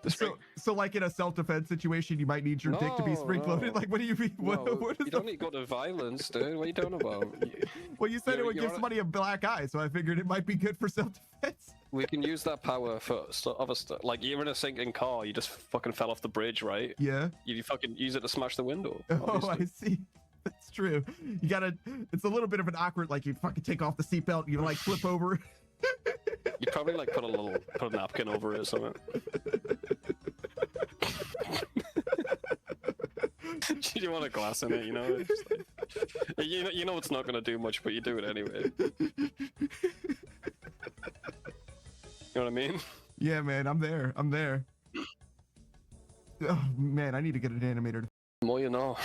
So like in a self-defense situation, you might need your dick to be spring-loaded. No. Like, what do you mean? No, What is you don't need to go to violence, dude. What are you talking about? Well, you said it would give you're somebody a black eye, so I figured it might be good for self-defense. We can use that power for other stuff. Like you're in a sinking car, you just fucking fell off the bridge, right? Yeah. You fucking use it to smash the window. Oh, Obviously. I see. That's true. You gotta. It's a little bit of an awkward. Like you fucking take off the seatbelt, you like flip over. You probably like put a napkin over it or something. You want a glass in it, you know? Just like, you know it's not gonna do much, but you do it anyway. You know what I mean? Yeah, man, I'm there. I'm there. Oh man, I need to get an animator. The more you know.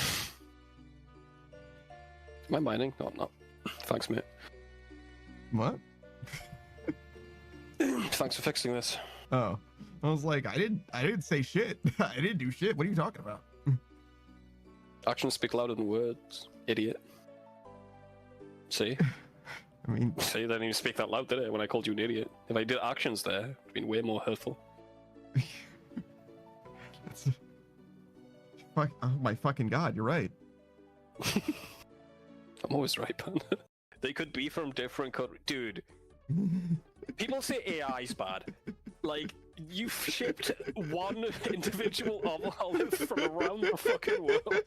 Am I mining? No, I'm not. Thanks, mate. What? Thanks for fixing this. Oh, I was like, I didn't say shit. I didn't do shit. What are you talking about? Actions speak louder than words, idiot. See? I mean, See, they didn't even speak that loud, did it? When I called you an idiot. If I did actions there, it'd been way more hurtful. that's fuck. Oh my fucking god, you're right. I'm always right, man. They could be from different countries. Dude, people say AI's bad. Like, you've shipped one individual olive from around the fucking world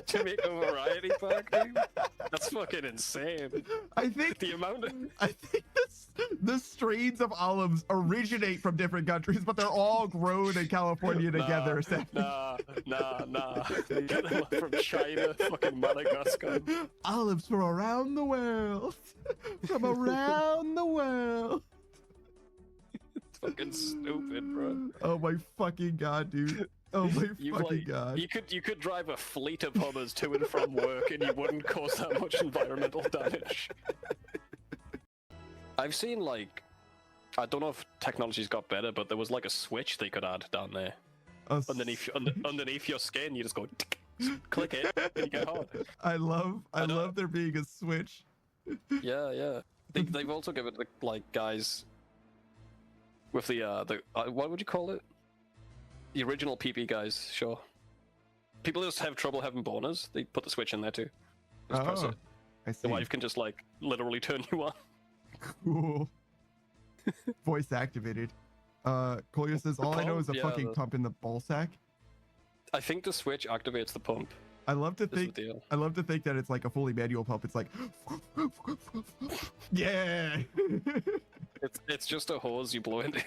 to make a variety pack, dude. That's fucking insane. I think The amount of... I think the strains of olives originate from different countries, but they're all grown in California together. Nah. They get them from China, fucking Madagascar. Olives from around the world. From around the world. It's fucking stupid, bro. Oh my fucking god, dude. Oh my You fucking like, god. you could drive a fleet of Hummers to and from work and you wouldn't cause that much environmental damage. I've seen like, I don't know if technology's got better, but there was like a switch they could add down there. Underneath your skin, you just go click it and you get hard. I love there being a switch. Yeah. They've also given it like guys with the what would you call it? The original PP guys, sure. People just have trouble having boners. They put the switch in there too. Just press it. I see. The wife can just like literally turn you on. Cool. Voice activated. Kolya says, all I know is a fucking pump in the ball sack. I think the switch activates the pump. I love to think that it's like a fully manual pump. It's like, yeah. It's just a hose you blow into.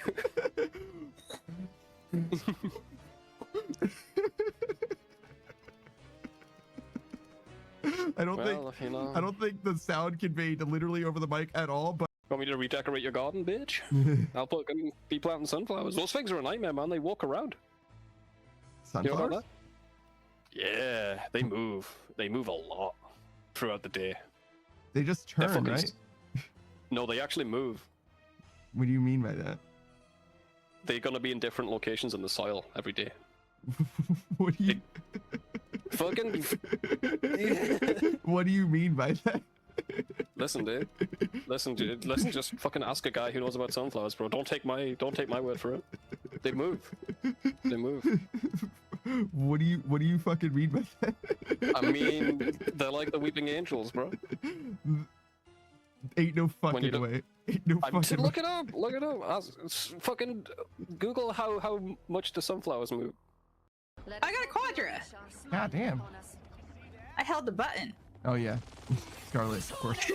I don't think the sound conveyed literally over the mic at all, but Want me to redecorate your garden, bitch? I'll be planting sunflowers. Those things are a nightmare, man. They walk around. Sunflowers? You know about that? Yeah, they move. They move a lot throughout the day. They just turn, right? No, they actually move. What do you mean by that? They're gonna be in different locations in the soil every day. What do you... Fucking... What do you mean by that? Listen, dude. Listen, just fucking ask a guy who knows about sunflowers, bro. Don't take my word for it. They move. They move. What do you fucking mean by that? I mean, they're like the weeping angels, bro. Ain't no fucking way. Ain't no fucking look it up. Look it up. Fucking Google how much the sunflowers move. I got a quadra. God damn. I held the button. Oh yeah, Scarlet, of course.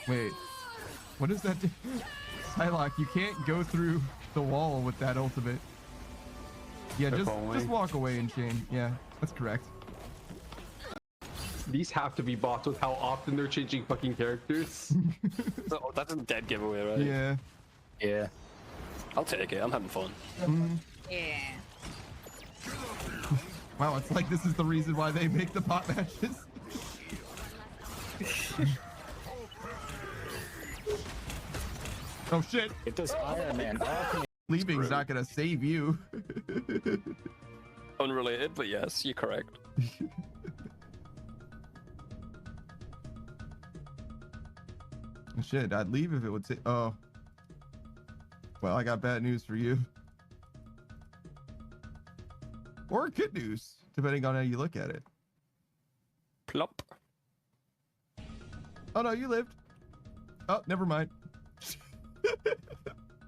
Wait, what does that do? Psylocke, you can't go through the wall with that ultimate. Yeah, just walk away, Enchain. Yeah, that's correct. These have to be bots with how often they're changing fucking characters. Oh, that's a dead giveaway, right? Yeah. Yeah. I'll take it. I'm having fun. Yeah. Wow, it's like this is the reason why they make the bot matches. Oh shit! It does Iron Man. Leaving's not gonna save you. Unrelated, but yes, you're correct. Shit, I'd leave if it would say. Oh. Well, I got bad news for you. or good news, depending on how you look at it. Plop. Oh no, you lived. Oh, never mind.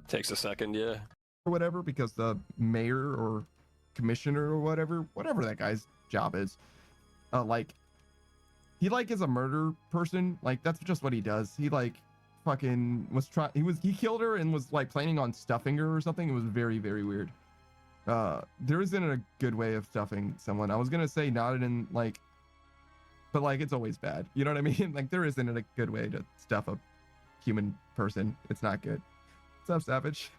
Takes a second, yeah. Or whatever, because the mayor or commissioner or whatever that guy's job is, like, he like is a murder person. Like, that's just what he does. He like fucking he killed her and was like planning on stuffing her or something. It was very, very weird. There isn't a good way of stuffing someone. I was gonna say not in like, but like it's always bad. You know what I mean? Like there isn't a good way to stuff a human person. It's not good. What's up, Savage?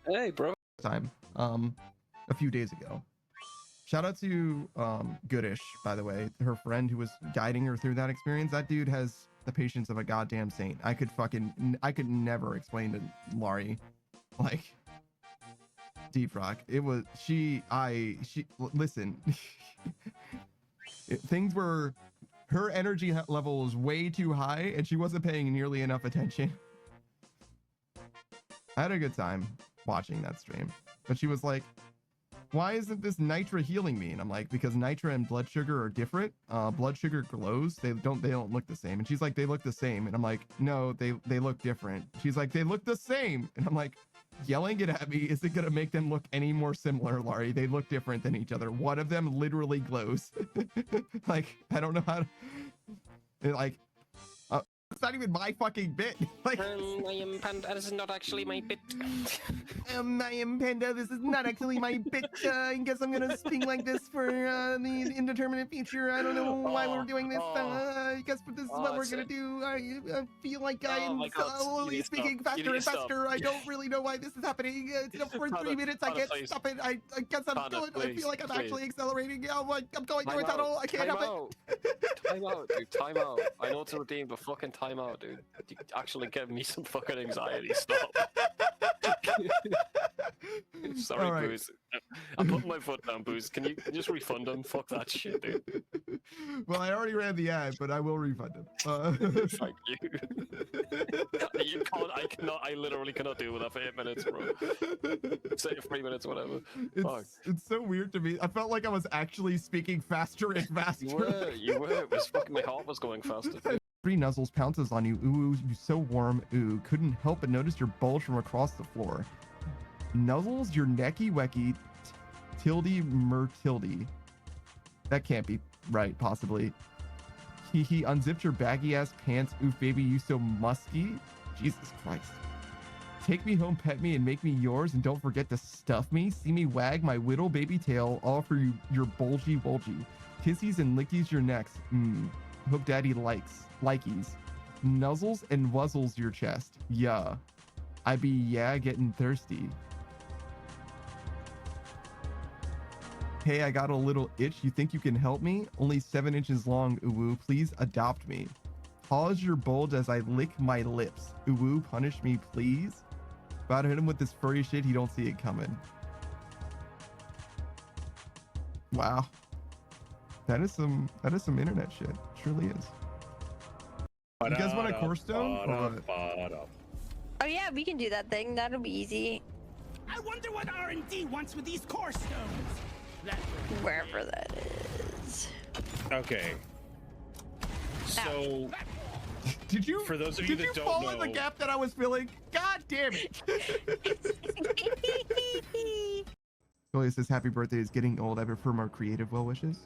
Hey, bro. Time a few days ago. Shout out to Goodish, by the way, her friend who was guiding her through that experience. That dude has the patience of a goddamn saint. I could never explain to Laurie, like, Deep Rock. It was listen. Things were, her energy level was way too high and she wasn't paying nearly enough attention. I had a good time watching that stream, but she was like, why isn't this Nitra healing me? And I'm like, because Nitra and blood sugar are different. Blood sugar glows. They don't look the same. And she's like, they look the same. And I'm like, no, they look different. She's like, they look the same. And I'm like, yelling it at me isn't gonna make them look any more similar, Laurie. They look different than each other. One of them literally glows. Like, I don't know how to, like, it's not even my fucking bit. Like, I am Panda. This is not actually my bit. I am Panda. This is not actually my bit. I guess I'm gonna speak like this for the indeterminate future. I don't know why we're doing this. I guess this is what we're gonna do. I feel like I am slowly speaking faster and faster. I don't really know why this is happening. For 3 minutes, I can't stop it. I guess I'm going. I feel like I'm actually accelerating. Oh, I'm going through a tunnel. I can't help it. Time out, dude. Time out. I know it's a redeem, but fucking time out, dude. You actually give me some fucking anxiety. Stop. Sorry, right. Booze. I'm putting my foot down, Booze. Can you just refund him? Fuck that shit, dude. Well, I already ran the ad, but I will refund him. Thank you. You can't. I cannot. I literally cannot deal with that for 8 minutes, bro. Say 3 minutes, whatever. It's so weird to me. I felt like I was actually speaking faster and faster. You were. It was fucking. My heart was going faster. Three Nuzzles pounces on you. Ooh, you so warm. Ooh, couldn't help but notice your bulge from across the floor. Nuzzles, your necky wecky, tilde mertilde. That can't be right, possibly. He unzipped your baggy ass pants. Oof, baby, you so musky. Jesus Christ. Take me home, pet me, and make me yours, and don't forget to stuff me. See me wag my whittle baby tail, all for you, your bulgy. Kissies and lickies your necks. Hope daddy likies. Nuzzles and wuzzles your chest. Yeah. I be getting thirsty. Hey, I got a little itch. You think you can help me? Only 7 inches long, uwu. Please adopt me. Pause your bulge as I lick my lips. Uwu, punish me, please. About to hit him with this furry shit. He don't see it coming. Wow. That is some internet shit. It surely is. You guys want a core stone? Oh yeah, we can do that thing. That'll be easy. I wonder what R&D wants with these core stones. Wherever that is. Okay. So, did you? For those of you that don't know, did you fall in the gap that I was filling? God damn it! Julia says, "Happy birthday is getting old. I prefer more creative well wishes."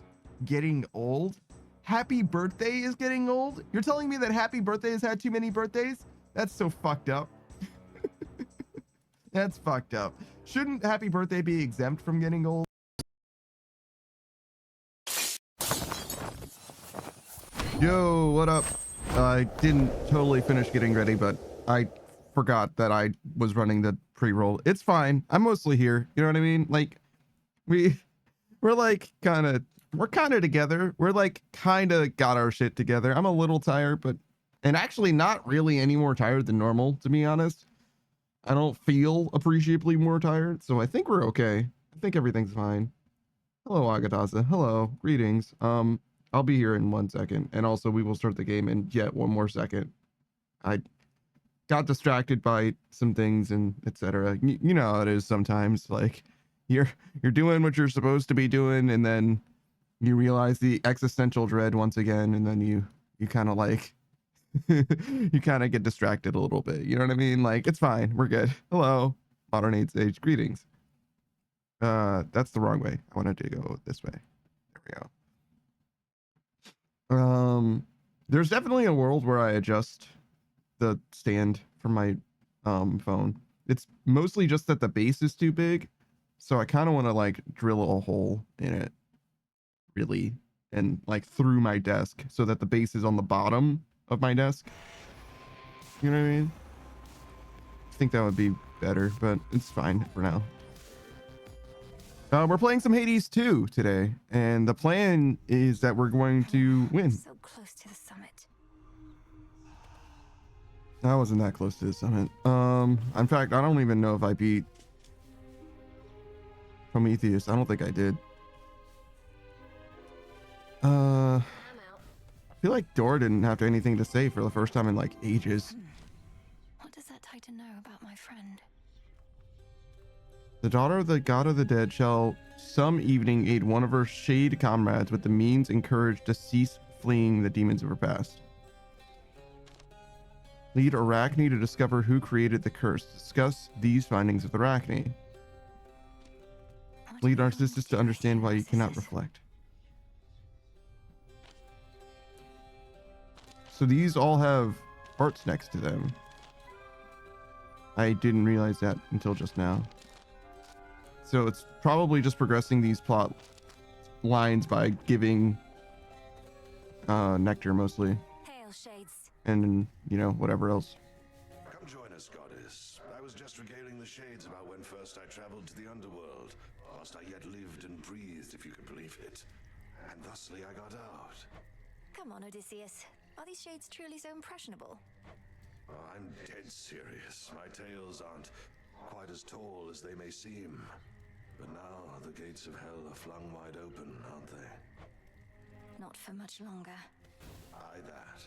Getting old? Happy birthday is getting old? You're telling me that happy birthday has had too many birthdays? That's so fucked up. That's fucked up. Shouldn't happy birthday be exempt from getting old? Yo, what up? I didn't totally finish getting ready, but I forgot that I was running the pre-roll. It's fine. I'm mostly here. You know what I mean? Like, we're like kind of together. We're like kind of got our shit together. I'm a little tired, and actually not really any more tired than normal, to be honest. I don't feel appreciably more tired, so I think we're okay. I think everything's fine. Hello, Agatasa. Hello. Greetings. I'll be here in 1 second, and also we will start the game in yet 1 more second. I got distracted by some things and etc. You know how it is sometimes. Like, you're doing what you're supposed to be doing, and then you realize the existential dread once again, and then you kind of like you kind of get distracted a little bit. You know what I mean? Like, it's fine. We're good. Hello, modern age greetings. That's the wrong way. I wanted to go this way. There we go. There's definitely a world where I adjust the stand for my phone. It's mostly just that the base is too big, so I kind of want to like drill a hole in it, really, and like through my desk so that the base is on the bottom of my desk. You know what I mean? I think that would be better, but it's fine for now. We're playing some Hades 2 today, and the plan is that we're going to win. So close to the summit. I wasn't that close to the summit. In fact, I don't even know if I beat Prometheus. I don't think I did. I feel like Dor didn't have anything to say for the first time in like ages. What does that Titan know about my friend? The daughter of the god of the dead shall some evening aid one of her shade comrades with the means and courage to cease fleeing the demons of her past. Lead Arachne to discover who created the curse. Discuss these findings with Arachne. Lead Narcissus to understand why you cannot reflect. So these all have hearts next to them. I didn't realize that until just now. So it's probably just progressing these plot lines by giving nectar mostly. Hail, Shades. And, you know, whatever else. Come join us, goddess. I was just regaling the Shades about when first I traveled to the underworld, whilst I yet lived and breathed, if you can believe it. And thusly I got out. Come on, Odysseus. Are these Shades truly so impressionable? Oh, I'm dead serious. My tales aren't quite as tall as they may seem. But now the gates of hell are flung wide open, aren't they? Not for much longer. Aye, that.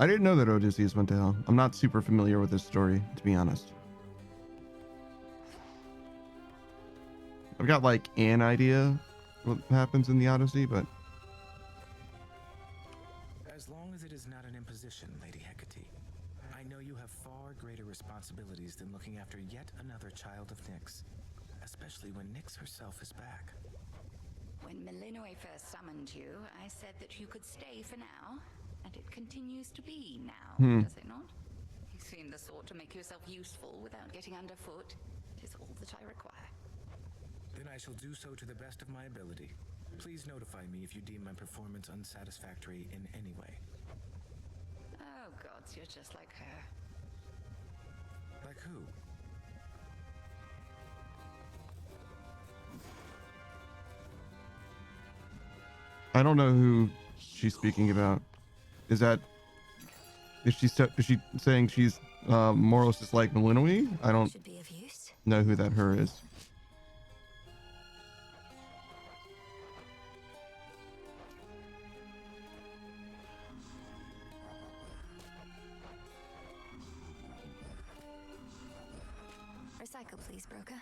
I didn't know that Odysseus went to hell. I'm not super familiar with this story, to be honest. I've got like an idea what happens in the Odyssey, but As long as it is not an imposition, Lady Hecate. I know you have far greater responsibilities than looking after yet another child of Nyx. Especially when Nyx herself is back. When Melinoe first summoned you, I said that you could stay for now. And it continues to be now, does it not? You seem the sort to make yourself useful without getting underfoot. It is all that I require. Then I shall do so to the best of my ability. Please notify me if you deem my performance unsatisfactory in any way. Oh gods, you're just like her. Like who? I don't know who she's speaking about. Is she saying she's more or less just like Melinoe? I don't Should be of use. know who that her is. Recycle, please, broker.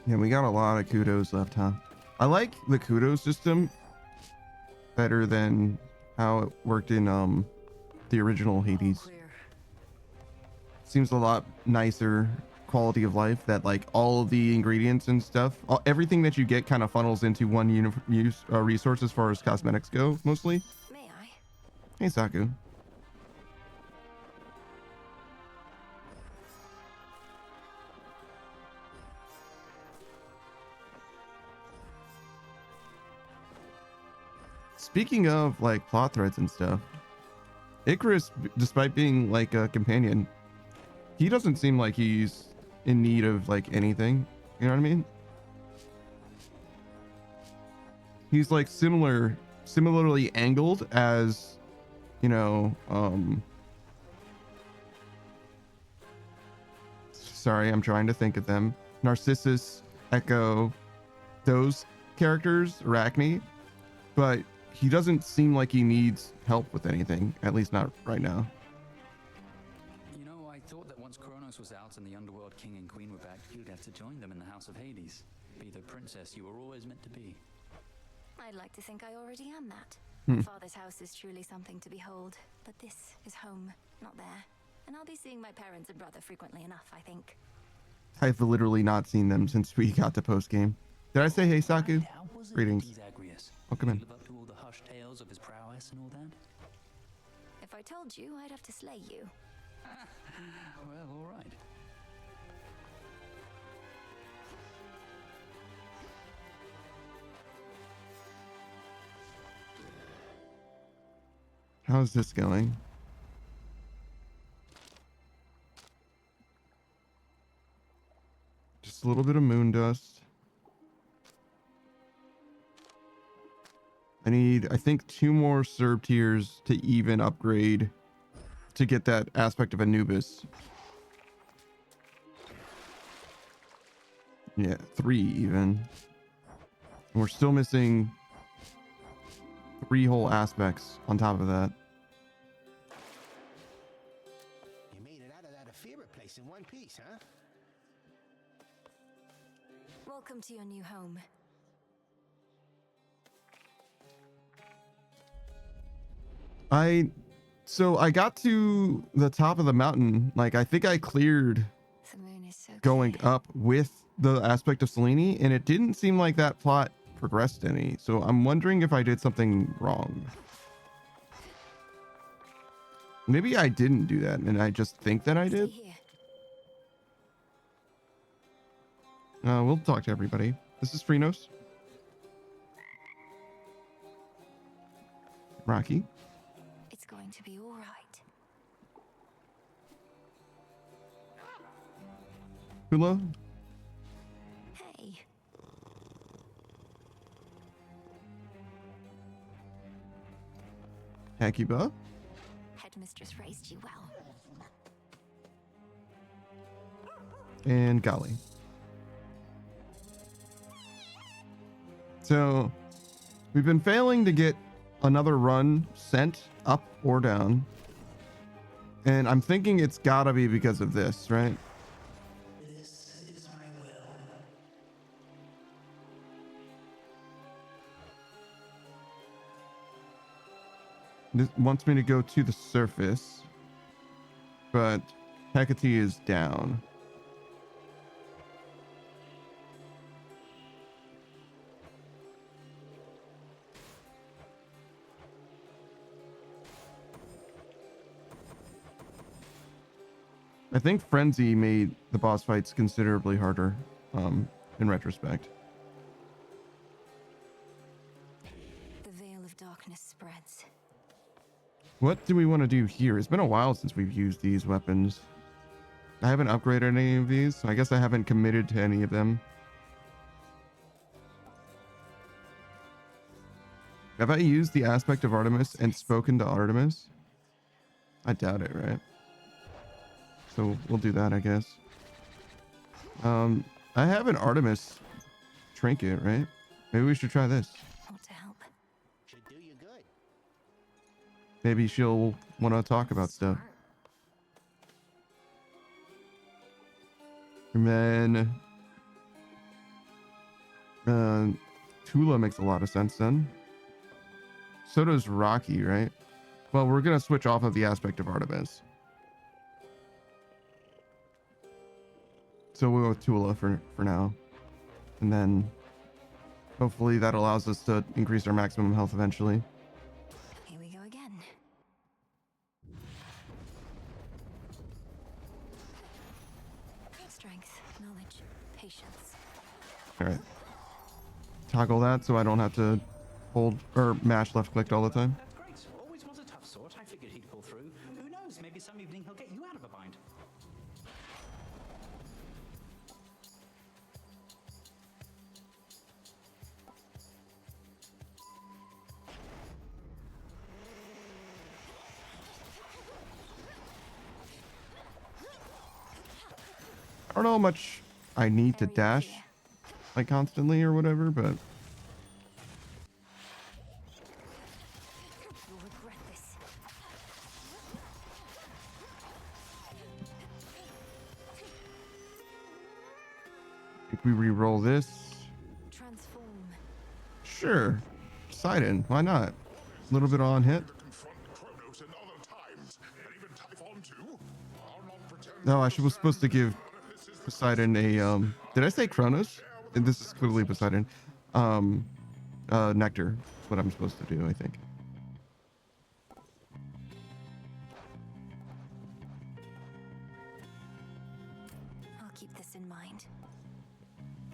Yeah, we got a lot of kudos left, huh? I like the kudos system better than how it worked in the original Hades. Seems a lot nicer quality of life, that like all of the ingredients and stuff, everything that you get kind of funnels into one resource as far as cosmetics go, mostly. May I? Hey, Saku. Speaking of like plot threads and stuff, Icarus, despite being like a companion, he doesn't seem like he's in need of like anything. You know what I mean? He's like similarly angled as, you know, sorry, I'm trying to think of them. Narcissus, Echo, those characters, Arachne, but he doesn't seem like he needs help with anything, at least not right now. You know, I thought that once Kronos was out and the Underworld King and Queen were back, you'd have to join them in the House of Hades. Be the princess you were always meant to be. I'd like to think I already am that. Father's house is truly something to behold, but this is home, not there. And I'll be seeing my parents and brother frequently enough, I think. I've literally not seen them since we got to post game. Did I say hey Saku? Greetings. Welcome in. Live up to all the hushed tales of his prowess and all that? If I told you, I'd have to slay you. Well, all right. How's this going? Just a little bit of moon dust. I need, I think, 2 more Serb tiers to even upgrade to get that aspect of Anubis. Yeah, 3 even. And we're still missing 3 whole aspects on top of that. You made it out of that Ephira place in one piece, huh? Welcome to your new home. So I got to the top of the mountain. Like, I think I cleared The moon is so going clear. up with the aspect of Selene, and it didn't seem like that plot progressed any. So I'm wondering if I did something wrong. Maybe I didn't do that, and I just think that I Stay did. here. We'll talk to everybody. This is Freenos. Rocky. It's going to be all right. Hula. Hey, Hakiba. Headmistress raised you well. And Golly. So we've been failing to get another run sent up or down. And I'm thinking it's gotta be because of this, right? This is my will. This wants me to go to the surface, but Hecate is down. I think Frenzy made the boss fights considerably harder, in retrospect. The veil of darkness spreads. What do we want to do here? It's been a while since we've used these weapons. I haven't upgraded any of these, so I guess I haven't committed to any of them. Have I used the aspect of Artemis and spoken to Artemis? I doubt it, right? So we'll do that, I guess. I have an Artemis trinket, right? Maybe we should try this. Want to help? Should do you good. Maybe she'll want to talk about stuff. And then Tula makes a lot of sense then. So does Rocky, right? Well, we're gonna switch off of the aspect of Artemis. So we'll go with Tula for now. And then hopefully that allows us to increase our maximum health eventually. Here we go again. Strength, knowledge, patience. All right. Toggle that so I don't have to hold or mash left clicked all the time. That's great. Always was a tough sort. I figured he'd pull through. Who knows? Maybe some evening he'll get you out of a bind. I don't know how much I need to Very dash clear. like constantly or whatever, but will regret this. If we re-roll this, Transform. sure. Poseidon, why not? A little bit on hit. No, I was supposed to give Poseidon a did I say Kronos? And this is clearly Poseidon. Nectar. That's what I'm supposed to do, I think. I'll keep this in mind.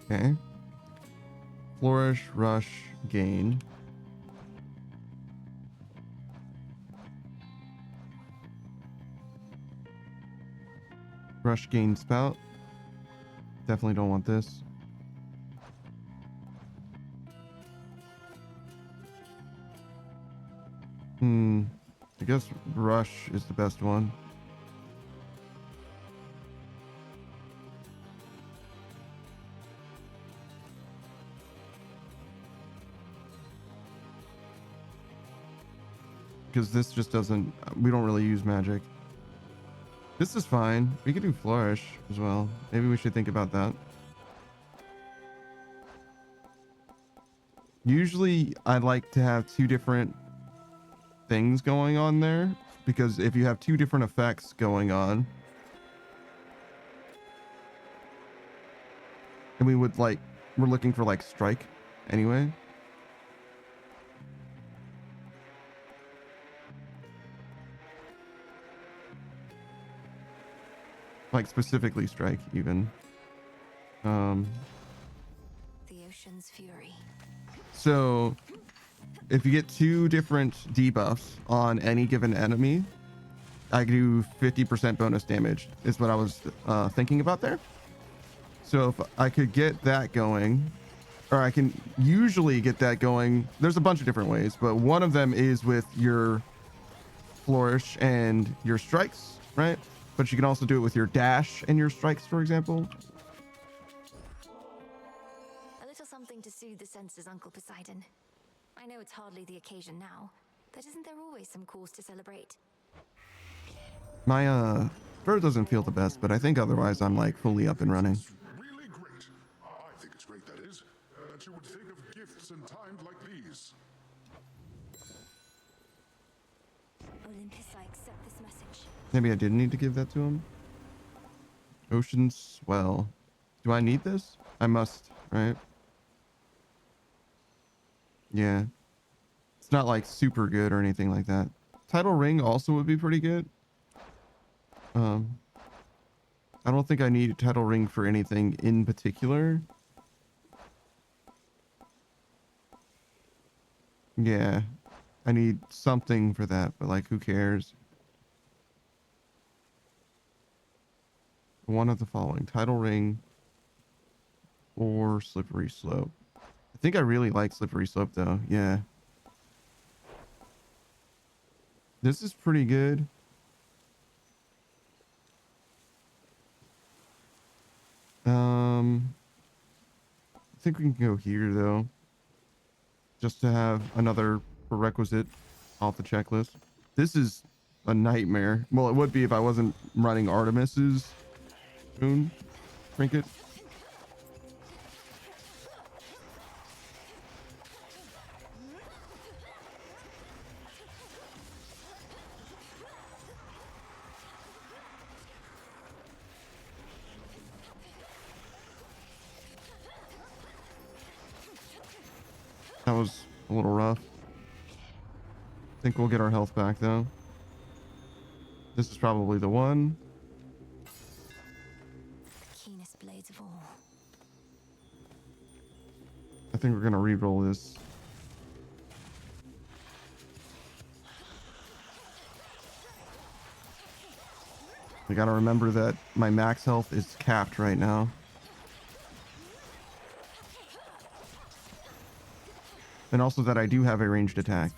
Okay. Flourish, rush, gain. Rush, gain, spout. Definitely don't want this. I guess rush is the best one. Because this just doesn't, we don't really use magic. This is fine. We could do flourish as well. Maybe we should think about that. Usually I like to have two different things going on there, because if you have two different effects going on, and we're looking for like strike anyway. Like specifically strike even. The ocean's fury. So if you get two different debuffs on any given enemy, I do 50% bonus damage is what I was thinking about there. So if I could get that going, or I can usually get that going, there's a bunch of different ways, but one of them is with your flourish and your strikes, right? But you can also do it with your dash and your strikes, for example. A little something to soothe the senses, Uncle Poseidon. I know it's hardly the occasion now, but isn't there always some cause to celebrate? My bird doesn't feel the best, but I think otherwise I'm like fully up and running. Really great. I think it's great, that is, that you would think of gifts in times like these. Olympus, I accept this message. Maybe I didn't need to give that to him. Ocean swell. Do I need this? I must, right? Yeah. It's not like super good or anything like that. Tidal ring also would be pretty good. I don't think I need a tidal ring for anything in particular. Yeah. I need something for that, but like who cares? One of the following: tidal ring or slippery slope. I think I really like slippery slope though. Yeah. This is pretty good. I think we can go here though, just to have another prerequisite off the checklist. This is a nightmare. Well, it would be if I wasn't running Artemis's moon trinket. That was a little rough. I think we'll get our health back though. This is probably the one. Keenest blades of all. I think we're gonna re-roll this. We gotta remember that my max health is capped right now. And also that I do have a ranged attack.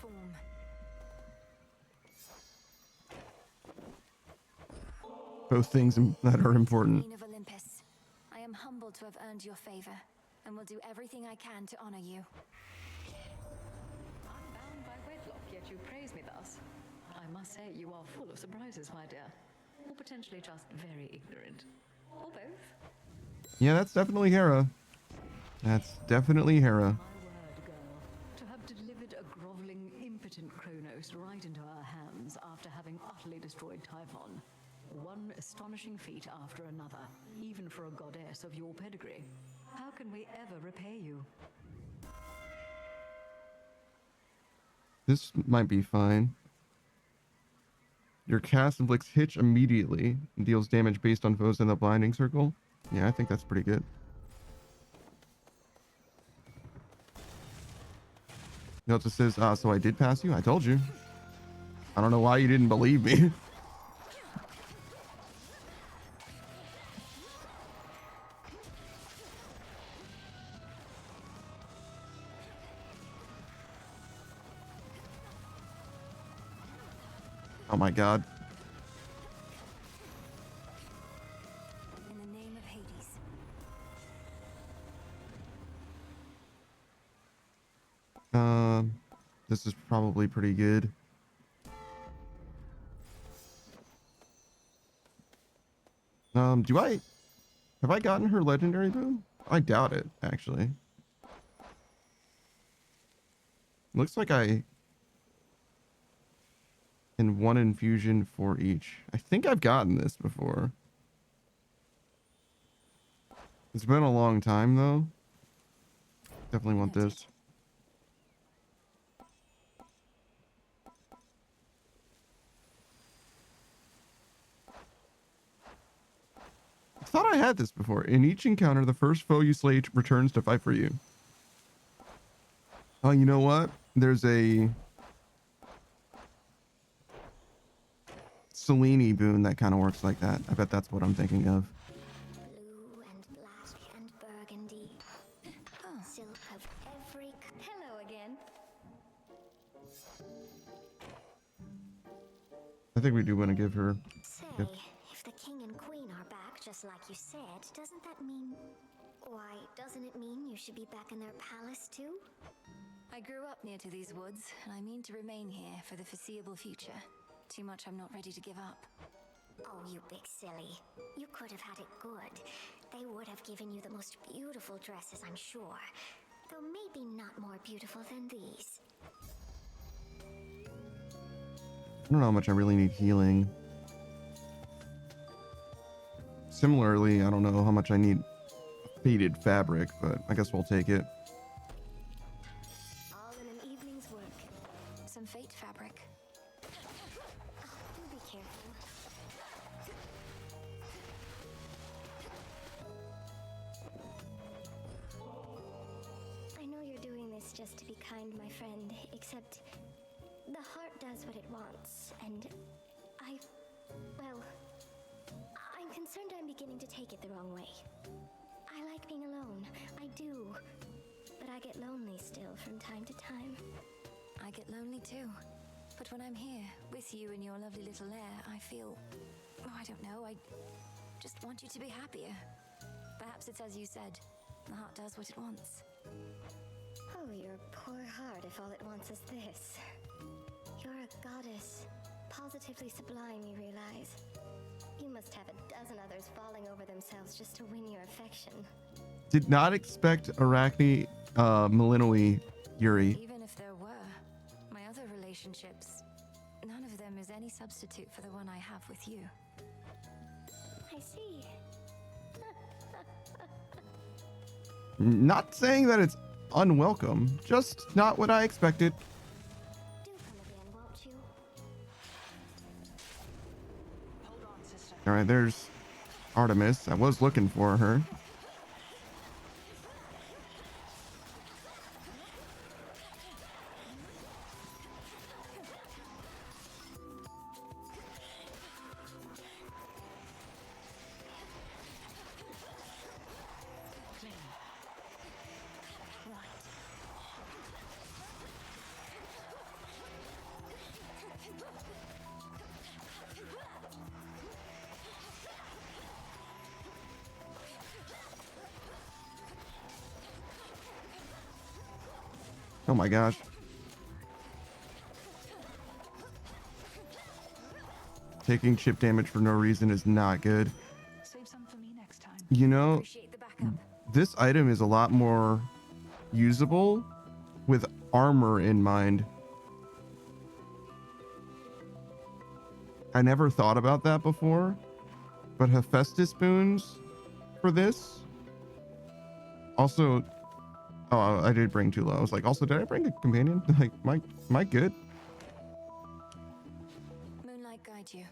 Both things that are important. Queen of Olympus, I am humbled to have earned your favor, and will do everything I can to honor you. Unbound by wedlock, yet you praise me thus. say you are full of surprises, my dear. Or potentially just very ignorant. Or both. Yeah, that's definitely Hera. That's definitely Hera. My word, girl. To have delivered a groveling, impotent Kronos right into our hands after having utterly destroyed Typhon. One astonishing feat after another, even for a goddess of your pedigree. How can we ever repay you? This might be fine. Your cast inflicts hitch immediately and deals damage based on foes in the blinding circle. Yeah, I think that's pretty good. Delta says, so I did pass you? I told you. I don't know why you didn't believe me. Oh my god. In the name of Hades. This is probably pretty good. Have I gotten her legendary boon? I doubt it, actually. Looks like in one infusion for each. I think I've gotten this before. It's been a long time though. Definitely want this. I thought I had this before. In each encounter, the first foe you slay returns to fight for you. Oh, you know what? There's a Selene boon that kind of works like that. I bet that's what I'm thinking of. Blue and black and burgundy. Silk of every... Hello again. I think we do want to give her. Say, Yep. if the king and queen are back just like you said, doesn't that mean... Why, doesn't it mean you should be back in their palace too? I grew up near to these woods, and I mean to remain here for the foreseeable future. Too much I'm not ready to give up. Oh, you big silly. You could have had it good. They would have given you the most beautiful dresses, I'm sure. Though maybe not more beautiful than these. I don't know how much I really need healing. Similarly, I don't know how much I need faded fabric, but I guess we'll take it. All in an evening's work. Some fate fabric. Do be careful. I know you're doing this just to be kind, my friend, except the heart does what it wants, and well, I'm concerned I'm beginning to take it the wrong way. I like being alone, I do, but I get lonely still from time to time. I get lonely too, but when I'm here with you in your lovely little lair, I feel, I don't know, I just want you to be happier. Perhaps it's as you said, the heart does what it wants. Oh, your poor heart if all it wants is this. You're a goddess, positively sublime, you realize. You must have a dozen others falling over themselves just to win your affection. Did not expect Arachne, Malinois, Yuri. Even if there were, my other relationships, none of them is any substitute for the one I have with you. I see. Not saying that it's unwelcome, just not what I expected. Do come again, won't you? All right, there's Artemis. I was looking for her. Oh my gosh. taking chip damage for no reason is not good. Save some for me next time. You know, Appreciate the backup. this item is a lot more usable with armor in mind. I never thought about that before, but Hephaestus boons for this. Also, oh, I did bring Tula. I was like, also, did I bring a companion? Like, am I good? Moonlight guide you.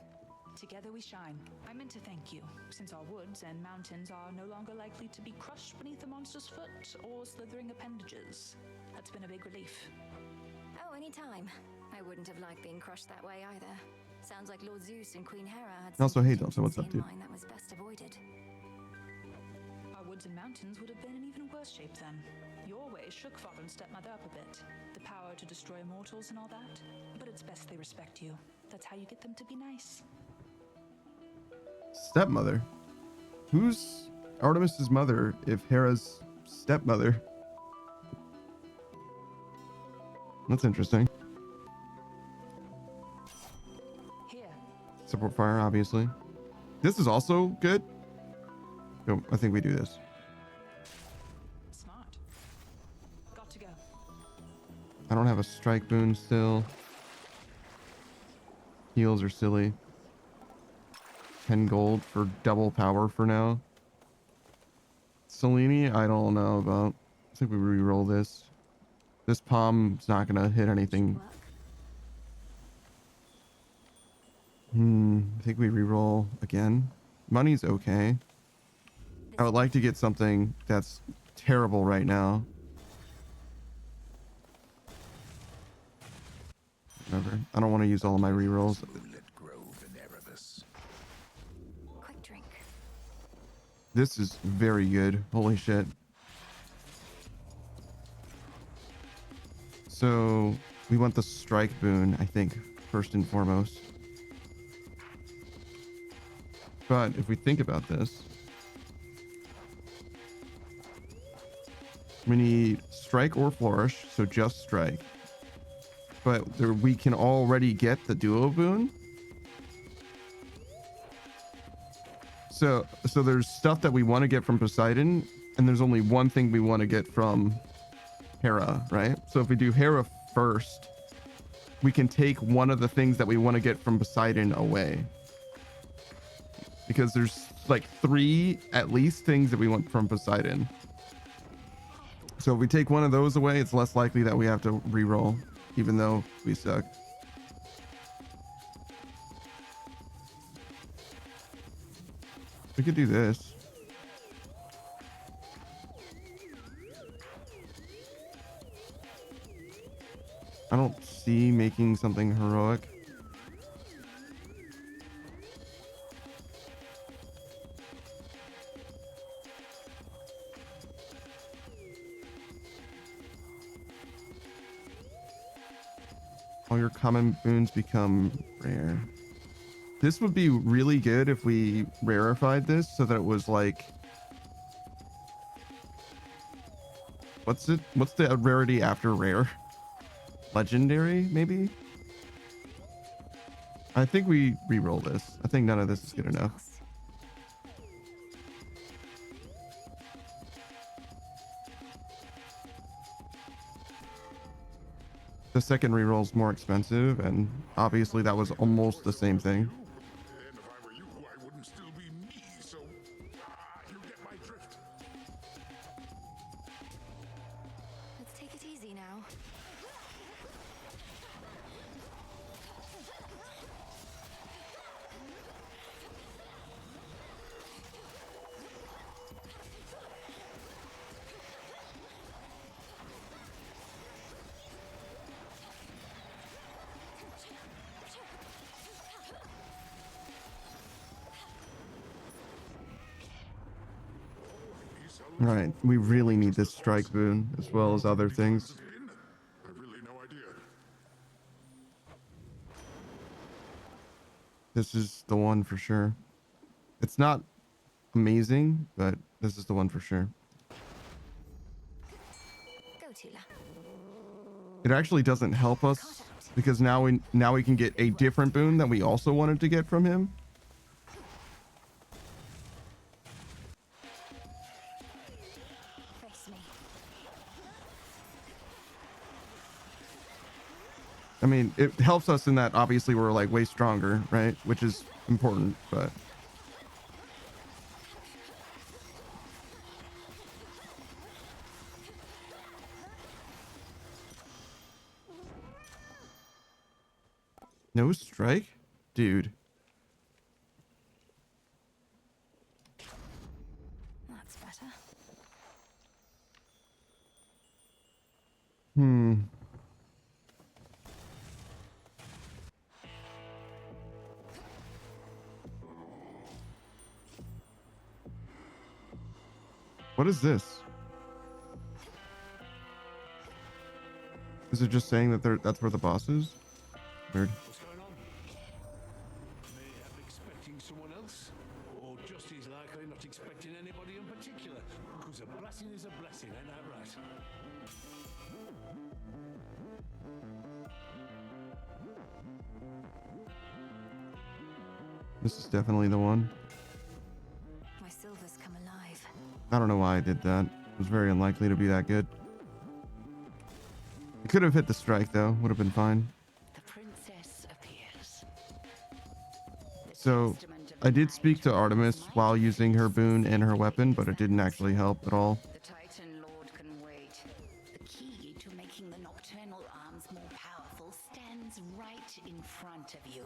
Together we shine. I meant to thank you, since our woods and mountains are no longer likely to be crushed beneath a monster's foot or slithering appendages. That's been a big relief. Oh, anytime. I wouldn't have liked being crushed that way either. Sounds like Lord Zeus and Queen Hera had some Also, hey, Delta, what's up, contingency in dude? mind that was best avoided. Our woods and mountains would have been in even worse shape then. Your ways shook father and stepmother up a bit. The power to destroy mortals and all that. But it's best they respect you. That's how you get them to be nice. Stepmother? Who's Artemis's mother if Hera's stepmother? That's interesting. Here. Support fire, obviously. This is also good. No, I think we do this. Smart. Got to go. I don't have a strike boon still. Heals are silly. 10 gold for double power for now. Selene, I don't know about. I think we re-roll this. This palm's not gonna hit anything. I think we re-roll again. Money's okay. I would like to get something that's terrible right now. Whatever. I don't want to use all of my re-rolls. Quick drink. This is very good. Holy shit. So we want the strike boon, I think, first and foremost. But if we think about this, we need strike or flourish, so just strike. But there, we can already get the duo boon. So there's stuff that we want to get from Poseidon, and there's only one thing we want to get from Hera, right? So if we do Hera first, we can take one of the things that we want to get from Poseidon away. Because there's like 3 at least things that we want from Poseidon. So if we take one of those away, it's less likely that we have to re-roll, even though we suck. We could do this. I don't see making something heroic. All your common boons become rare. This would be really good if we rarefied this so that it was like... What's it? What's the rarity after rare? Legendary, maybe? I think we re-roll this. I think none of this is good enough. The second reroll is more expensive, and obviously that was almost the same thing. Let's take it easy now. Right, we really need this strike boon as well as other things. This is the one for sure. It's not amazing, but this is the one for sure. Go, Tula. It actually doesn't help us because now we can get a different boon that we also wanted to get from him. Face me. I mean, it helps us in that obviously we're like way stronger, right? Which is important, but no strike? Dude. That's better. What is this? Is it just saying that that's where the boss is? Weird. What's going on? May I be expecting someone else? Or just as likely not expecting anybody in particular? Because a blessing is a blessing, ain't that right? This is definitely the one. My silver's come alive. I don't know why I did that. It was very unlikely to be that good. I could have hit the strike though, would have been fine. The princess appears. So I did speak to Artemis while using her boon and her weapon, but it didn't actually help at all. The Titan Lord can wait. The key to making the nocturnal arms more powerful stands right in front of you.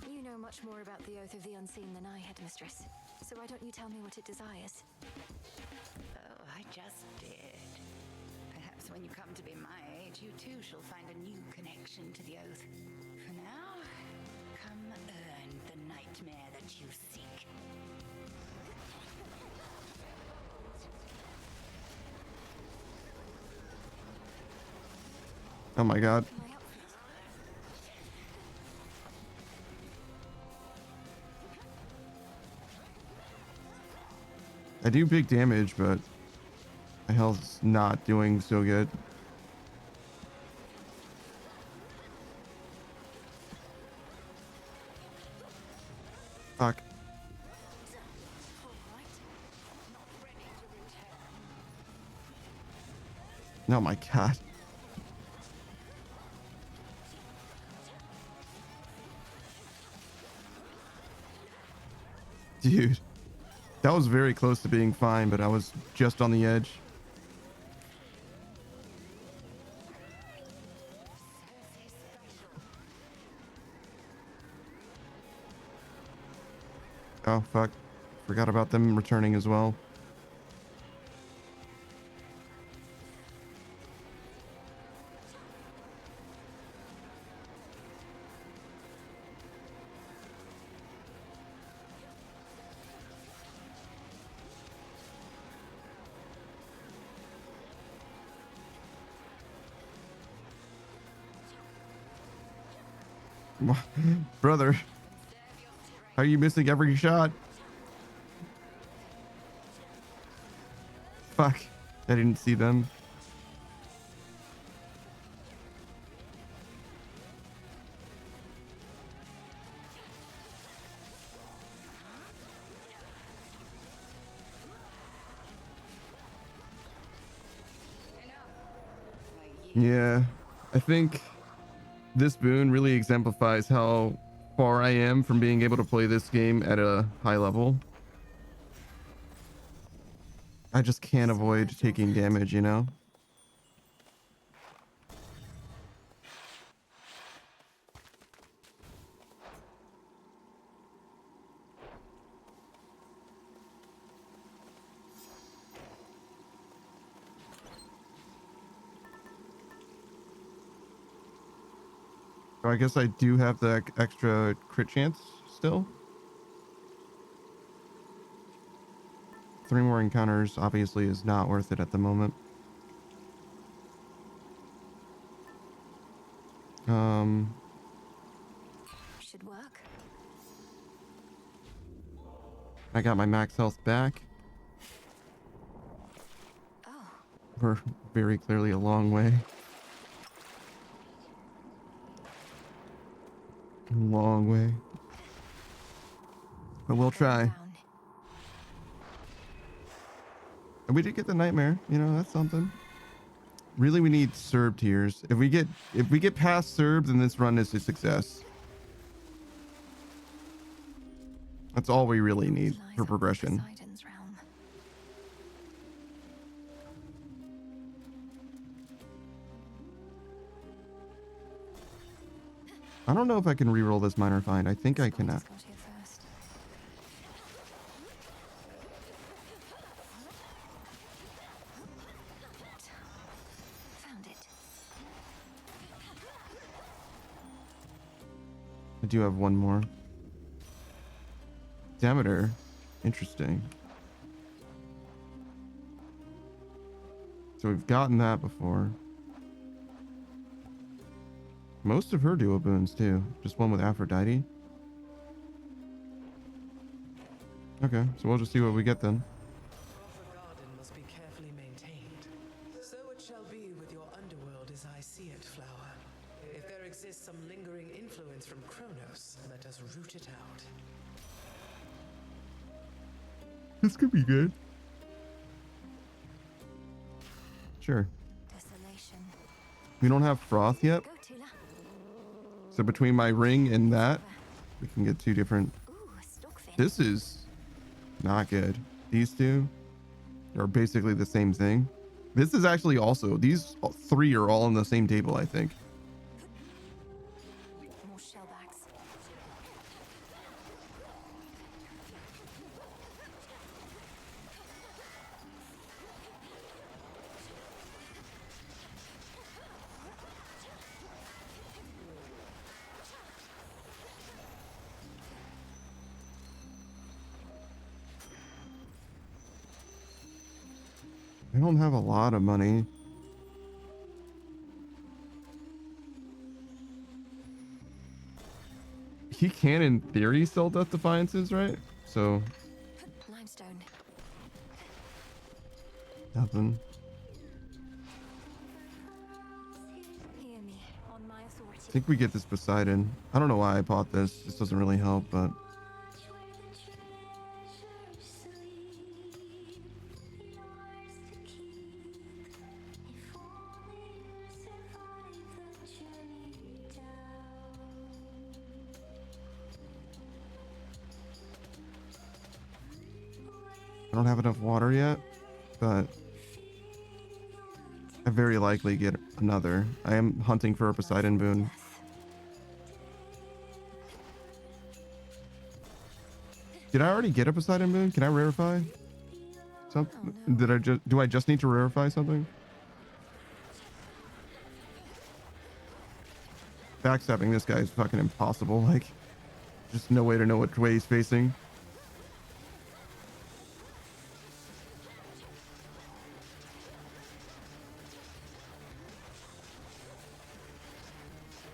You know much more about the Oath of the Unseen than I had, Mistress. So why don't you tell me what it desires? Oh, I just did. Perhaps when you come to be my age, you too shall find a new connection to the Oath. For now, come earn the nightmare that you seek. Oh my god. I do big damage, but my health's not doing so good. Fuck. Oh my god. Dude. That was very close to being fine, but I was just on the edge. Oh, fuck. Forgot about them returning as well. Brother, how are you missing every shot? Fuck, I didn't see them. Yeah, I think this boon really exemplifies how far I am from being able to play this game at a high level. I just can't avoid taking damage, you know? So I guess I do have the extra crit chance still. 3 more encounters obviously is not worth it at the moment. Should work. I got my max health back. Oh. We're very clearly a long way. Long way. But we'll try. And we did get the nightmare. You know, that's something. Really, we need Serb tiers. If we get past Serb, then this run is a success. That's all we really need for progression. I don't know if I can reroll this minor find. I think I cannot. I do have one more. Demeter. Interesting. So we've gotten that before. Most of her duo boons too. Just one with Aphrodite. Okay, so we'll just see what we get then. The garden must be carefully maintained. So it shall be with your underworld as I see it, Flower. If there exists some lingering influence from Kronos, let us root it out. This could be good. Sure. Desolation. We don't have Froth yet. So between my ring and that, we can get two different. This is not good. These two are basically the same thing. This is actually also, these three are all on the same table, I think. More shellbacks. I don't have a lot of money. He can, in theory, sell Death Defiances, right? So Limestone. nothing. Hear me on my authority. I think we get this Poseidon. I don't know why I bought this. This doesn't really help, but I don't have enough water yet, but I very likely get another. I am hunting for a Poseidon boon. Did I already get a Poseidon boon? Can I rarefy something? Do I just need to rarefy something? Backstabbing this guy is fucking impossible. Like, just no way to know which way he's facing.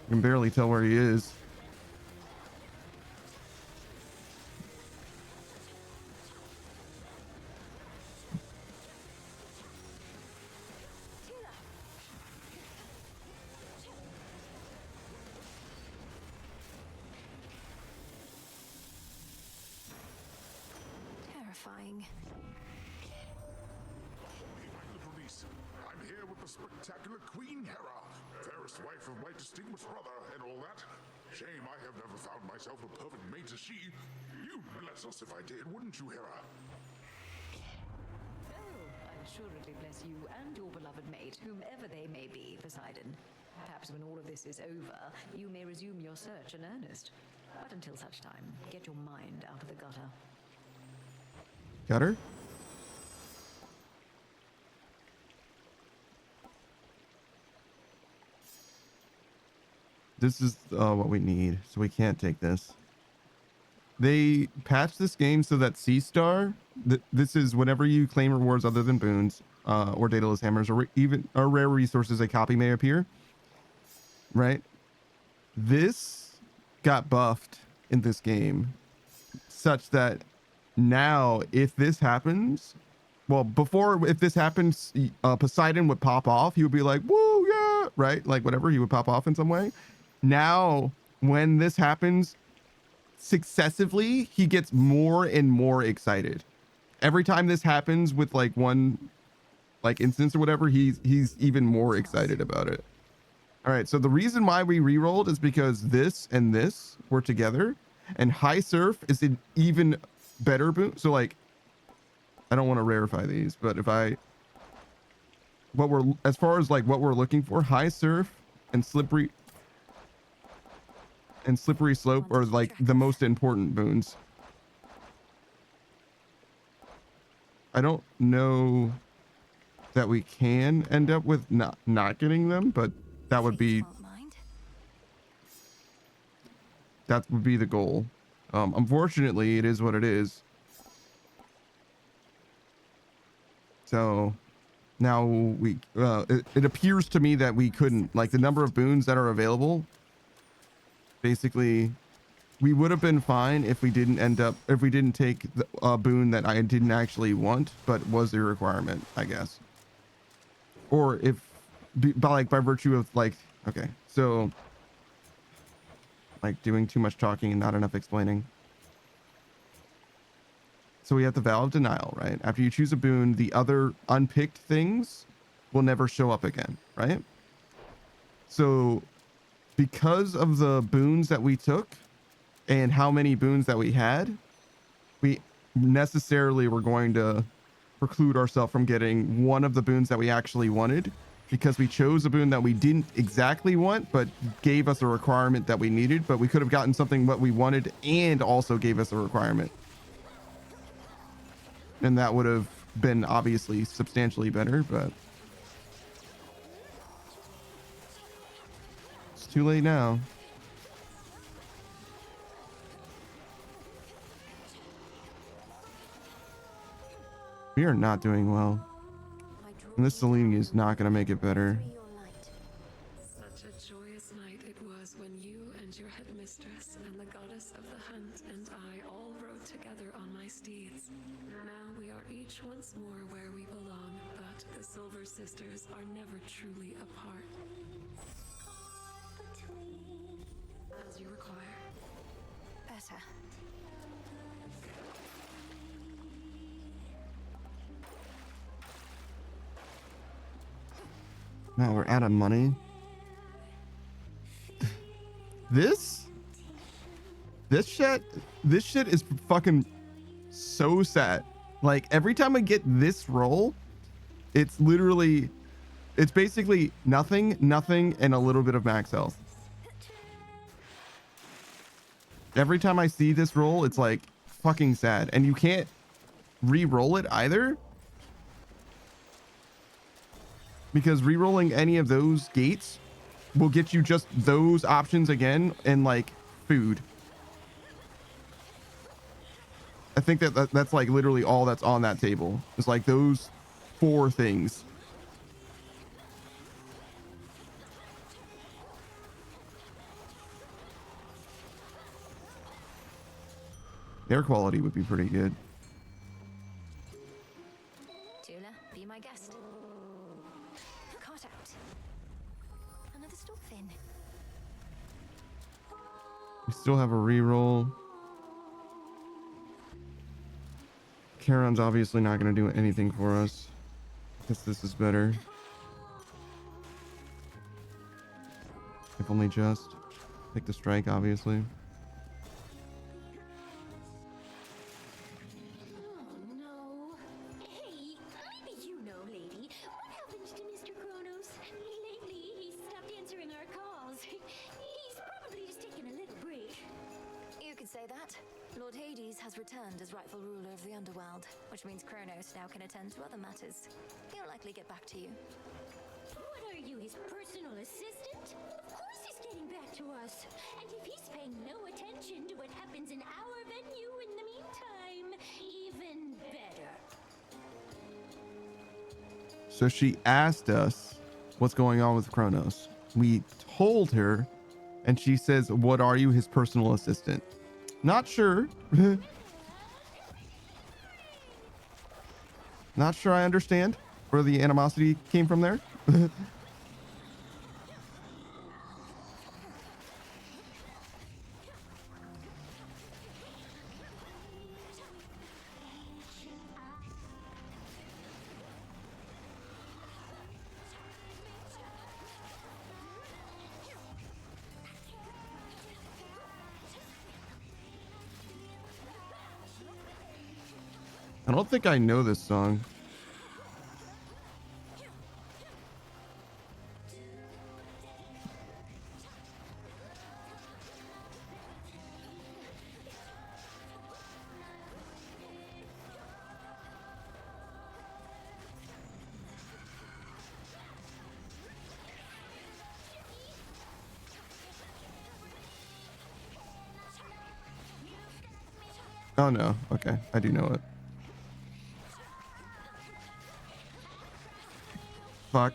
I can barely tell where he is. Terrifying. My little niece, I'm here with the spectacular Queen Hera, fairest wife of my distinguished brother, and all that. Shame I have never found myself a perfect mate as she. You'd bless us if I did, wouldn't you, Hera? Oh, I'll assuredly bless you and your beloved mate, whomever they may be, Poseidon. Perhaps when all of this is over, you may resume your search in earnest. But until such time, get your mind out of the gutter. Gutter? This is what we need, so we can't take this. They patched this game so that C-Star, this is whenever you claim rewards other than boons, or Daedalus hammers, or even rare resources, a copy may appear. Right? This got buffed in this game, such that now if this happens, well, before, if this happens, Poseidon would pop off. He would be like, woo, yeah, right? Like whatever, he would pop off in some way. Now, when this happens successively, he gets more and more excited. Every time this happens with like one like instance or whatever, he's even more excited about it. All right, so the reason why we re-rolled is because this and this were together, and High Surf is an even better boon. So like, I don't want to rarefy these, but if I, as far as like what we're looking for, High Surf and Slippery Slope are like the most important boons. I don't know that we can end up with not getting them, but that would be the goal. Unfortunately, it is what it is. So now we it appears to me that we couldn't, like, the number of boons that are available, basically we would have been fine if we didn't take a boon that I didn't actually want but was a requirement, I guess. Or if by virtue of like, okay, so like doing too much talking and not enough explaining. So we have the Vow of Denial, right? After you choose a boon, the other unpicked things will never show up again, right? So because of the boons that we took and how many boons that we had, we necessarily were going to preclude ourselves from getting one of the boons that we actually wanted, because we chose a boon that we didn't exactly want but gave us a requirement that we needed. But we could have gotten something what we wanted and also gave us a requirement, and that would have been obviously substantially better, but it's too late now. We are not doing well, and this Celine is not going to make it better. Such a joyous night it was when you and your headmistress and the goddess of the hunt and I all rode together on my steeds. Now we are each once more where we belong, but the Silver Sisters are never truly apart. As you require. Better. Now we're out of money. This shit is fucking so sad. Like, every time I get this roll, it's basically nothing, and a little bit of max health. Every time I see this roll, it's like fucking sad, and you can't re-roll it either, because re-rolling any of those gates will get you just those options again and like food. I think that's like literally all that's on that table. It's like those 4 things. Air quality would be pretty good. Tula, be my guest. Caught out. Another Stormfin. We still have a reroll. Charon's obviously not going to do anything for us. Guess this is better. If only just. Pick the strike, obviously. Lord Hades has returned as rightful ruler of the underworld, which means Kronos now can attend to other matters. He'll likely get back to you. What are you, his personal assistant? Of course he's getting back to us. And if he's paying no attention to what happens in our venue in the meantime, even better. So she asked us what's going on with Kronos. We told her, and she says, "What are you, his personal assistant?" Not sure. Not sure I understand where the animosity came from there. I don't think I know this song. Oh no, okay, I do know it. Fuck.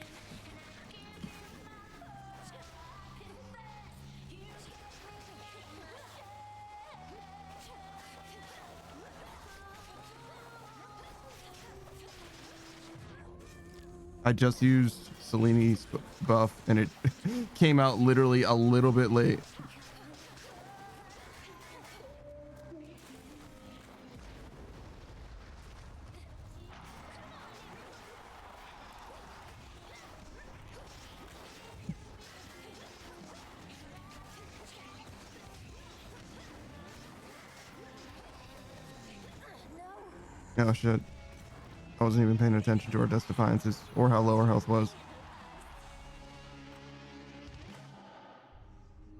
I just used Seleni's buff and it came out literally a little bit late. Oh shit. I wasn't even paying attention to our Death Defiances or how low our health was.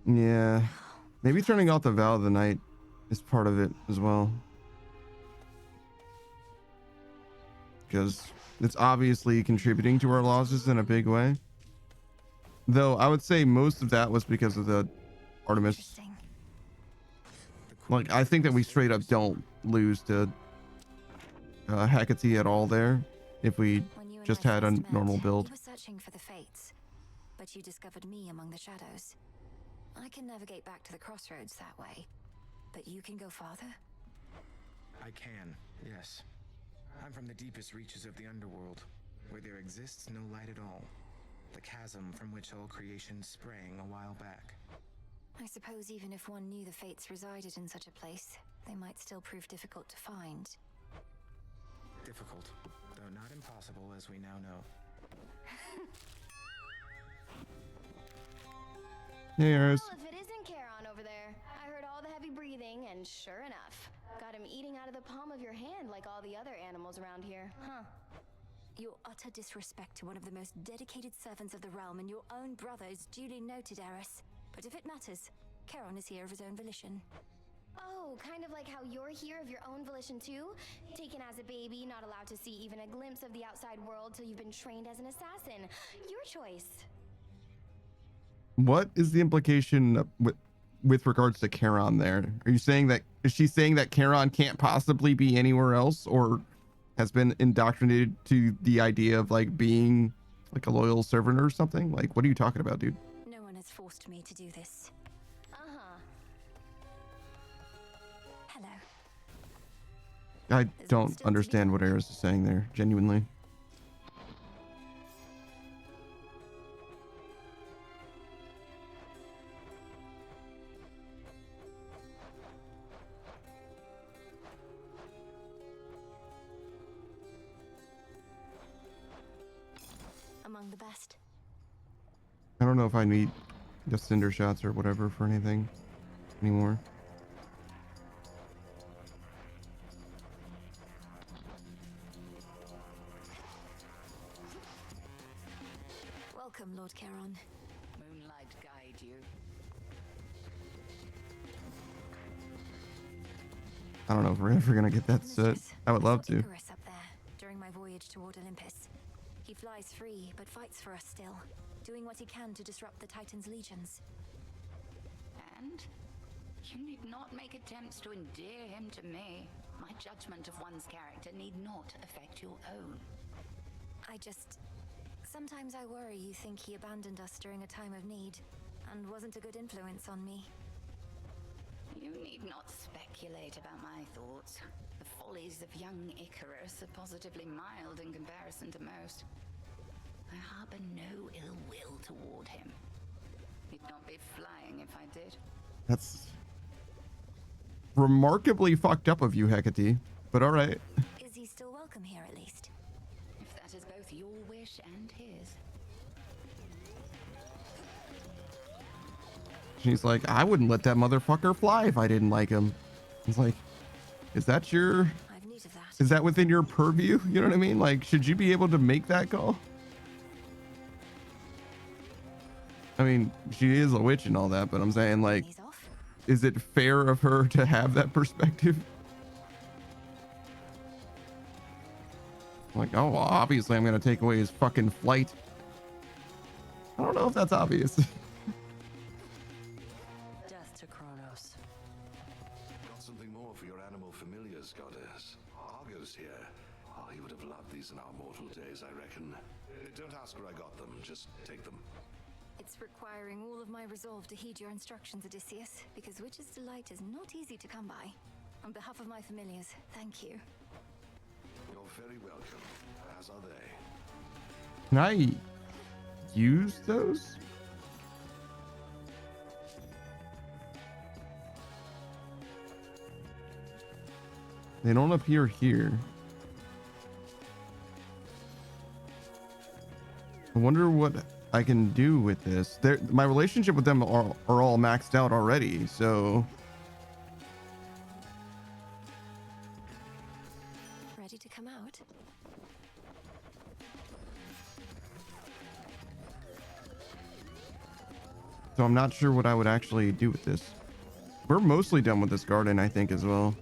Yeah. Maybe turning off the Vow of the Night is part of it as well. Because it's obviously contributing to our losses in a big way. Though I would say most of that was because of the Artemis. Like, I think that we straight up don't lose to Hecate at all there if we just had a normal build. You were searching for the fates, but you discovered me among the shadows. I can navigate back to the crossroads that way, but you can go farther? I can, yes. I'm from the deepest reaches of the underworld, where there exists no light at all. The chasm from which all creation sprang a while back. I suppose even if one knew the fates resided in such a place, they might still prove difficult to find. Difficult, though not impossible, as we now know. Hey, Eris. Well, if it isn't Charon over there, I heard all the heavy breathing, and sure enough, got him eating out of the palm of your hand like all the other animals around here, huh? Your utter disrespect to one of the most dedicated servants of the realm and your own brother is duly noted, Eris. But if it matters, Charon is here of his own volition. Oh, kind of like how you're here of your own volition too? Taken as a baby, not allowed to see even a glimpse of the outside world till you've been trained as an assassin. Your choice. What is the implication with regards to Charon there? Are you saying that, is she saying that Charon can't possibly be anywhere else, or has been indoctrinated to the idea of like being like a loyal servant or something? Like, what are you talking about, dude? No one has forced me to do this. Hello. I don't understand what Eris is saying there, genuinely. Among the best. I don't know if I need the cinder shots or whatever for anything anymore. Welcome, Lord Charon. Moonlight guide you. I don't know if we're ever gonna get that set. I would love to. Icarus up there during my voyage toward Olympus. He flies free, but fights for us still, doing what he can to disrupt the Titan's legions. And you need not make attempts to endear him to me. My judgment of one's character need not affect your own. Sometimes I worry you think he abandoned us during a time of need, and wasn't a good influence on me. You need not speculate about my thoughts. The follies of young Icarus are positively mild in comparison to most. I harbor no ill will toward him. He'd not be flying if I did. That's remarkably fucked up of you, Hecate, but all right. Is he still welcome here at least? If that is both your wish and his. She's like, I wouldn't let that motherfucker fly if I didn't like him. He's like, is that your... I've need of that. Is that within your purview? You know what I mean? Like, should you be able to make that call? I mean, she is a witch and all that, but I'm saying, like, is it fair of her to have that perspective? Like, oh, well, obviously I'm going to take away his fucking flight. I don't know if that's obvious. Death to Kronos. Got something more for your animal familiars, goddess. Argo's here. Oh, he would have loved these in our mortal days, I reckon. Don't ask where I got them, just take them. It's requiring all of my resolve to heed your instructions, Odysseus, because Witch's Delight is not easy to come by. On behalf of my familiars, thank you. You're very welcome, as are they. Can I use those? They don't appear here. I wonder what I can do with this. My relationship with them are all maxed out already, so... Ready to come out? So I'm not sure what I would actually do with this. We're mostly done with this garden, I think, as well.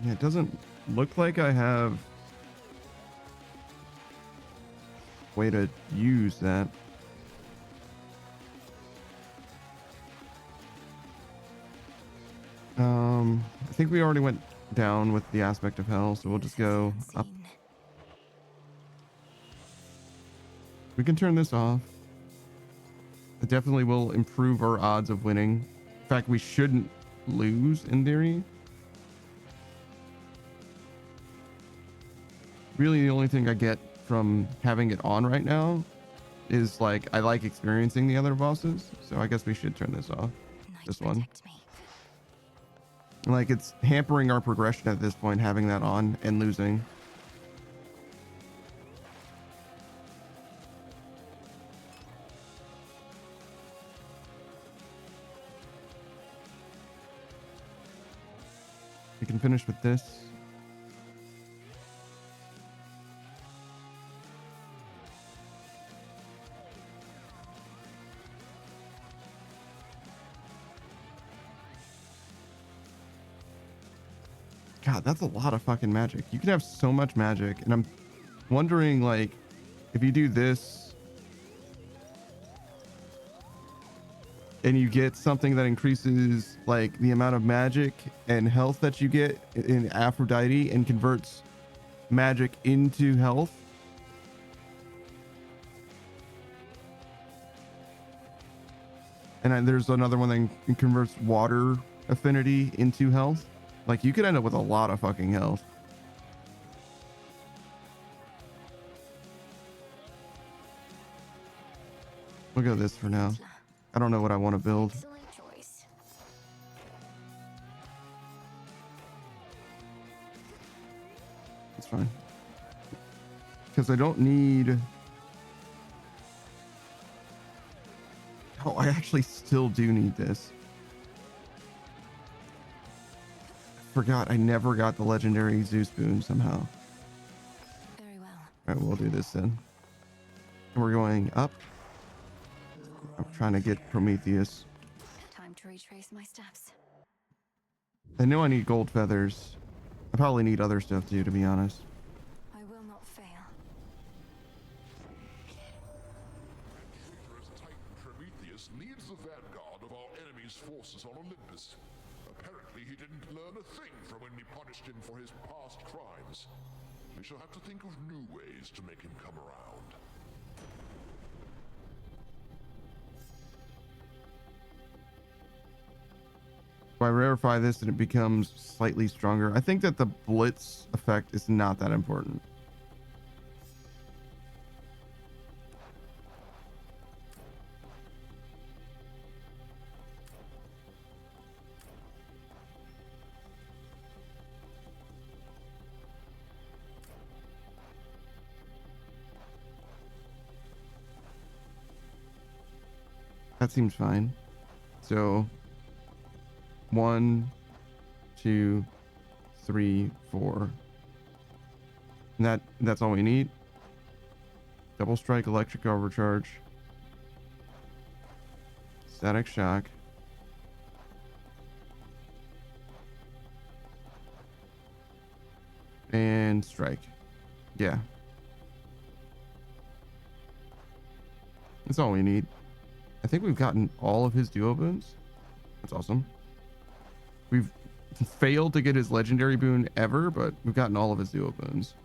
Yeah, it doesn't look like I have a way to use that. I think we already went down with the aspect of hell, so we'll just go up. We can turn this off. It definitely will improve our odds of winning. In fact, we shouldn't lose in theory. Really, the only thing I get from having it on right now is like I like experiencing the other bosses, so I guess we should turn this off. This one. Like, it's hampering our progression at this point, having that on and losing. We can finish with this. God, that's a lot of fucking magic. You can have so much magic, and I'm wondering, like, if you do this and you get something that increases like the amount of magic and health that you get in Aphrodite and converts magic into health. And there's another one that converts water affinity into health. Like, you could end up with a lot of fucking health. We'll go this for now. I don't know what I want to build. It's fine. Because I don't need... Oh, I actually still do need this. Forgot I never got the legendary Zeus boon somehow. Very well. All right, we'll do this then. And we're going up. I'm trying to get Prometheus. Time to retrace my steps. I know I need gold feathers. I probably need other stuff too, to be honest. I will not fail. Prometheus leads the vanguard of our enemy's forces on Olympus. Apparently he didn't learn a thing from when we punished him for his past crimes. We shall have to think of new ways to make him come around. If I rarefy this and it becomes slightly stronger, I think that the blitz effect is not that important. That seems fine. So 1, 2, 3, 4. And that's all we need. Double strike, electric overcharge, static shock, and strike. Yeah. That's all we need. I think we've gotten all of his duo boons. That's awesome. We've failed to get his legendary boon ever, but we've gotten all of his duo boons.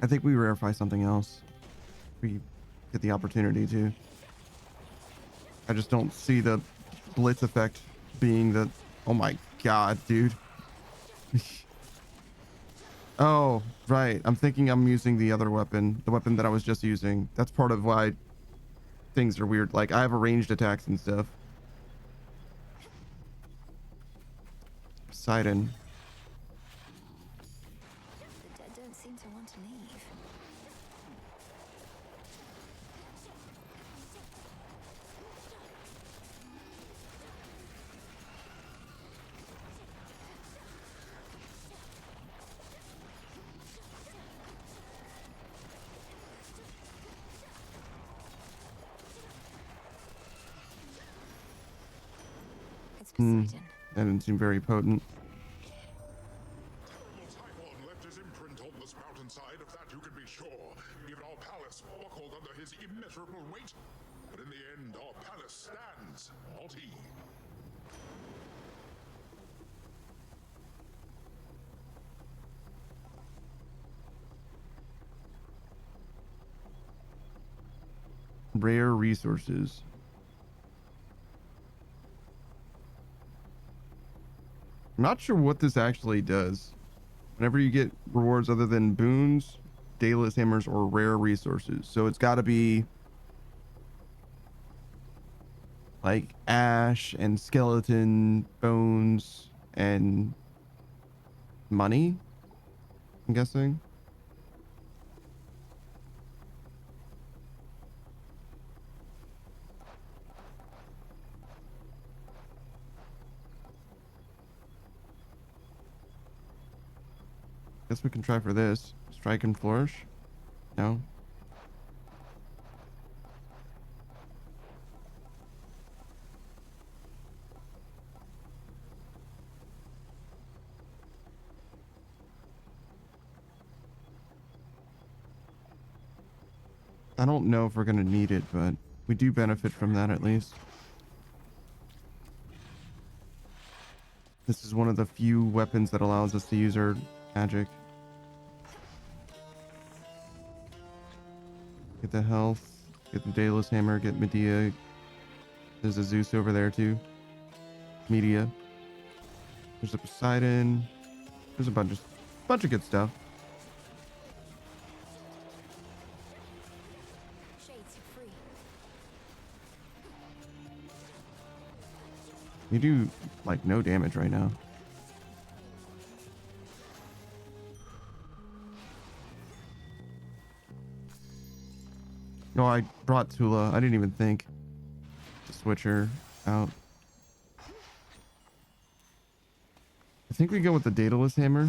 I think we rarefy something else. We get the opportunity to. I just don't see the blitz effect being the... Oh my god, dude. Oh, right. I'm thinking I'm using the other weapon. The weapon that I was just using. That's part of why things are weird. Like, I have ranged attacks and stuff. Poseidon. The dead don't seem to want to leave. That didn't seem very potent. Typhon left his imprint on this mountainside, of that you can be sure. Even our palace buckled under his immeasurable weight. But in the end, our palace stands, not he. Rare resources. I'm not sure what this actually does. Whenever you get rewards other than boons, Daedalus hammers, or rare resources. So it's got to be like ash and skeleton bones and money, I'm guessing. Guess we can try for this. Strike and flourish. No. I don't know if we're going to need it, but we do benefit from that at least. This is one of the few weapons that allows us to use our magic. Get the health, get the Daedalus hammer, get Medea. There's a Zeus over there too. Medea. There's a Poseidon. There's a bunch of good stuff. You do like no damage right now. No, I brought Tula. I didn't even think to switch her out. I think we go with the Daedalus hammer.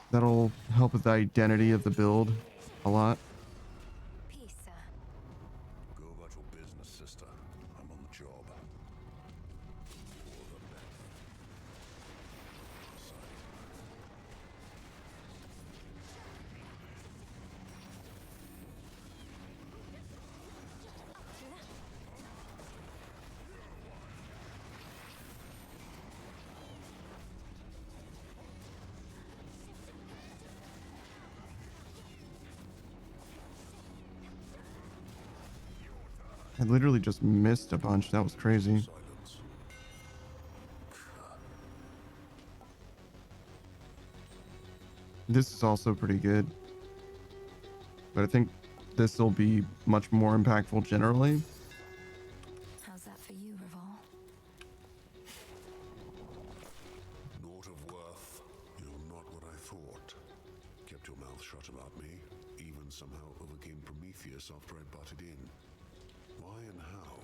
That'll help with the identity of the build a lot. Go about your business, sister. I'm on the job. I literally just missed a bunch. That was crazy. This is also pretty good. But I think this will be much more impactful generally. How's that for you, Reval? Naught of worth. You're not what I thought. Kept your mouth shut about me, even and somehow overcame Prometheus after I butted in. Why and how?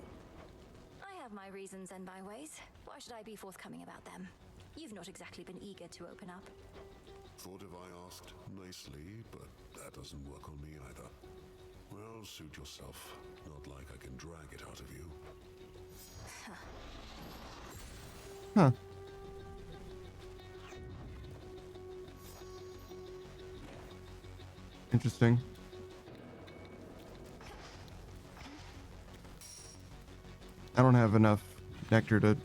I have my reasons and my ways. Why should I be forthcoming about them? You've not exactly been eager to open up. Thought if I asked nicely, but that doesn't work on me either. Well, suit yourself. Not like I can drag it out of you. Huh. Interesting. I don't have enough nectar to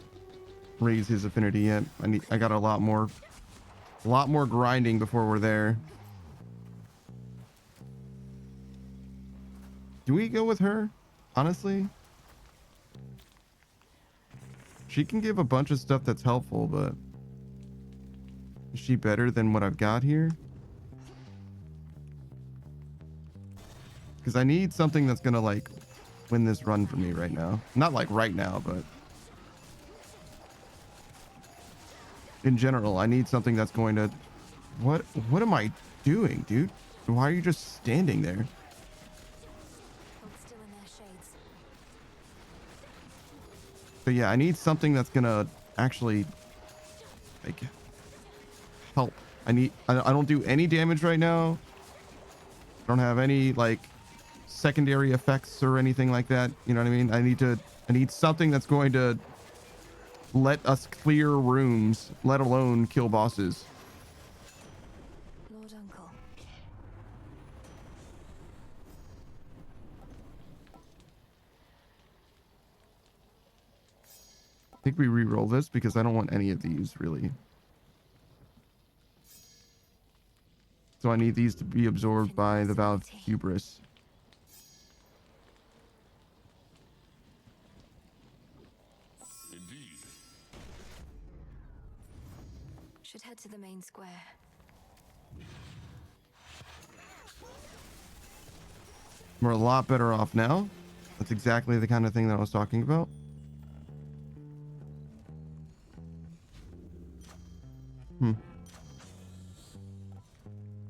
raise his affinity yet. I got a lot more grinding before we're there. Do we go with her? Honestly? She can give a bunch of stuff that's helpful, but is she better than what I've got here? Because I need something that's gonna like win this run for me right now. Not like right now, but in general, I need something that's going to... What am I doing, dude? Why are you just standing there? But yeah, I need something that's gonna actually like help. I don't do any damage right now. I don't have any like secondary effects or anything like that. You know what I mean? I need something that's going to let us clear rooms, let alone kill bosses. Lord Uncle. I think we re-roll this because I don't want any of these really. So I need these to be absorbed by the Vow of Hubris. Indeed. Should head to the main square. We're a lot better off now. That's exactly the kind of thing that I was talking about.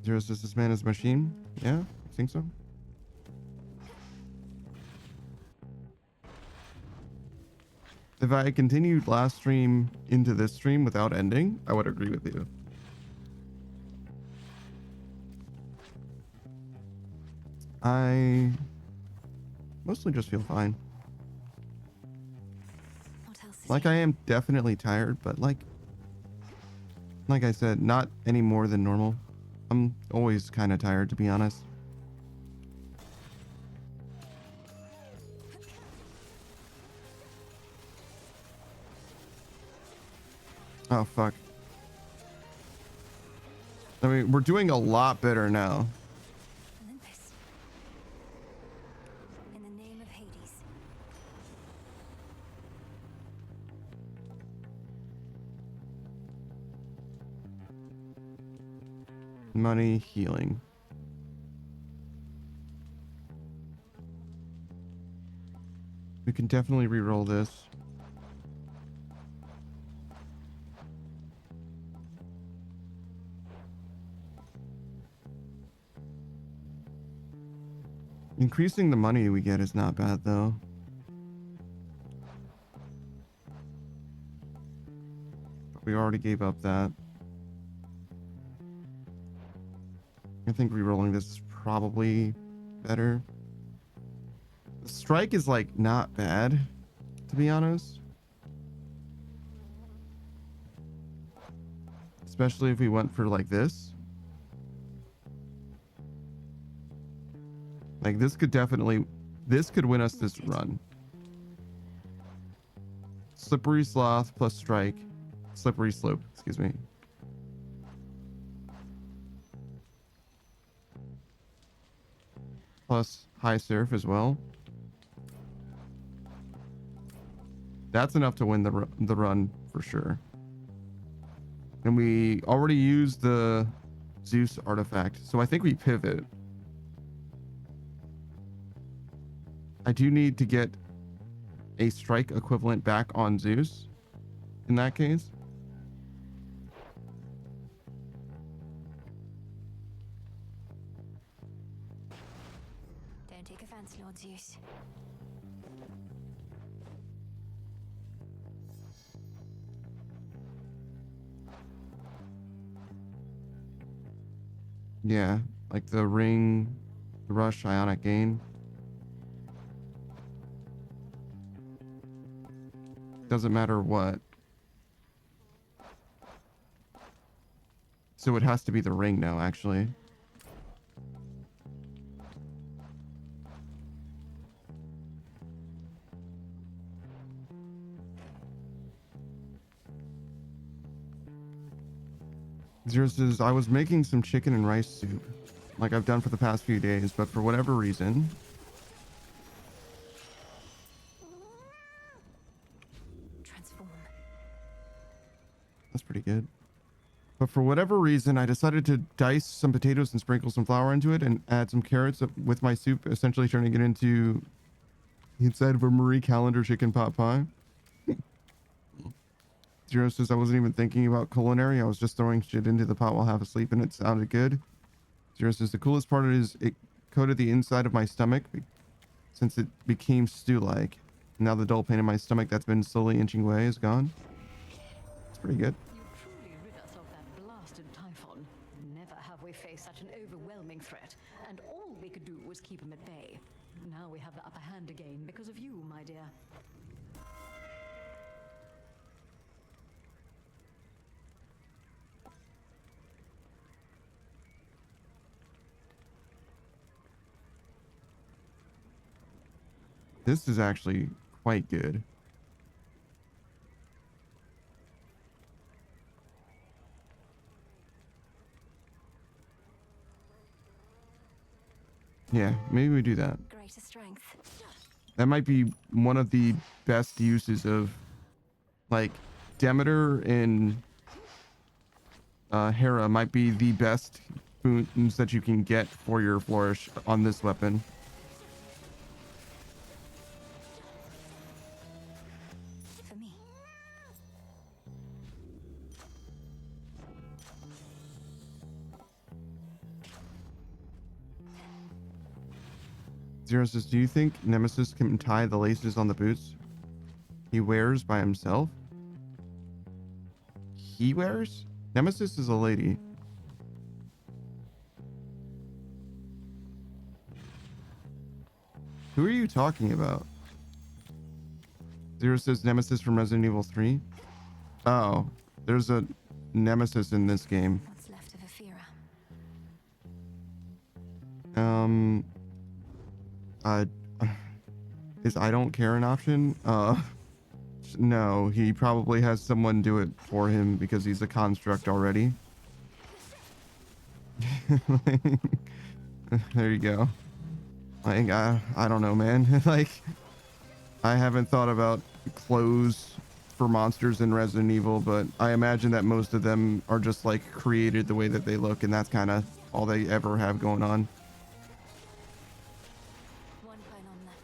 Zero says this man is a machine. Yeah, I think so. If I continued last stream into this stream without ending, I would agree with you. I mostly just feel fine. Like I am definitely tired, but like I said, not any more than normal. I'm always kind of tired, to be honest. Oh, fuck. I mean, we're doing a lot better now. Olympus. In the name of Hades. Money, healing. We can definitely re-roll this. Increasing the money we get is not bad, though. But we already gave up that. I think re-rolling this is probably better. The strike is like not bad, to be honest. Especially if we went for like this. Like this could win us this run. Slippery Sloth plus strike. Slippery Slope, excuse me. Plus High Surf as well. That's enough to win the run for sure. And we already used the Zeus artifact, so I think we pivot. I do need to get a strike equivalent back on Zeus in that case. Don't take offense, Lord Zeus. Yeah, like the ring, the rush, ionic gain. Doesn't matter what. So it has to be the ring now, actually. Zero says, I was making some chicken and rice soup, like I've done for the past few days, but for whatever reason... Transform. That's pretty good. But for whatever reason, I decided to dice some potatoes and sprinkle some flour into it and add some carrots with my soup, essentially turning it into the inside of a Marie Callender chicken pot pie. Zero says, I wasn't even thinking about culinary. I was just throwing shit into the pot while half asleep and it sounded good. Zero says, the coolest part is it coated the inside of my stomach since it became stew-like. Now the dull pain in my stomach that's been slowly inching away is gone. It's pretty good. You truly rid us of that blasted Typhon. Never have we faced such an overwhelming threat, and all we could do was keep him at bay. Now we have the upper hand again because of you, my dear. This is actually quite good. Yeah, maybe we do that. Greater strength. That might be one of the best uses of, like, Demeter and Hera might be the best boons that you can get for your flourish on this weapon. For me. Zero says, do you think Nemesis can tie the laces on the boots he wears by himself? He wears? Nemesis is a lady. Who are you talking about? Zero says Nemesis from Resident Evil 3. Oh, there's a Nemesis in this game. What's left of Aphira? Is I don't care an option? No, he probably has someone do it for him because he's a construct already. There you go. Like, I don't know, man. Like, I haven't thought about clothes for monsters in Resident Evil, but I imagine that most of them are just like created the way that they look, and that's kind of all they ever have going on.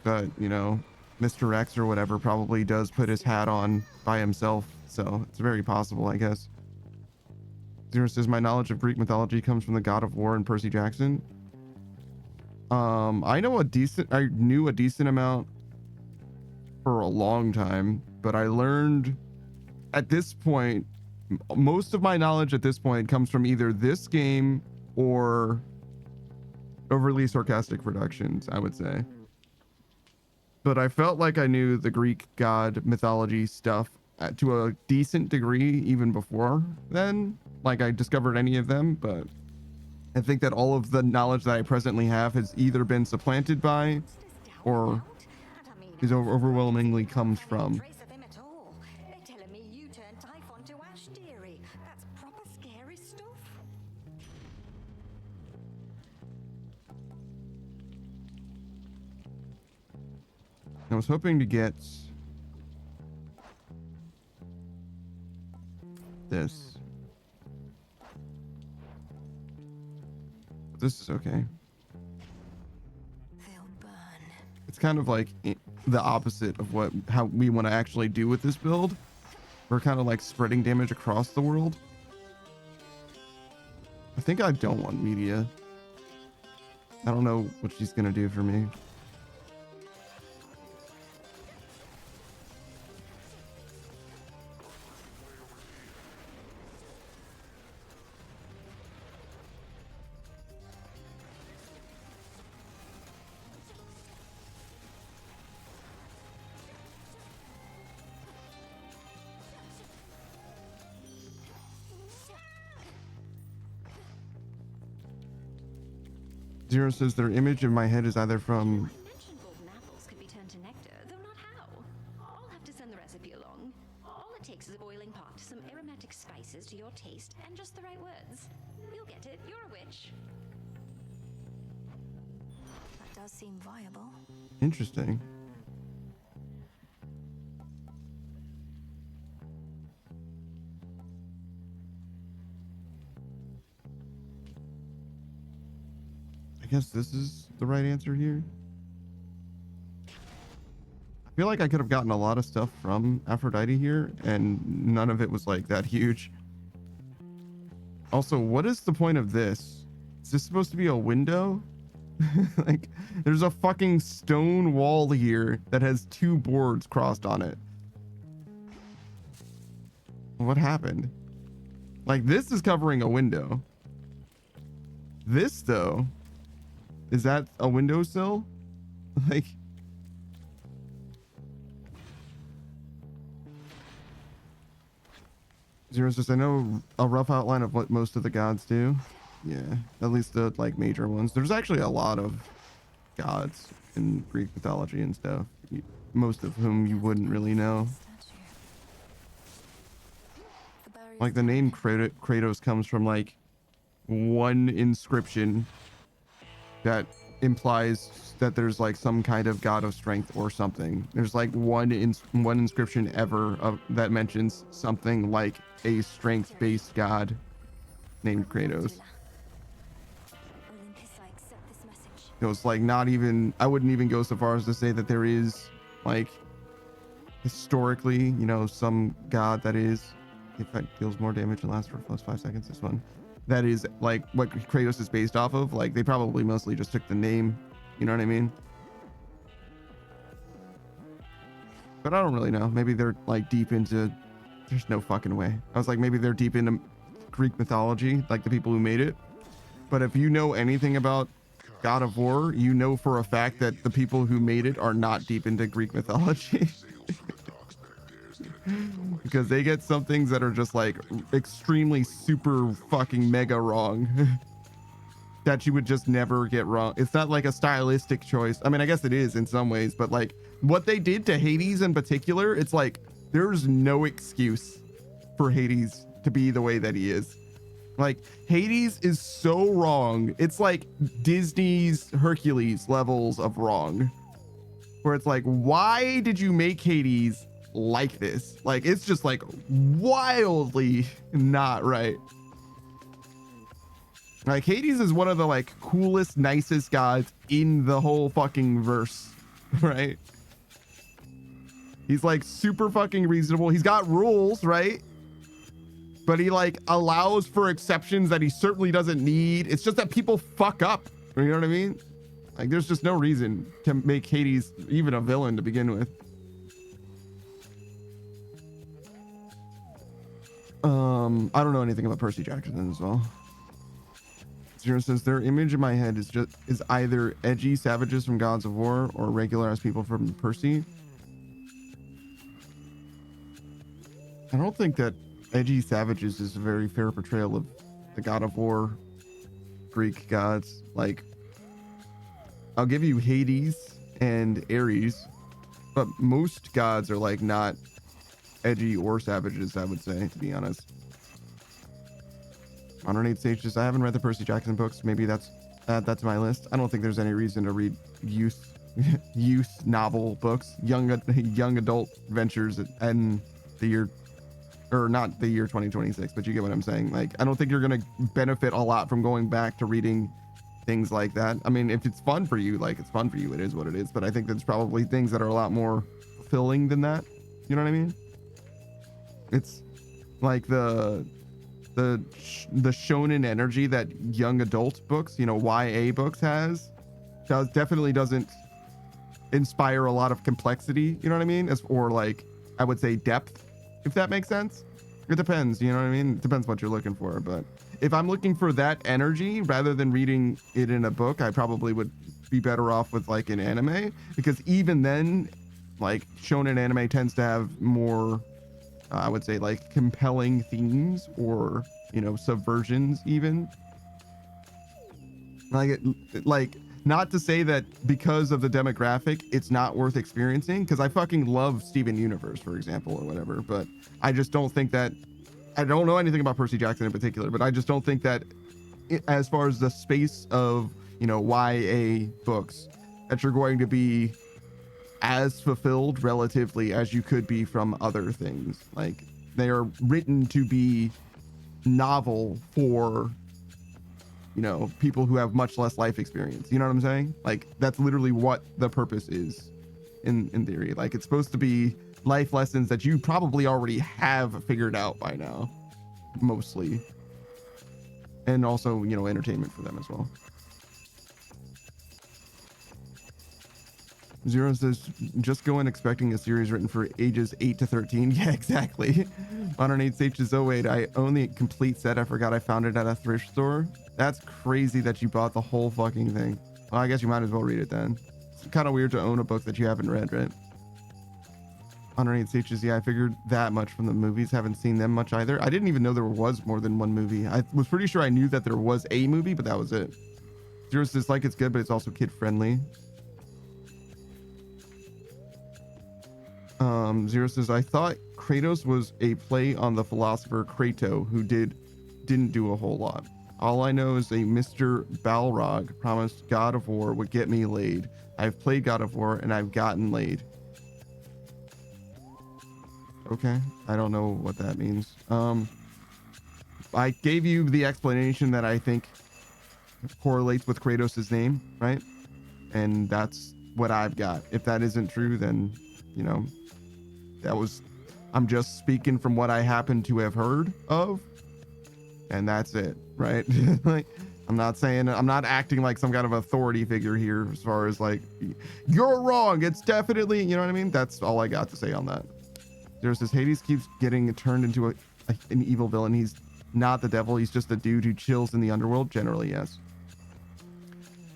But, you know, Mr. X or whatever probably does put his hat on by himself, so it's very possible, I guess. Zero says, my knowledge of Greek mythology comes from the God of War and Percy Jackson. I knew a decent amount for a long time, but I learned at this point, most of my knowledge at this point comes from either this game or overly sarcastic productions, I would say. But I felt like I knew the Greek god mythology stuff to a decent degree even before then. Like, I discovered any of them, but I think that all of the knowledge that I presently have has either been supplanted by or is overwhelmingly comes from. Telling me you turned Typhon to ash, dearie. That's proper scary stuff. I was hoping to get this. This is okay. It's kind of like the opposite of how we want to actually do with this build. We're kind of like spreading damage across the world. I think I don't want media. I don't know what she's gonna do for me. Zero says their image in my head is either from. Mentioned golden apples could be turned to nectar, though not how. I'll have to send the recipe along. All it takes is a boiling pot, some aromatic spices to your taste, and just the right words. You'll get it. You're a witch. That does seem viable. Interesting. I guess this is the right answer here. I feel like I could have gotten a lot of stuff from Aphrodite here, and none of it was like that huge. Also, what is the point of this? Is this supposed to be a window? Like, there's a fucking stone wall here that has 2 boards crossed on it. What happened? Like, this is covering a window. This, though, is that a windowsill? Like, Zero says, I know a rough outline of what most of the gods do. Yeah, at least the like major ones. There's actually a lot of gods in Greek mythology and stuff, most of whom you wouldn't really know. Like the name Kratos comes from like one inscription that implies that there's like some kind of god of strength or something. There's like one inscription ever that mentions something like a strength-based god named Kratos. It was like not even, I wouldn't even go so far as to say that there is like historically, you know, some god that is, if it deals more damage and lasts for plus 5 seconds, this one, that is like what Kratos is based off of. Like they probably mostly just took the name, you know what I mean? But I don't really know. Maybe they're like deep into, there's no fucking way. I was like, maybe they're deep into Greek mythology, like the people who made it. But if you know anything about God of War, you know for a fact that the people who made it are not deep into Greek mythology. Because they get some things that are just like extremely super fucking mega wrong that you would just never get wrong. It's not like a stylistic choice. I mean, I guess it is in some ways, but like what they did to Hades in particular, it's like there's no excuse for Hades to be the way that he is. Like Hades is so wrong. It's like Disney's Hercules levels of wrong, where it's like, why did you make Hades like this? Like it's just like wildly not right. Like Hades is one of the like coolest, nicest gods in the whole fucking verse, right? He's like super fucking reasonable. He's got rules, right? But he like allows for exceptions that he certainly doesn't need. It's just that people fuck up. You know what I mean? Like there's just no reason to make Hades even a villain to begin with. I don't know anything about Percy Jackson as well. Zero says their image in my head is either edgy savages from Gods of War or regular ass people from Percy. I don't think that edgy savages is a very fair portrayal of the God of War Greek gods. Like, I'll give you Hades and Ares, but most gods are like not edgy or savages, I would say, to be honest. Modern Age Sages, I haven't read the Percy Jackson books. Maybe that's my list. I don't think there's any reason to read youth novel books, young adult ventures in the year, or not the year 2026, but you get what I'm saying. Like, I don't think you're going to benefit a lot from going back to reading things like that. I mean, if it's fun for you, like it's fun for you, it is what it is. But I think there's probably things that are a lot more fulfilling than that. You know what I mean? It's like the shonen energy that young adult books, you know, YA books definitely doesn't inspire a lot of complexity, you know what I mean? Or like, I would say depth, if that makes sense. It depends, you know what I mean? It depends what you're looking for. But if I'm looking for that energy rather than reading it in a book, I probably would be better off with like an anime, because even then, like shonen anime tends to have more, I would say, like compelling themes or, you know, subversions even. Like not to say that because of the demographic it's not worth experiencing, because I fucking love Steven Universe, for example, or whatever, but I just don't think that, I don't know anything about Percy Jackson in particular, but I just don't think that as far as the space of, you know, YA books, that you're going to be as fulfilled relatively as you could be from other things. Like, they are written to be novel for, you know, people who have much less life experience. You know what I'm saying? Like, that's literally what the purpose is in theory. Like, it's supposed to be life lessons that you probably already have figured out by now, mostly. And also, you know, entertainment for them as well. Zero says, just go in expecting a series written for ages 8 to 13. Yeah, exactly. Modern 8 is 08. I own the complete set. I forgot I found it at a thrift store. That's crazy that you bought the whole fucking thing. Well, I guess you might as well read it then. It's kind of weird to own a book that you haven't read, right? Modern 8 yeah, I figured that much from the movies. Haven't seen them much either. I didn't even know there was more than one movie. I was pretty sure I knew that there was a movie, but that was it. Zero says, like, it's good, but it's also kid friendly. Zero says, I thought Kratos was a play on the philosopher Kratos, who didn't do a whole lot. All I know is a Mr. Balrog promised God of War would get me laid. I've played God of War and I've gotten laid. Okay, I don't know what that means. I gave you the explanation that I think correlates with Kratos' name, right? And that's what I've got. If that isn't true, then, you know, I'm just speaking from what I happen to have heard of, and that's it, right? Like, I'm not acting like some kind of authority figure here as far as like, you're wrong, it's definitely, you know what I mean? That's all I got to say on that. Zero says, Hades keeps getting turned into an evil villain. He's not the devil, he's just a dude who chills in the underworld. Generally, yes.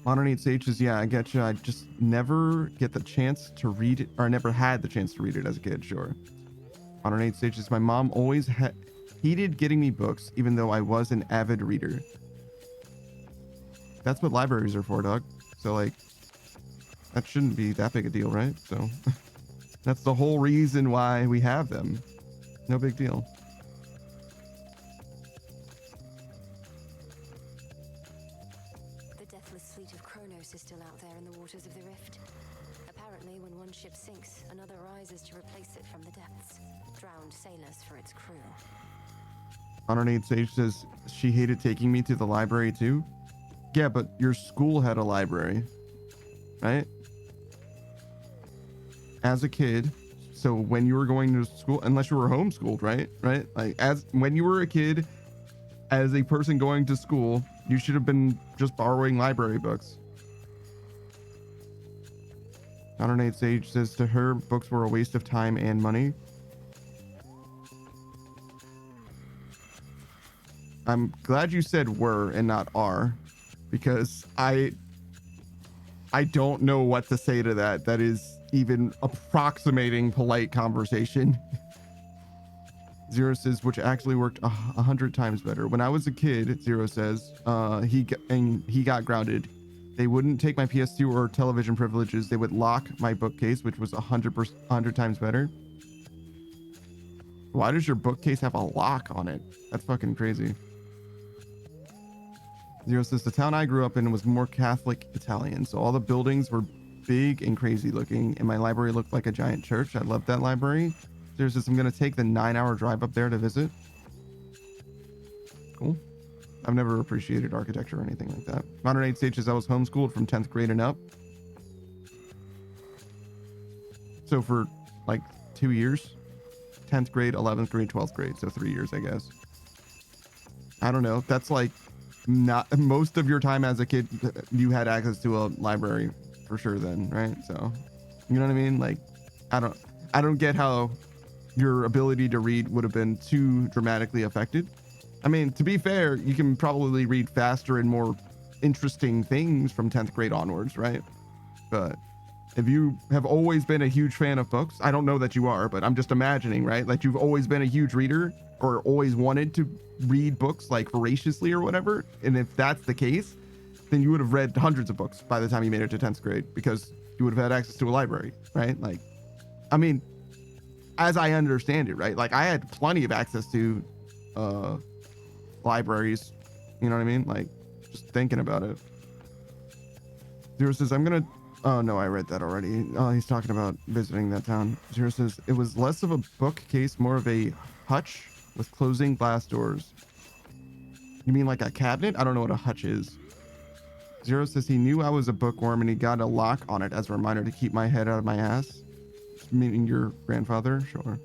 Modern 8 says, yeah, I get you. I just never get the chance to read it, or I never had the chance to read it as a kid, sure. Modern 8 says, my mom always hated getting me books, even though I was an avid reader. That's what libraries are for, dog. So, like, that shouldn't be that big a deal, right? So, that's the whole reason why we have them. No big deal. Fleet of Kronos is still out there in the waters of the Rift. Apparently, when one ship sinks, another rises to replace it from the depths. Drowned sailors for its crew. Honornade Sage says she hated taking me to the library too. Yeah, but your school had a library, right? As a kid, so when you were going to school, unless you were homeschooled, right? Like, when you were a kid, as a person going to school, you should have been just borrowing library books. Honornade Sage says to her, books were a waste of time and money. I'm glad you said were and not are, because I don't know what to say to that. That is even approximating polite conversation. Zero says, which actually worked 100 times better. When I was a kid, Zero says, he got grounded. They wouldn't take my PS2 or television privileges. They would lock my bookcase, which was 100 times better. Why does your bookcase have a lock on it? That's fucking crazy. Zero says, the town I grew up in was more Catholic Italian, so all the buildings were big and crazy looking, and my library looked like a giant church. I loved that library. Zero says, I'm gonna take the 9-hour drive up there to visit. Cool. I've never appreciated architecture or anything like that. Modern 8 stages, I was homeschooled from 10th grade and up. So for like 2 years, 10th grade, 11th grade, 12th grade. So 3 years, I guess. I don't know. That's like not most of your time as a kid. You had access to a library for sure then, right? So, you know what I mean? Like, I don't get how your ability to read would have been too dramatically affected. I mean, to be fair, you can probably read faster and more interesting things from 10th grade onwards, right? But if you have always been a huge fan of books, I don't know that you are, but I'm just imagining, right? Like, you've always been a huge reader or always wanted to read books like voraciously or whatever. And if that's the case, then you would have read hundreds of books by the time you made it to 10th grade because you would have had access to a library, right? Like, I mean, as I understand it, right? Like I had plenty of access to libraries, you know what I mean? Like just thinking about it. Zero says, I'm gonna, oh no, I read that already. He's talking about visiting that town. Zero says, it was less of a bookcase, more of a hutch with closing glass doors. You mean like a cabinet? I don't know what a hutch is. Zero says he knew I was a bookworm and he got a lock on it as a reminder to keep my head out of my ass. Meaning your grandfather? Sure.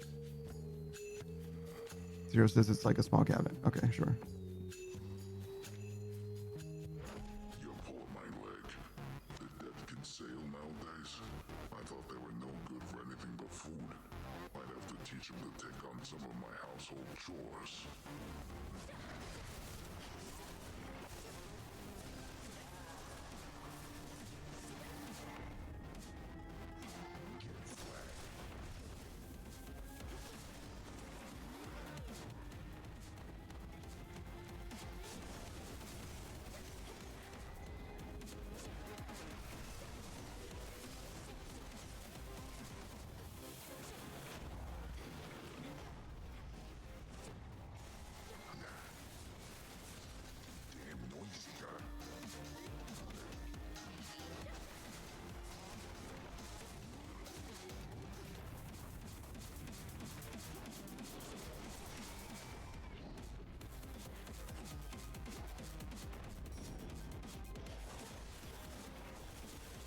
Zero says it's like a small cabinet. Okay, sure. Your poor my leg. The dead can sail nowadays. I thought they were no good for anything but food. Might have to teach them to take on some of my household chores.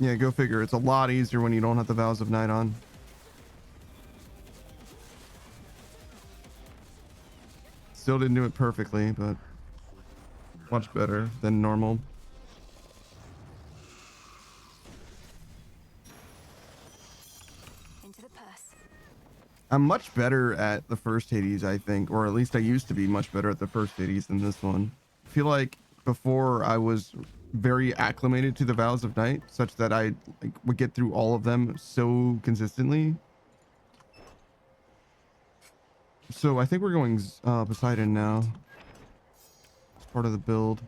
Yeah, go figure. It's a lot easier when you don't have the Vows of Night on. Still didn't do it perfectly, but much better than normal. Into the purse. I'm much better at the first Hades, I think, or at least I used to be much better at the first Hades than this one. I feel like before I was very acclimated to the Vows of Night, such that I would get through all of them so consistently. So I think we're going Poseidon now. It's part of the build.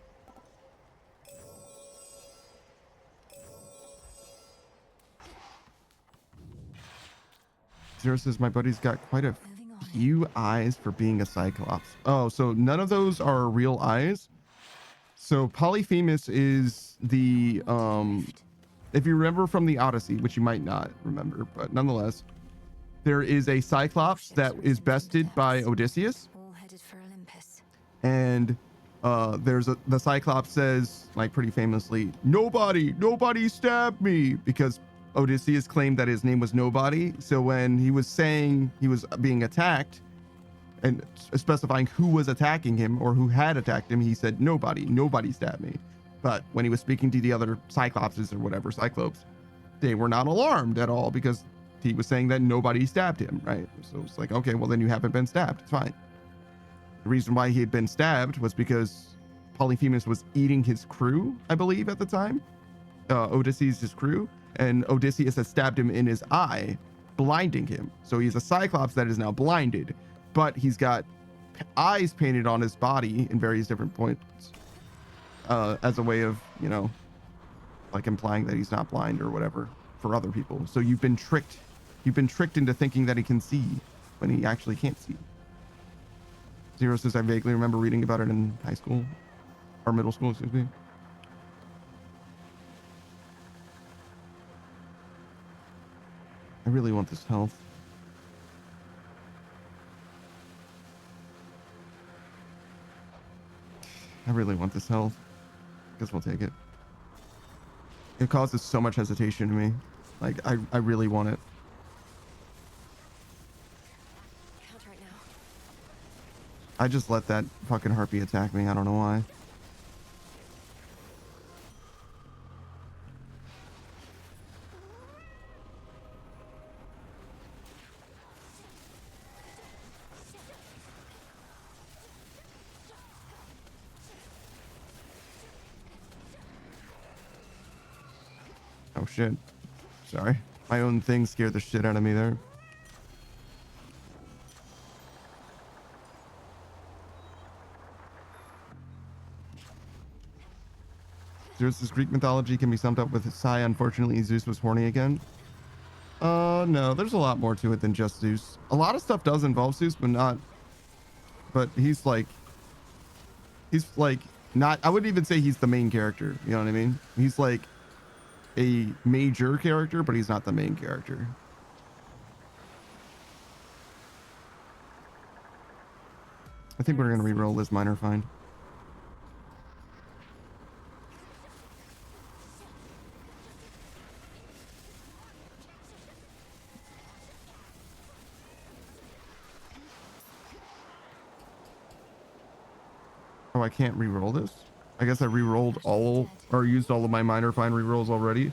Zero says my buddy's got quite a few eyes for being a Cyclops. Oh, so none of those are real eyes. So Polyphemus is the if you remember from the Odyssey, which you might not remember, but nonetheless, there is a Cyclops that is bested by Odysseus. All headed for Olympus. And the Cyclops says, like pretty famously, nobody stabbed me, because Odysseus claimed that his name was Nobody. So when he was saying he was being attacked and specifying who was attacking him or who had attacked him, he said, nobody stabbed me. But when he was speaking to the other Cyclopses or whatever, Cyclopes, they were not alarmed at all because he was saying that nobody stabbed him, right? So it's like, okay, well then you haven't been stabbed. It's fine. The reason why he had been stabbed was because Polyphemus was eating his crew, I believe, at the time. Odysseus' crew. And Odysseus has stabbed him in his eye, blinding him. So he's a Cyclops that is now blinded, but he's got eyes painted on his body in various different points, as a way of, you know, like implying that he's not blind or whatever for other people. So you've been tricked. You've been tricked into thinking that he can see when he actually can't see. Zero says, I vaguely remember reading about it in high school or middle school, excuse me. I really want this health. I really want this health. Guess we'll take it. It causes so much hesitation to me. Like, I really want it. Can't right now. I just let that fucking harpy attack me. I don't know why. Oh shit. Sorry. My own thing scared the shit out of me there. Zeus's Greek mythology can be summed up with Sai. Unfortunately, Zeus was horny again. No, there's a lot more to it than just Zeus. A lot of stuff does involve Zeus, but not. But he's like not. I wouldn't even say he's the main character. You know what I mean? He's like a major character, but he's not the main character. I think we're gonna re-roll this minor find. Oh, I can't re-roll this? I guess I re-rolled all, or used all of my minor find re-rolls already.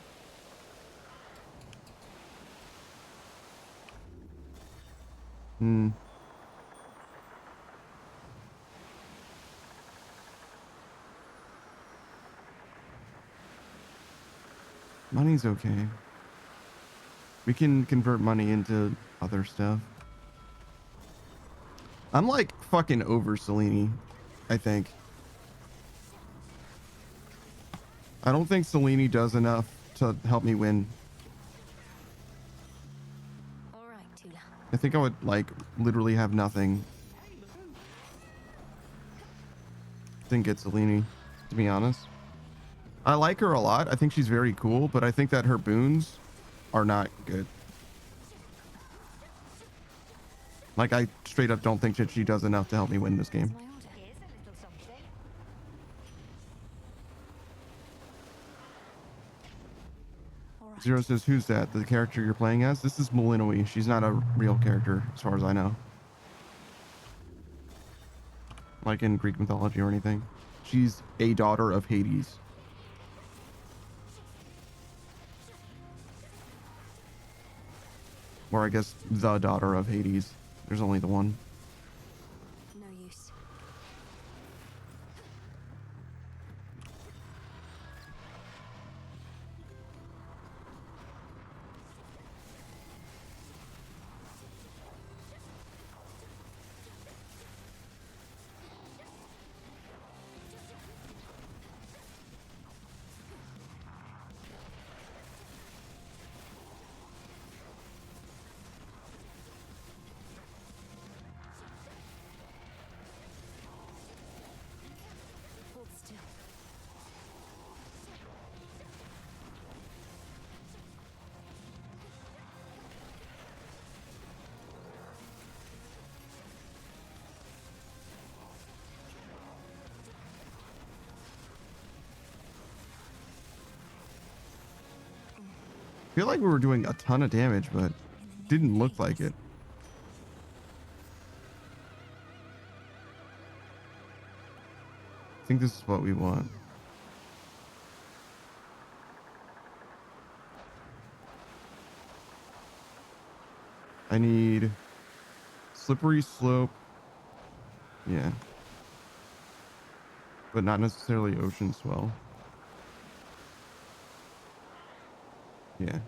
Money's okay. We can convert money into other stuff. I'm like fucking over Selene, I think. I don't think Selene does enough to help me win. I think I would like literally have nothing. Didn't get Selene, to be honest. I like her a lot. I think she's very cool, but I think that her boons are not good. Like, I straight up don't think that she does enough to help me win this game. Zero says, who's that? The character you're playing as? This is Malinois. She's not a real character, as far as I know. Like in Greek mythology or anything. She's a daughter of Hades. Or I guess the daughter of Hades. There's only the one. No use. I feel like we were doing a ton of damage, but didn't look like it. I think this is what we want. I need slippery slope. Yeah. But not necessarily ocean swell. Yeah.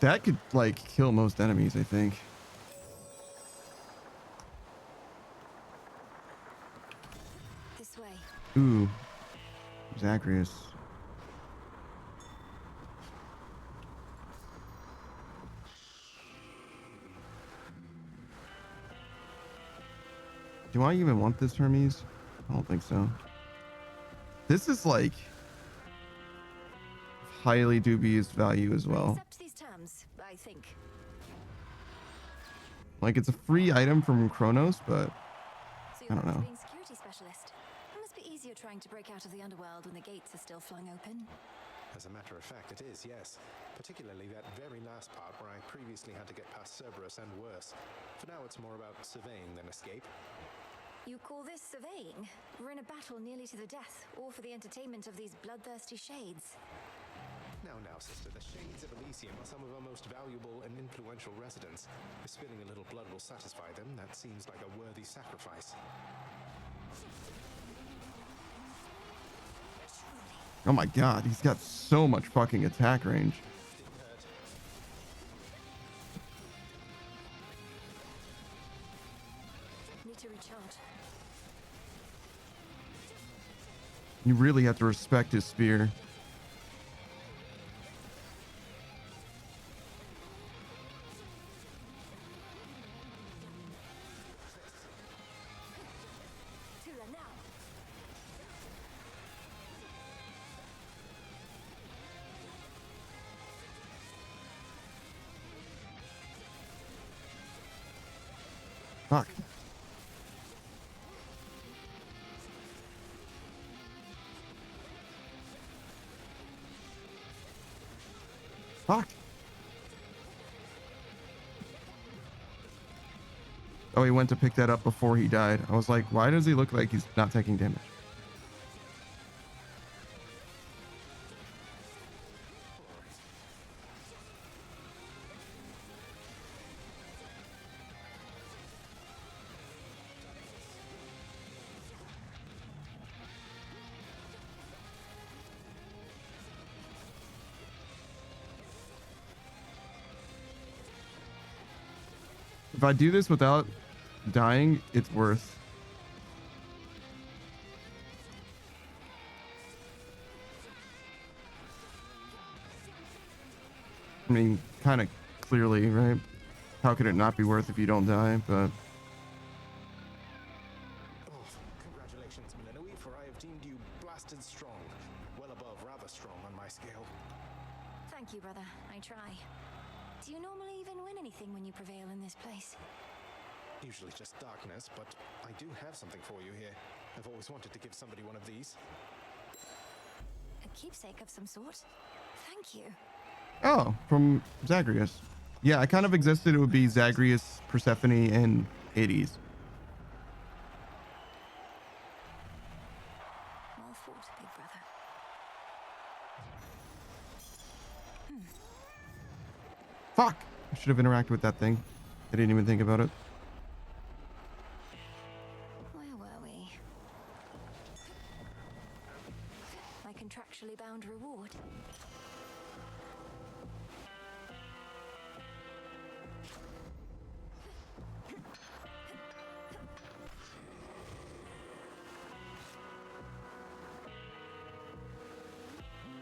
That could, like, kill most enemies, I think. This way. Ooh. Zagreus. Do I even want this, Hermes? I don't think so. This is like highly dubious value as well. Accept these terms, I think. Like, it's a free item from Kronos, but So I don't know. being security specialist. It must be easier trying to break out of the underworld when the gates are still flung open. As a matter of fact, it is, yes. Particularly that very last part where I previously had to get past Cerberus and worse. For now, it's more about surveying than escape. You call this surveying? We're in a battle nearly to the death, all for the entertainment of these bloodthirsty shades. Now, sister, the Shades of Elysium are some of our most valuable and influential residents. If spilling a little blood will satisfy them, that seems like a worthy sacrifice. Oh my god, he's got so much fucking attack range. need to recharge. You really have to respect his spear. Fuck. Fuck. Oh, he went to pick that up before he died. I was like, why does he look like he's not taking damage? If I do this without dying, it's worth. I mean, kind of clearly, right? How could it not be worth if you don't die? But Congratulations, Millenoi, for I have deemed you blasted strong. Well above rather strong on my scale. Thank you, brother. I try. Do you normally even win anything when you prevail in this place? Usually just darkness, but I do have something for you here. I've always wanted to give somebody one of these. A keepsake of some sort? Thank you. oh, from Zagreus. Yeah, I kind of existed. It would be Zagreus, Persephone, and Hades. Well fought, big brother. Fuck! I should have interacted with that thing. I didn't even think about it. Where were we? My contractually bound reward.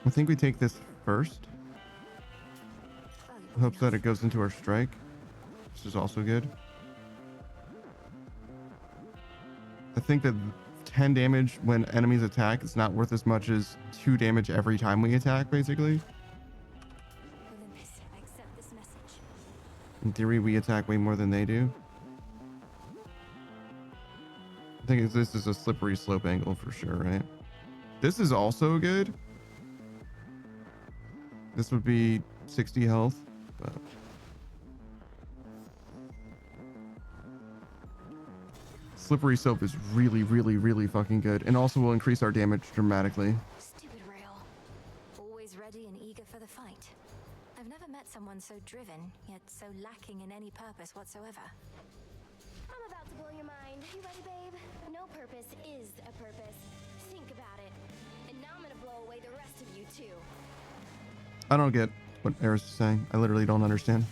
I think we take this first. Hopes that it goes into our strike. This is also good. I think that 10 damage when enemies attack is not worth as much as 2 damage every time we attack, basically. Olympus, I accept this message. In theory, we attack way more than they do. I think this is a slippery slope angle for sure, right? This is also good. This would be 60 health, but slippery slope is really, really, really fucking good, and also will increase our damage dramatically. Stupid rail. Always ready and eager for the fight. I've never met someone so driven, yet so lacking in any purpose whatsoever. I'm about to blow your mind. You ready, babe? No purpose is a purpose. Think about it. And now I'm gonna blow away the rest of you too. I don't get what Eris is saying. I literally don't understand.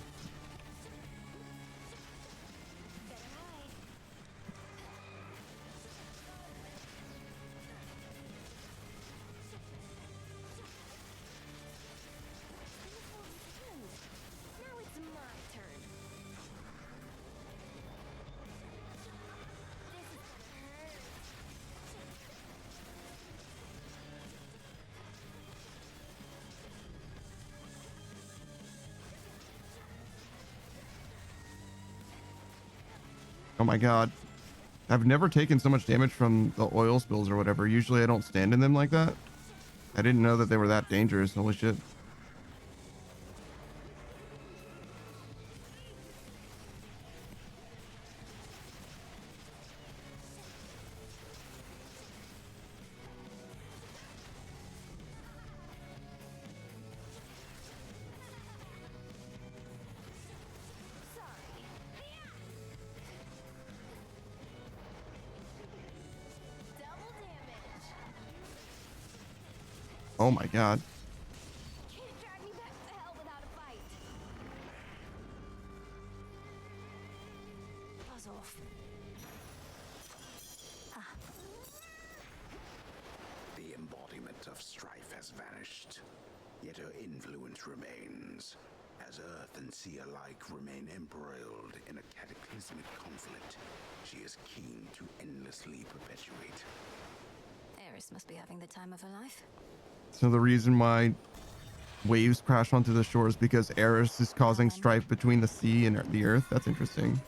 Now it's my turn. This is gonna hurt. Oh my god. I've never taken so much damage from the oil spills or whatever. Usually I don't stand in them like that. I didn't know that they were that dangerous. Holy shit. Oh my god. Can't drag me back to hell without a fight. Buzz off. embodiment of strife has vanished, yet her influence remains, as Earth and Sea alike remain embroiled in a cataclysmic conflict she is keen to endlessly perpetuate. Eris must be having the time of her life. So the reason why waves crash onto the shore is because Eris is causing strife between the sea and the earth? That's interesting.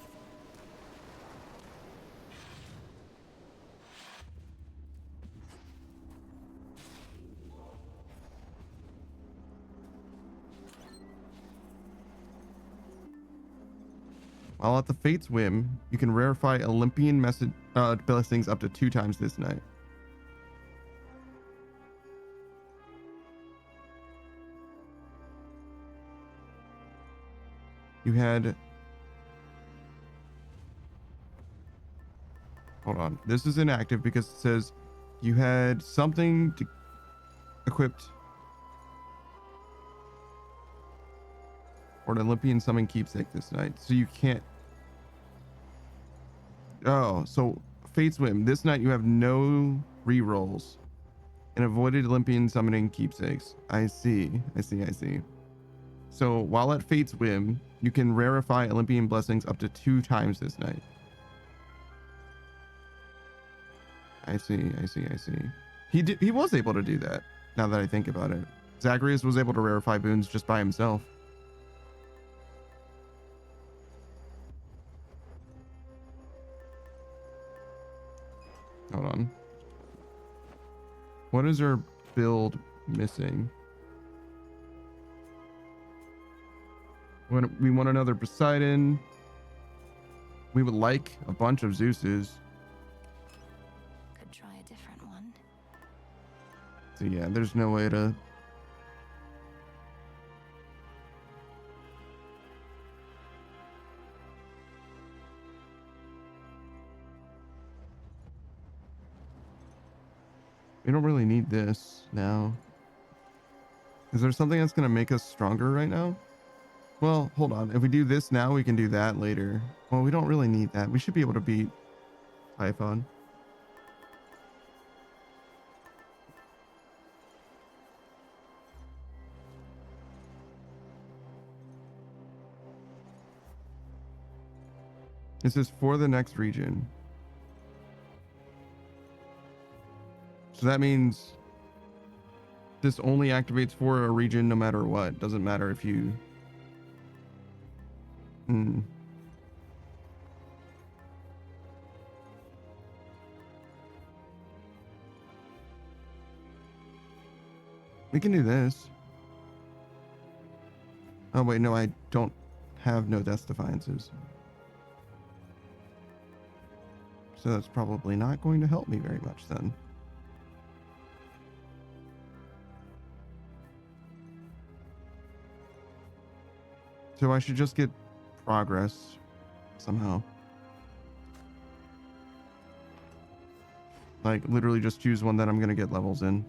While at the Fate's whim, you can rarefy Olympian blessings up to 2 times this night. You had... Hold on. This is inactive because it says you had something equipped or an Olympian summon keepsake this night. So you can't... Oh, so Fate's whim. This night you have no rerolls and avoided Olympian summoning keepsakes. I see. So while at Fate's whim, you can rarefy Olympian blessings up to 2 times this night. I see. He was able to do that, now that I think about it. Zagreus was able to rarefy boons just by himself. Hold on. What is her build missing? We want another Poseidon. We would like a bunch of Zeuses. Could try a different one. So yeah, there's no way to... We don't really need this now. Is there something that's going to make us stronger right now? Well, hold on. If we do this now, we can do that later. Well, we don't really need that. We should be able to beat Typhon. This is for the next region. So that means this only activates for a region no matter what. Doesn't matter if you... We can do this. Oh wait, no, I don't have no Death Defiances. So that's probably not going to help me very much then. So I should just get progress somehow. Like literally just choose one that I'm gonna get levels in.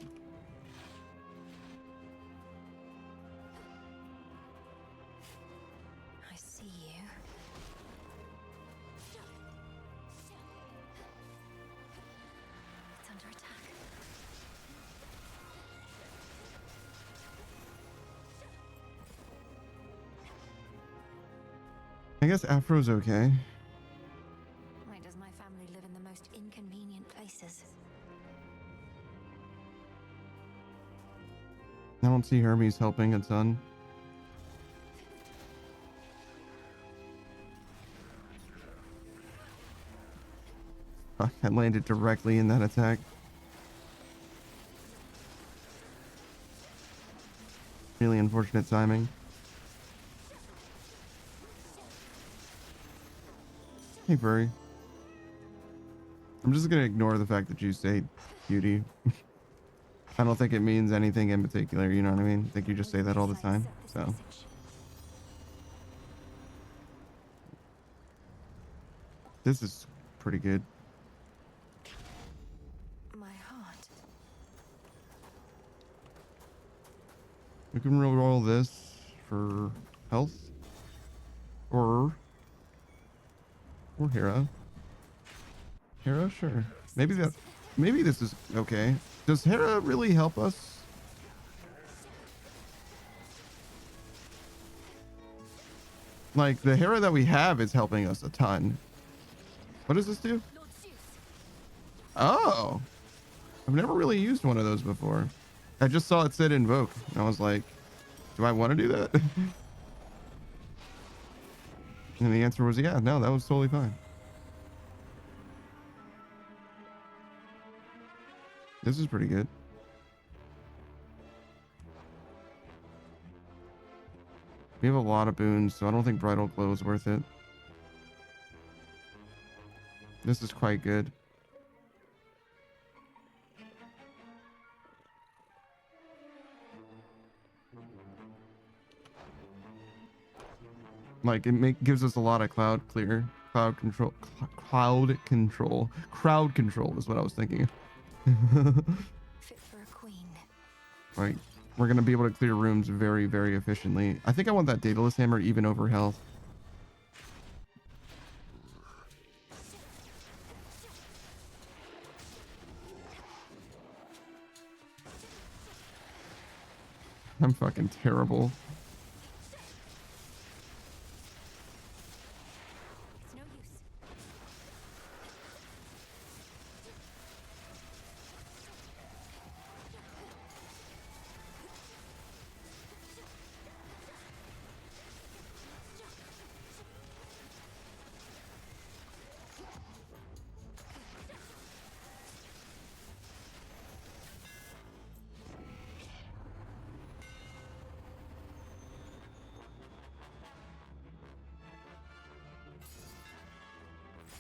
I see you. It's under attack. I guess Afro's okay. Why does my family live in the most inconvenient places? I don't see Hermes helping a ton. Fuck, I landed directly in that attack. Really unfortunate timing. Hey, Furry. I'm just gonna ignore the fact that you say cutie. I don't think it means anything in particular, you know what I mean? I think you just say that all the time, so. This is pretty good. My heart. We can roll this for health. Or Hera. Hera, sure. Maybe that. maybe this is okay. Does Hera really help us? Like, the Hera that we have is helping us a ton. What does this do? Oh, I've never really used one of those before. I just saw it said invoke, and I was like, do I want to do that? And the answer was, yeah, no, that was totally fine. This is pretty good. We have a lot of boons, so I don't think Bridal Glow is worth it. This is quite good. Like, it gives us a lot of crowd control is what I was thinking. Fit for a queen. Right. We're going to be able to clear rooms very, very efficiently. I think I want that Daedalus Hammer even over health. I'm fucking terrible.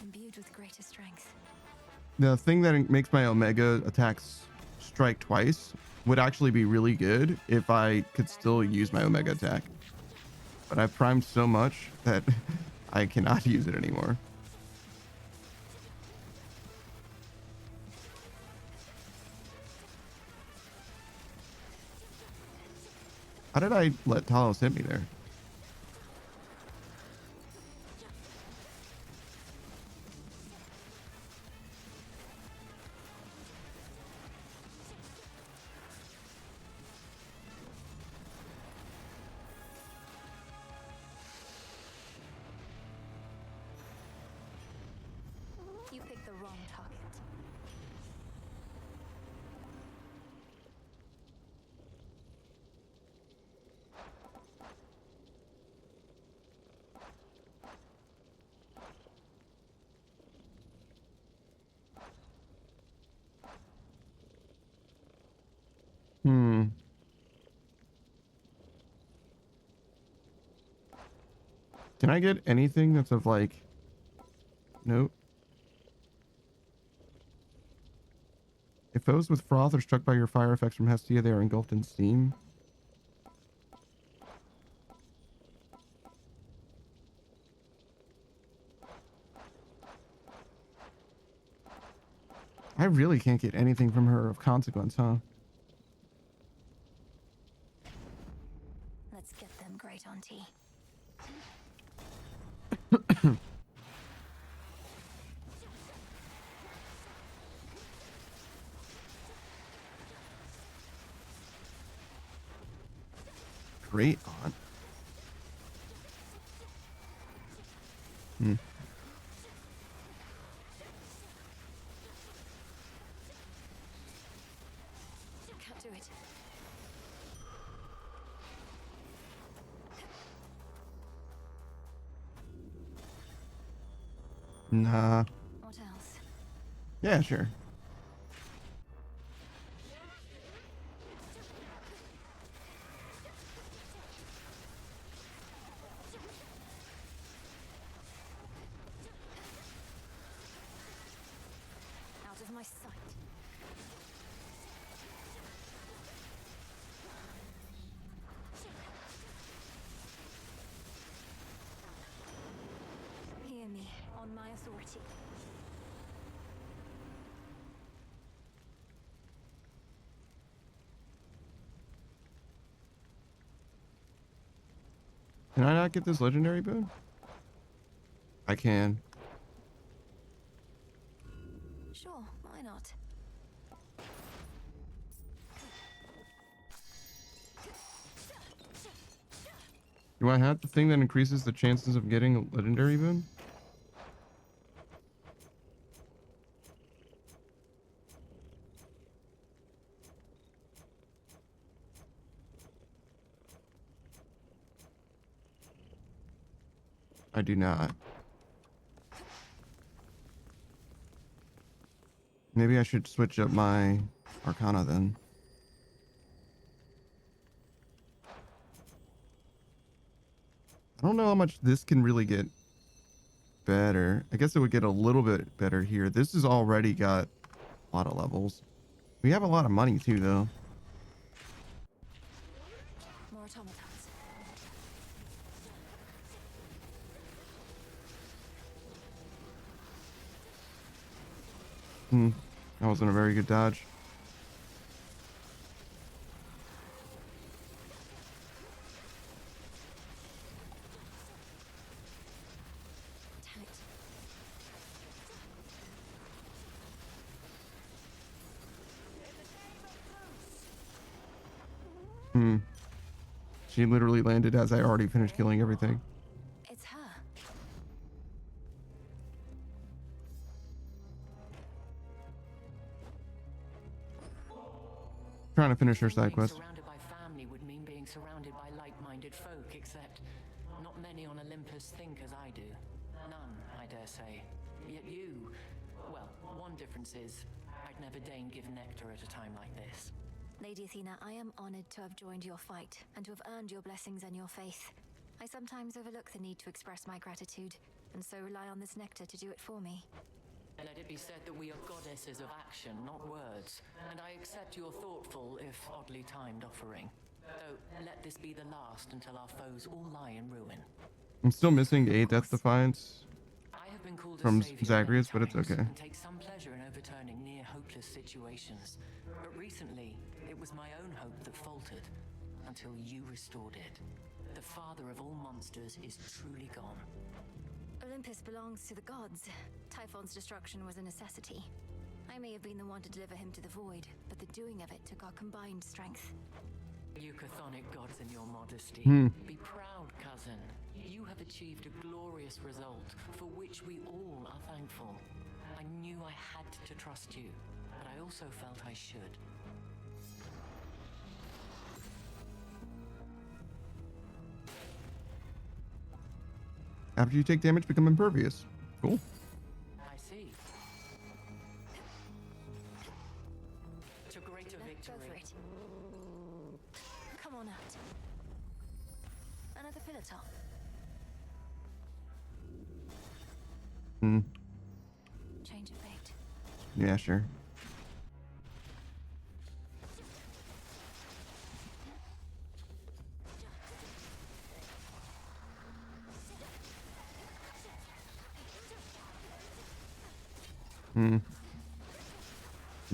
Imbued with greater strength. The thing that makes my Omega attacks strike twice would actually be really good if I could still use my Omega attack. But I've primed so much that I cannot use it anymore. How did I let Talos hit me there? You picked the wrong target. Can I get anything that's of like... Nope. If foes with froth are struck by your fire effects from Hestia, they are engulfed in steam. I really can't get anything from her of consequence, huh? Let's get them great auntie. Great aunt. Can't do it. Nah. What else? Yeah, sure. Out of my sight. Hear me, on my authority. Can I not get this legendary boon? I can. Sure, why not? Do I have the thing that increases the chances of getting a legendary boon? I do not. Maybe I should switch up my Arcana then. I don't know how much this can really get better. I guess it would get a little bit better here. This has already got a lot of levels. We have a lot of money too, though. More automatons. That wasn't a very good dodge. She literally landed as I already finished killing everything. It's her. Trying to finish her side quest. Surrounded by family would mean being surrounded by like-minded folk, except not many on Olympus think as I do. None, I dare say. Yet you, well, one difference is I'd never deign give nectar at a time like this. Lady Athena, I am honored to have joined your fight and to have earned your blessings and your faith. I sometimes overlook the need to express my gratitude, and so rely on this nectar to do it for me. Let it be said that we are goddesses of action, not words, and I accept your thoughtful, if oddly timed, offering. Though, let this be the last until our foes all lie in ruin. I'm still missing a Death Defiance I have been called a from savior Zagreus, many but it's times okay. and take some pleasure in overturning near-hopeless situations. But recently, it was my own hope that faltered, until you restored it. The father of all monsters is truly gone. Olympus belongs to the gods. Typhon's destruction was a necessity. I may have been the one to deliver him to the void, but the doing of it took our combined strength. You chthonic gods in your modesty. Be proud, cousin. You have achieved a glorious result, for which we all are thankful. I knew I had to trust you, but I also felt I should. After you take damage, become impervious. Cool. I see. To greater victory. Go for it. Come on out. Another pillar top. Change of fate. Yeah, sure.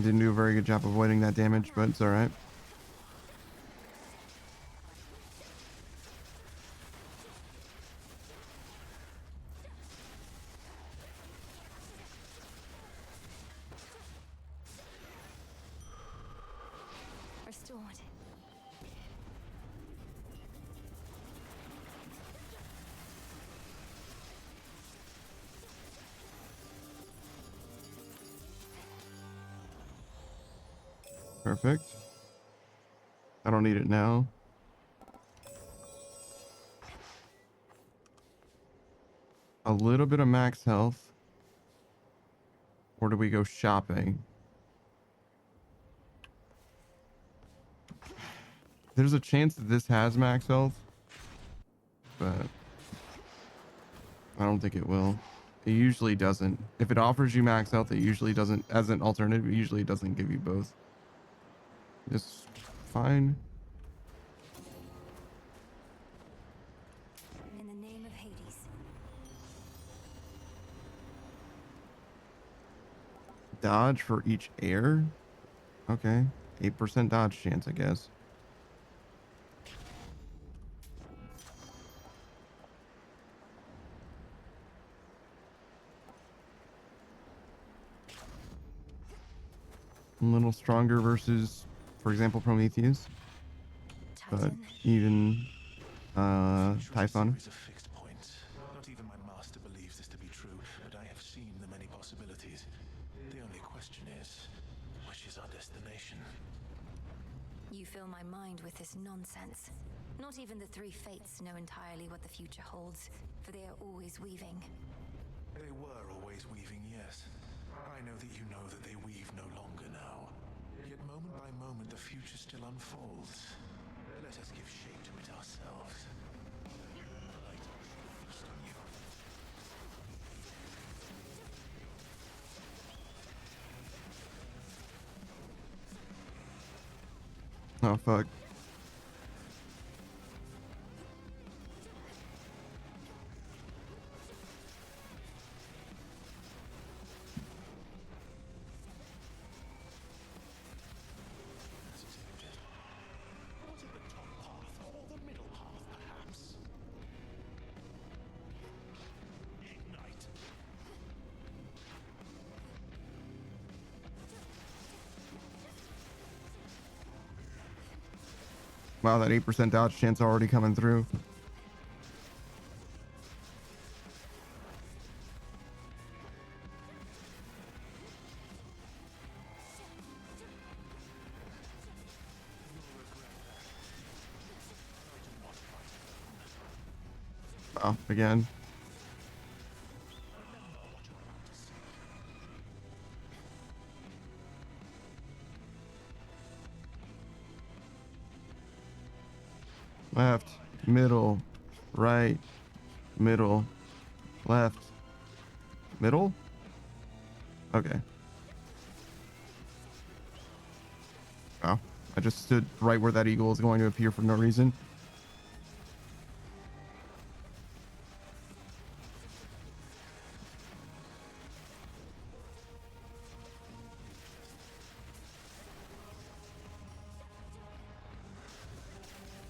Didn't do a very good job avoiding that damage, but it's alright. Restored. Perfect. I don't need it now. A little bit of max health. Or do we go shopping? There's a chance that this has max health, but I don't think it will. It usually doesn't. If it offers you max health, it usually doesn't. As an alternative, it usually doesn't give you both. It's fine. In the name of Hades. Dodge for each air? Okay. 8% dodge chance, I guess. A little stronger versus, for example, Prometheus. But even Typhon. Is a fixed point. Not even my master believes this to be true, but I have seen the many possibilities. The only question is, which is our destination? You fill my mind with this nonsense. Not even the three fates know entirely what the future holds, for they are always weaving. They were always weaving, yes. I know that you know that they weave no longer now. Yet moment by moment the future still unfolds. Let us give shape to it ourselves. Light shall feast on you. Oh fuck. Was it the top path or the middle path, perhaps? Ignite. Wow, that 8% dodge chance already coming through. Oh, again. Left, middle, right, middle, left, middle? Okay. Oh, I just stood right where that eagle is going to appear for no reason.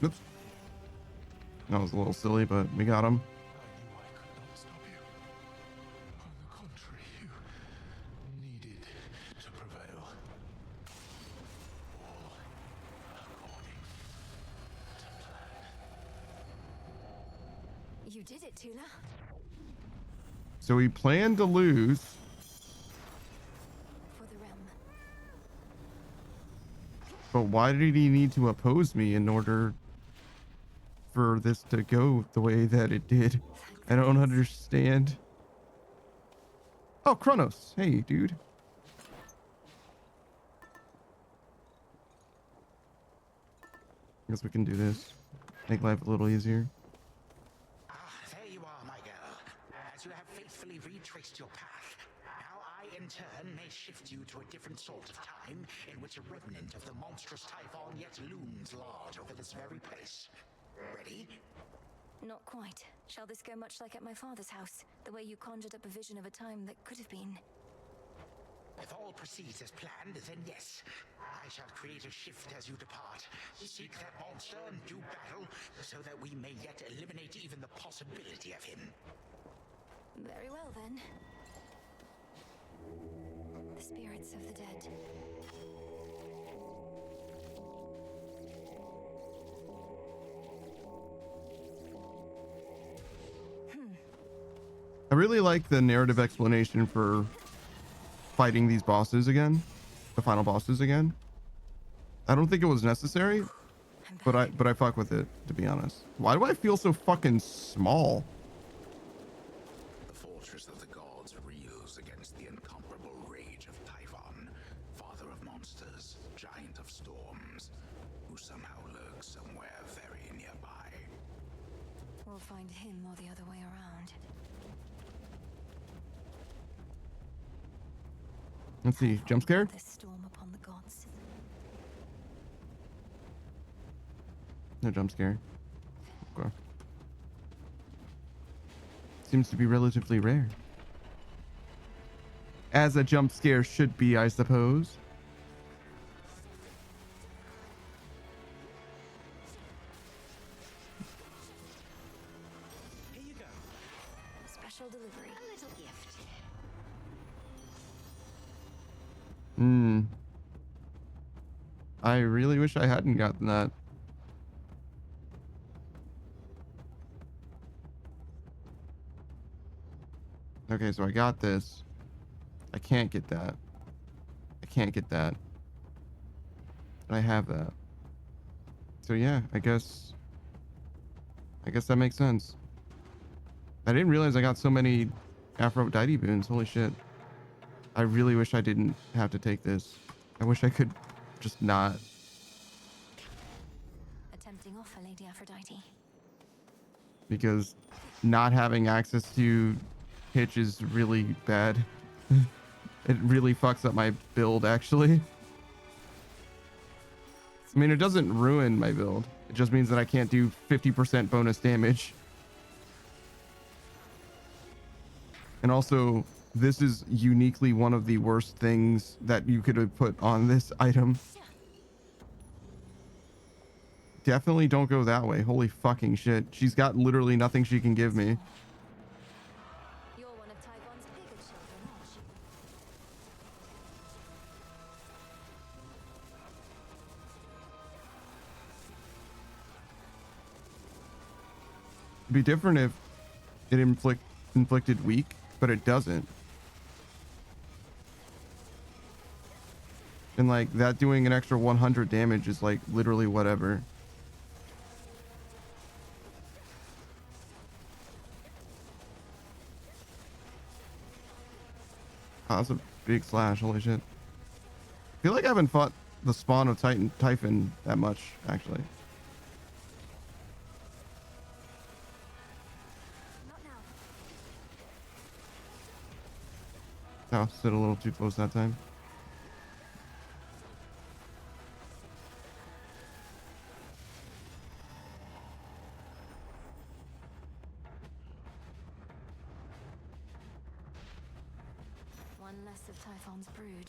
Oops. That was a little silly, but we got him. Needed to prevail. All according to plan. You did it, Tula. So he planned to lose. For the realm. But why did he need to oppose me in order for this to go the way that it did? I don't understand. Oh, Kronos. Hey, dude. I guess we can do this. Make life a little easier. There you are, my girl. As you have faithfully retraced your path, now I, in turn, may shift you to a different sort of time in which a remnant of the monstrous Typhon yet looms large over this very place. Ready? Not quite. Shall this go much like at my father's house? The way you conjured up a vision of a time that could have been? If all proceeds as planned, then yes. I shall create a shift as you depart. Seek that monster and do battle, so that we may yet eliminate even the possibility of him. Very well, then. The spirits of the dead. I really like the narrative explanation for fighting these bosses again, the final bosses again. I don't think it was necessary, but I fuck with it, to be honest. Why do I feel so fucking small? The fortress of the gods reels against the incomparable rage of Typhon, father of monsters, giant of storms, who somehow lurks somewhere very nearby. We'll find him or the other way around. Let's see, jump scare? This storm upon the gods. No jump scare. Okay. Seems to be relatively rare. As a jump scare should be, I suppose. Here you go. Special delivery. A little gift. I really wish I hadn't gotten that. Okay, so I got this. I can't get that. I can't get that. And I have that. So yeah, I guess that makes sense. I didn't realize I got so many Aphrodite boons. Holy shit. I really wish I didn't have to take this. I wish I could just not. A tempting offer, Lady Aphrodite. Because not having access to Hitch is really bad. It really fucks up my build, actually. I mean, it doesn't ruin my build. It just means that I can't do 50% bonus damage. And also, this is uniquely one of the worst things that you could have put on this item. Definitely don't go that way. Holy fucking shit. She's got literally nothing she can give me. You're one of Typhon's bigger children, aren't you? It'd be different if it inflicted weak, but it doesn't. And like that doing an extra 100 damage is like literally whatever. Oh, that's a big slash. Holy shit. I feel like I haven't fought the spawn of Typhon that much, actually. Oh, stood a little too close that time. One less of Typhon's brood.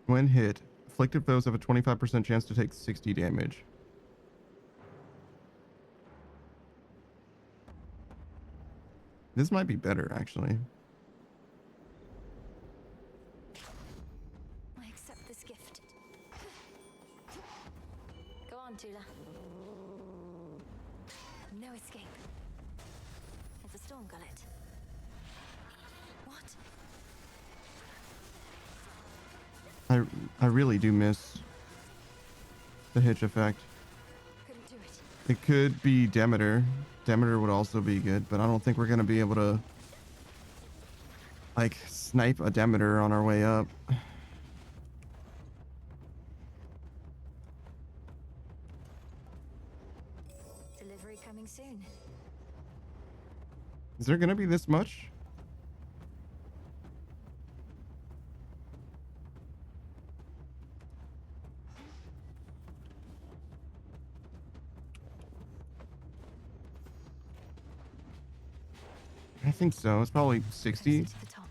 When hit, afflicted foes have a 25% chance to take 60 damage. This might be better, actually. I accept this gift. Go on, Tula. No escape. It's a storm gullet. What? I really do miss the Hitch effect. Couldn't do it. It could be Demeter. Demeter would also be good, but I don't think we're going to be able to like snipe a Demeter on our way up. Delivery coming soon. Is there going to be this much? I think so. It's probably 60. To the top.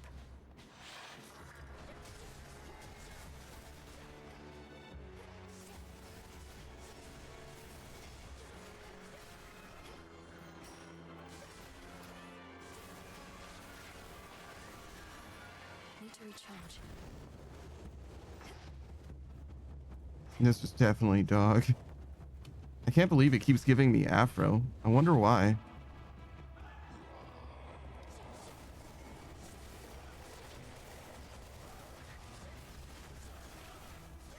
Need to recharge. This is definitely dog. I can't believe it keeps giving me Afro. I wonder why.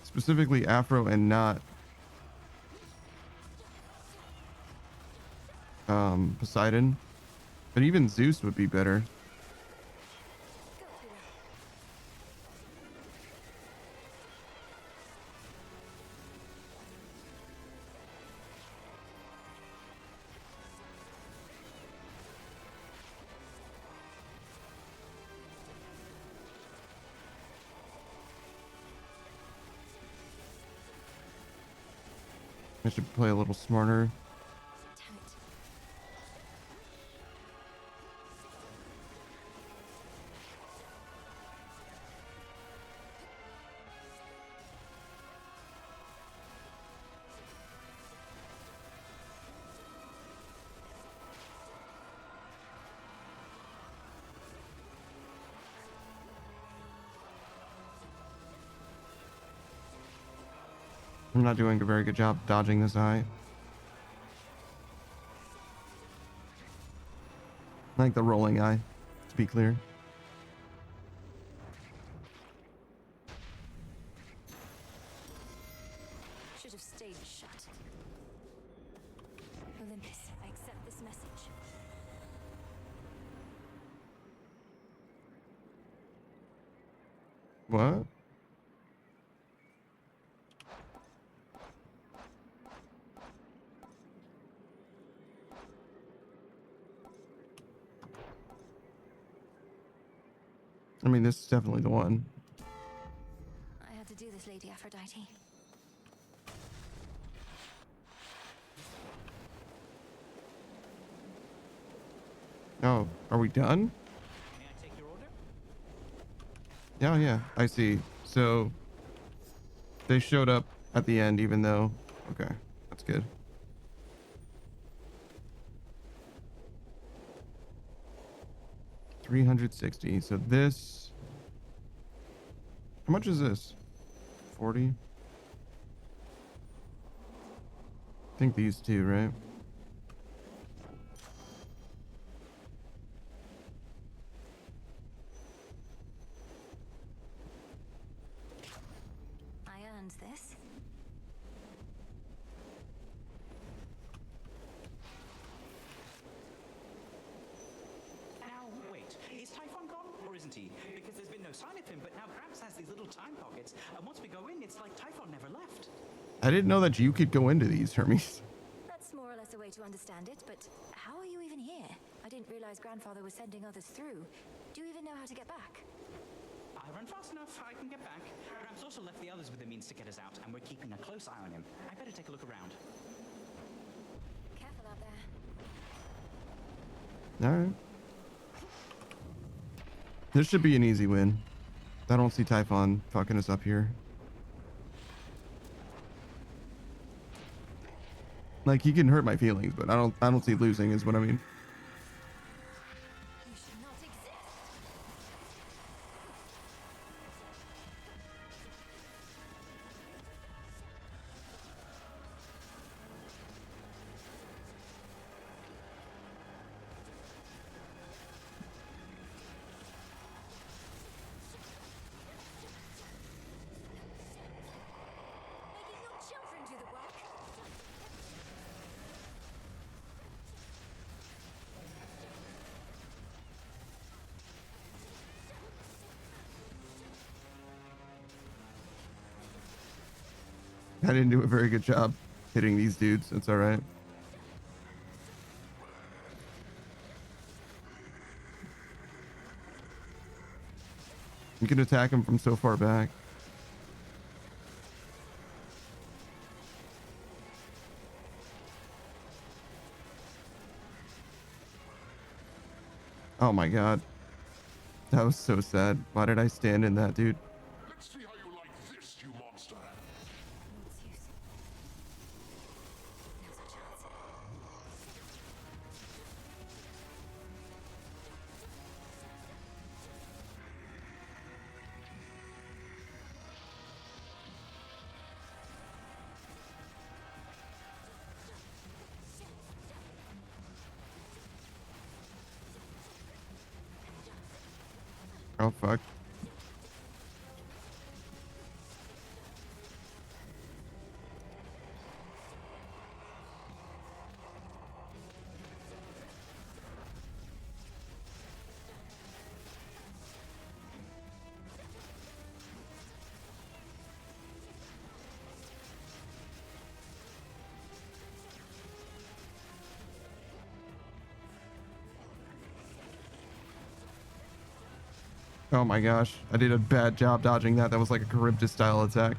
Specifically Afro and not Poseidon. But even Zeus would be better. I should play a little smarter. I'm not doing a very good job dodging this eye. Like the rolling eye, to be clear. Should have stayed shut. Olympus, I accept this message. What? I mean, this is definitely the one. I had to do this, Lady Aphrodite. Oh, are we done? Yeah, yeah, I see. So they showed up at the end, even though. Okay, that's good. $360. So this. How much is this? 40. I think these two, right? I earned this. Now, wait. Is Typhon gone? Or isn't he? Because there's been no sign of him, but now Gramps has these little time pockets, and once we go in, it's like Typhon never left. I didn't know that you could go into these, Hermes. That's more or less a way to understand it, but how are you even here? I didn't realize Grandfather was sending others through. Do you even know how to get back? I run fast enough, I can get back. Gramps also left the others with the means to get us out, and we're keeping a close eye on him. I better take a look around. Careful out there. All right. This should be an easy win. I don't see Typhon fucking us up here. Like, he can hurt my feelings, but I don't see losing is what I mean. I didn't do a very good job hitting these dudes. It's all right. You can attack him from so far back. Oh my god. That was so sad. Why did I stand in that, dude? Let's see how you like this, you monster. Oh fuck. Oh my gosh, I did a bad job dodging that. That was like a Charybdis style attack.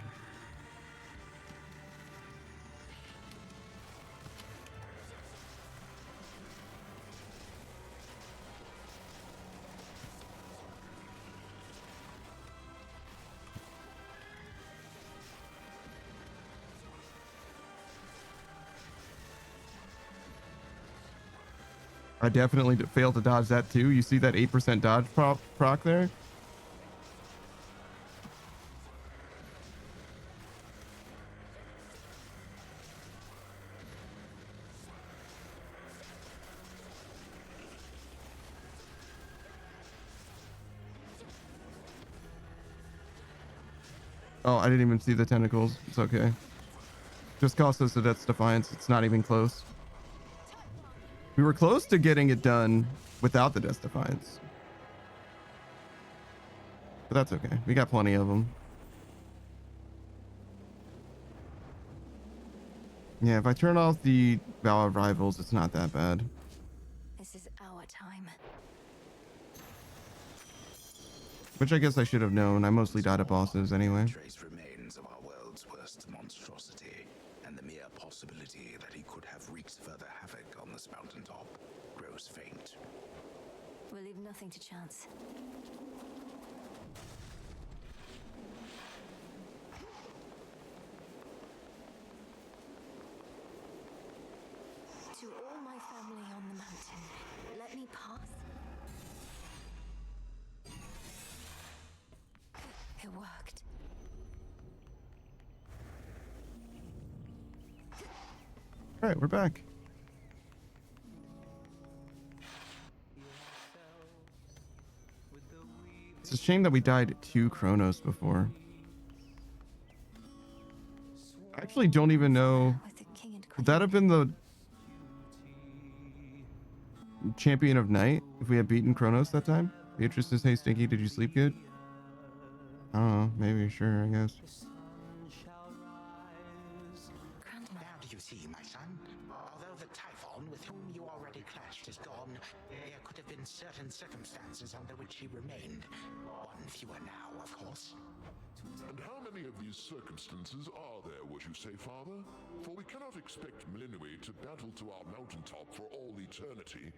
I definitely failed to dodge that too. You see that 8% dodge proc there? Oh, I didn't even see the tentacles. It's okay. Just cost us a Death's Defiance. It's not even close. We were close to getting it done without the Death's Defiance. But that's okay. We got plenty of them. Yeah, if I turn off the Vow of Rivals, it's not that bad. This is our time. Which I guess I should have known. I mostly died at bosses anyway. Trace remains of our world's worst monstrosity, and the mere possibility that he could have wreaked further havoc on this mountaintop grows faint. We'll leave nothing to chance. To all my family on the mountain, let me pass. It worked. All right, we're back. It's a shame that we died to Kronos before. I actually don't even know. Would that have been the champion of night if we had beaten Kronos that time? Beatrice says, hey Stinky, did you sleep good? I don't know, maybe, sure, I guess. Now do you see, my son? Although the Typhon with whom you already clashed is gone, there could have been certain circumstances under which he remained. One fewer now, of course. And how many of these circumstances are there, would you say, Father? For we cannot expect Melinoi to battle to our mountaintop for all eternity.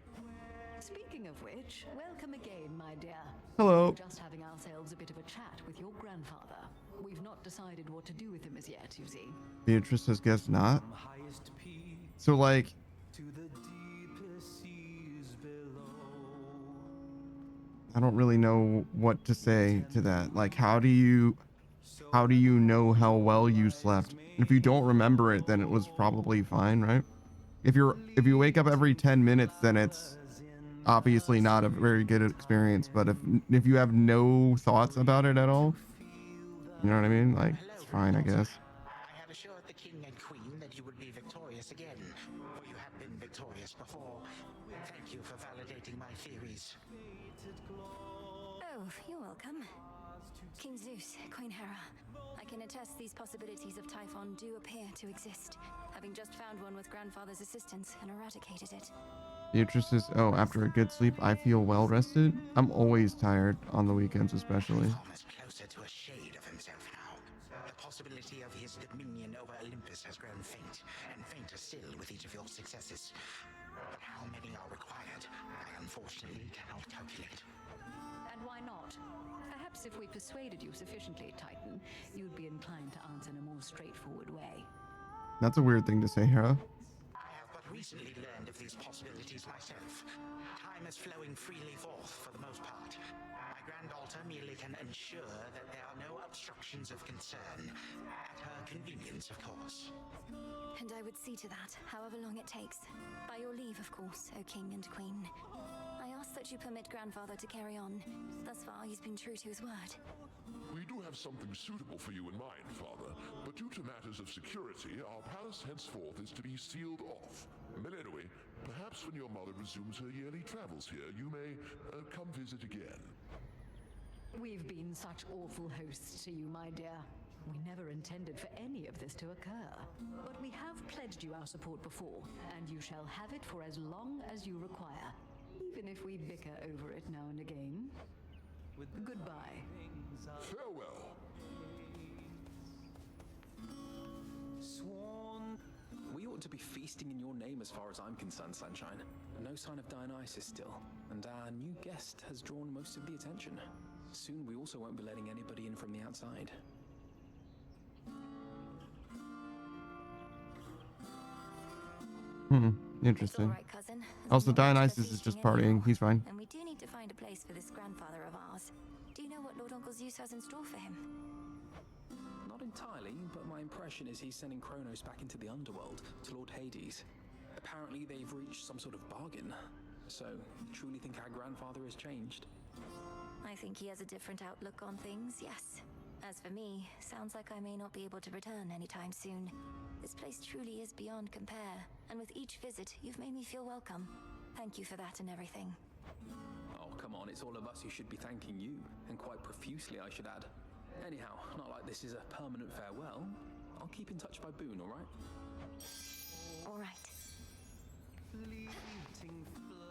Speaking of which, welcome again, my dear. Hello. We're just having ourselves a bit of a chat with your grandfather. We've not decided what to do with him as yet, you see. Beatrice says, guess not. So like, I don't really know what to say to that. Like, how do you know how well you slept? If you don't remember it, then it was probably fine, right? If you wake up every 10 minutes, then it's obviously not a very good experience. But if you have no thoughts about it at all, you know what I mean? Like, it's fine, I guess. I had assured the king and queen that you would be victorious again, for you have been victorious before. Thank you for validating my theories. Oh, you're welcome. King Zeus, Queen Hera. I can attest these possibilities of Typhon do appear to exist, having just found one with Grandfather's assistance and eradicated it. Beatrice says, oh, after a good sleep, I feel well rested. I'm always tired on the weekends, especially. Typhon is closer to a shade of himself now. The possibility of his dominion over Olympus has grown faint, and fainter still with each of your successes. But how many are required, I unfortunately cannot calculate. And why not? Perhaps if we persuaded you sufficiently, Titan, you'd be inclined to answer in a more straightforward way. That's a weird thing to say, Hera. I have but recently learned of these possibilities myself. Time is flowing freely forth for the most part. My grand altar merely can ensure that there are no obstructions of concern, at her convenience, of course. And I would see to that, however long it takes. By your leave, of course, O King and Queen. I ask that you permit Grandfather to carry on. Thus far, he's been true to his word. We do have something suitable for you in mind, Father, but due to matters of security, our palace henceforth is to be sealed off. Melinoi, perhaps when your mother resumes her yearly travels here, you may come visit again. We've been such awful hosts to you, my dear. We never intended for any of this to occur. But we have pledged you our support before, and you shall have it for as long as you require. Even if we bicker over it now and again. Goodbye. Farewell. Sworn. We ought to be feasting in your name as far as I'm concerned, Sunshine. No sign of Dionysus still, and our new guest has drawn most of the attention. Soon we also won't be letting anybody in from the outside. Interesting. All right, cousin. Also, Dionysus is just partying. He's fine. And we do need to find a place for this grandfather of ours. Do you know what Lord Uncle Zeus has in store for him? Not entirely, but my impression is he's sending Kronos back into the underworld, to Lord Hades. Apparently they've reached some sort of bargain. So, truly think our grandfather has changed? I think he has a different outlook on things, yes. As for me, sounds like I may not be able to return anytime soon. This place truly is beyond compare, and with each visit, you've made me feel welcome. Thank you for that and everything. Oh, come on, it's all of us who should be thanking you, and quite profusely, I should add. Anyhow, not like this is a permanent farewell. I'll keep in touch by Boone, alright? Alright.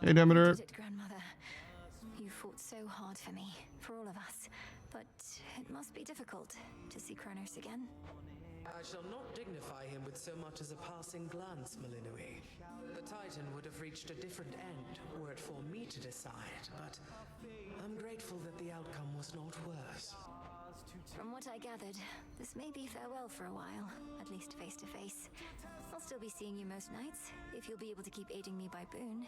Hey, Demeter. You did it, Grandmother. You fought so hard for me, for all of us. But it must be difficult to see Kronos again. I shall not dignify him with so much as a passing glance, Malinui. The Titan would have reached a different end were it for me to decide, but I'm grateful that the outcome was not worse. From what I gathered, this may be farewell for a while, at least face to face. I'll still be seeing you most nights, if you'll be able to keep aiding me by Boone.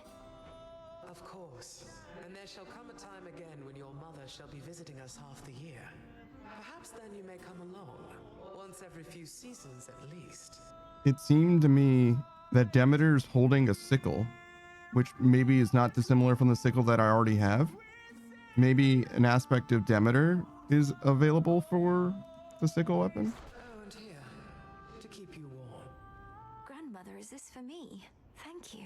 Of course. And there shall come a time again when your mother shall be visiting us half the year. Perhaps then you may come along, once every few seasons at least. It seemed to me that Demeter's holding a sickle, which maybe is not dissimilar from the sickle that I already have. Maybe an aspect of Demeter is available for the sickle weapon. Oh, and here, to keep you warm. Grandmother, is this for me? Thank you.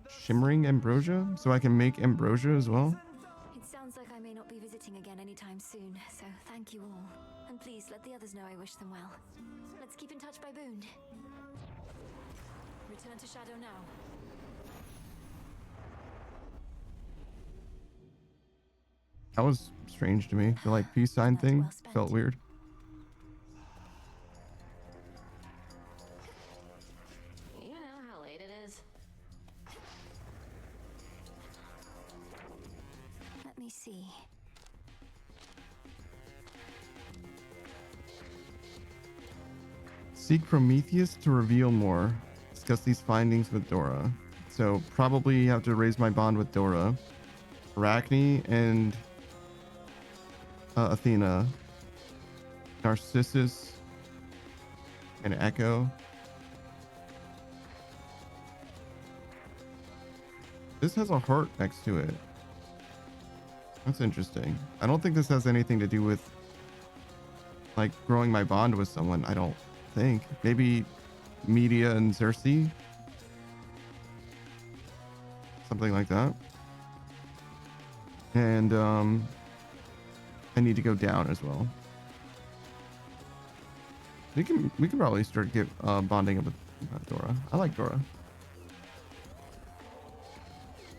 Shimmering ambrosia, so I can make ambrosia as well. It sounds like I may not be visiting again anytime soon, so thank you all. And please let the others know I wish them well. Let's keep in touch by Boone. Return to Shadow now. That was strange to me. The like peace sign thing felt weird. You know how late it is. Let me see. Seek Prometheus to reveal more. Discuss these findings with Dora. So probably have to raise my bond with Dora. Arachne and Athena. Narcissus and Echo. This has a heart next to it. That's interesting. I don't think this has anything to do with like growing my bond with someone. I don't think. Maybe Medea and Circe. Something like that. And I need to go down as well. We can probably start bonding up with Dora. I like Dora.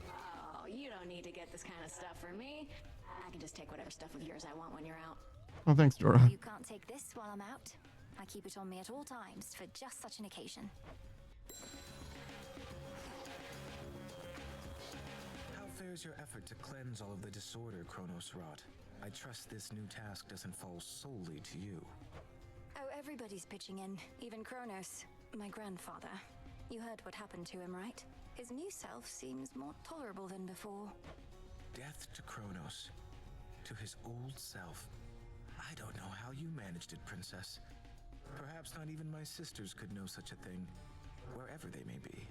Oh, you don't need to get this kind of stuff for me. I can just take whatever stuff of yours I want when you're out. Oh, thanks, Dora. You can't take this while I'm out. I keep it on me at all times for just such an occasion. How fares your effort to cleanse all of the disorder Kronos wrought? I trust this new task doesn't fall solely to you. Oh, everybody's pitching in, even Kronos, my grandfather. You heard what happened to him, right? His new self seems more tolerable than before. Death to Kronos. To his old self. I don't know how you managed it, Princess. Perhaps not even my sisters could know such a thing, wherever they may be.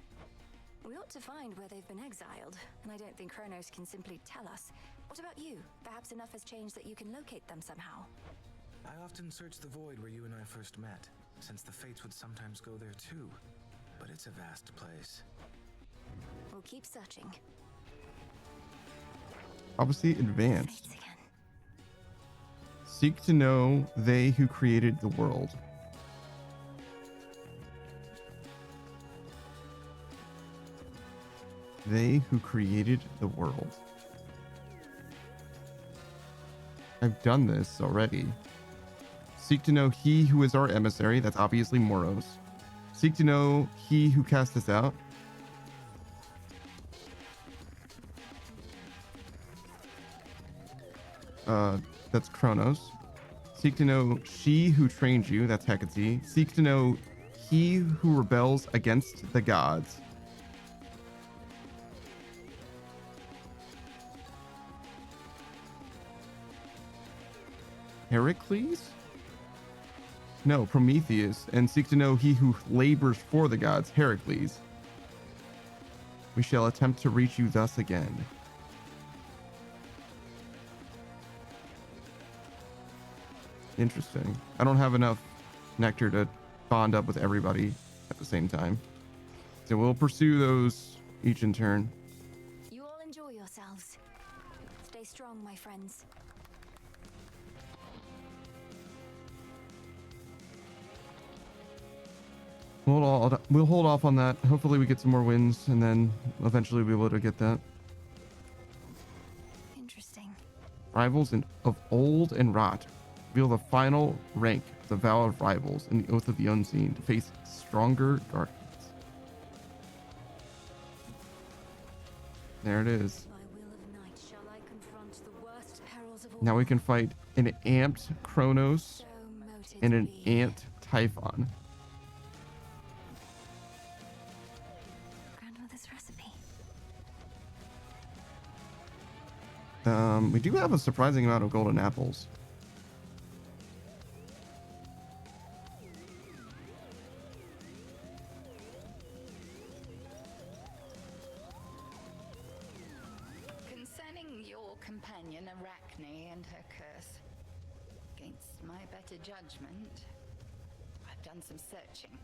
We ought to find where they've been exiled, and I don't think Kronos can simply tell us. What about you? Perhaps enough has changed that you can locate them somehow. I often search the void where you and I first met, since the Fates would sometimes go there too. But it's a vast place. We'll keep searching. Obviously advanced. Seek to know they who created the world. They who created the world. I've done this already. Seek to know he who is our emissary. That's obviously Moros. Seek to know he who cast us out. That's Kronos. Seek to know she who trained you. That's Hecate. Seek to know he who rebels against the gods. Heracles? No, Prometheus. And seek to know he who labors for the gods. Heracles. We shall attempt to reach you thus again. Interesting. I don't have enough nectar to bond up with everybody at the same time. So we'll pursue those each in turn. You all enjoy yourselves. Stay strong, my friends. We'll hold off on that. Hopefully we get some more wins, and then eventually we'll be able to get that. Interesting. Rivals of Old and Rot reveal the final rank, the Vow of Rivals, and the Oath of the Unseen to face stronger darkness. There it is. Now we can fight an amped Kronos and an amped Typhon. Grandmother's recipe. We do have a surprising amount of golden apples. Concerning your companion Arachne and her curse, against my better judgment, I've done some searching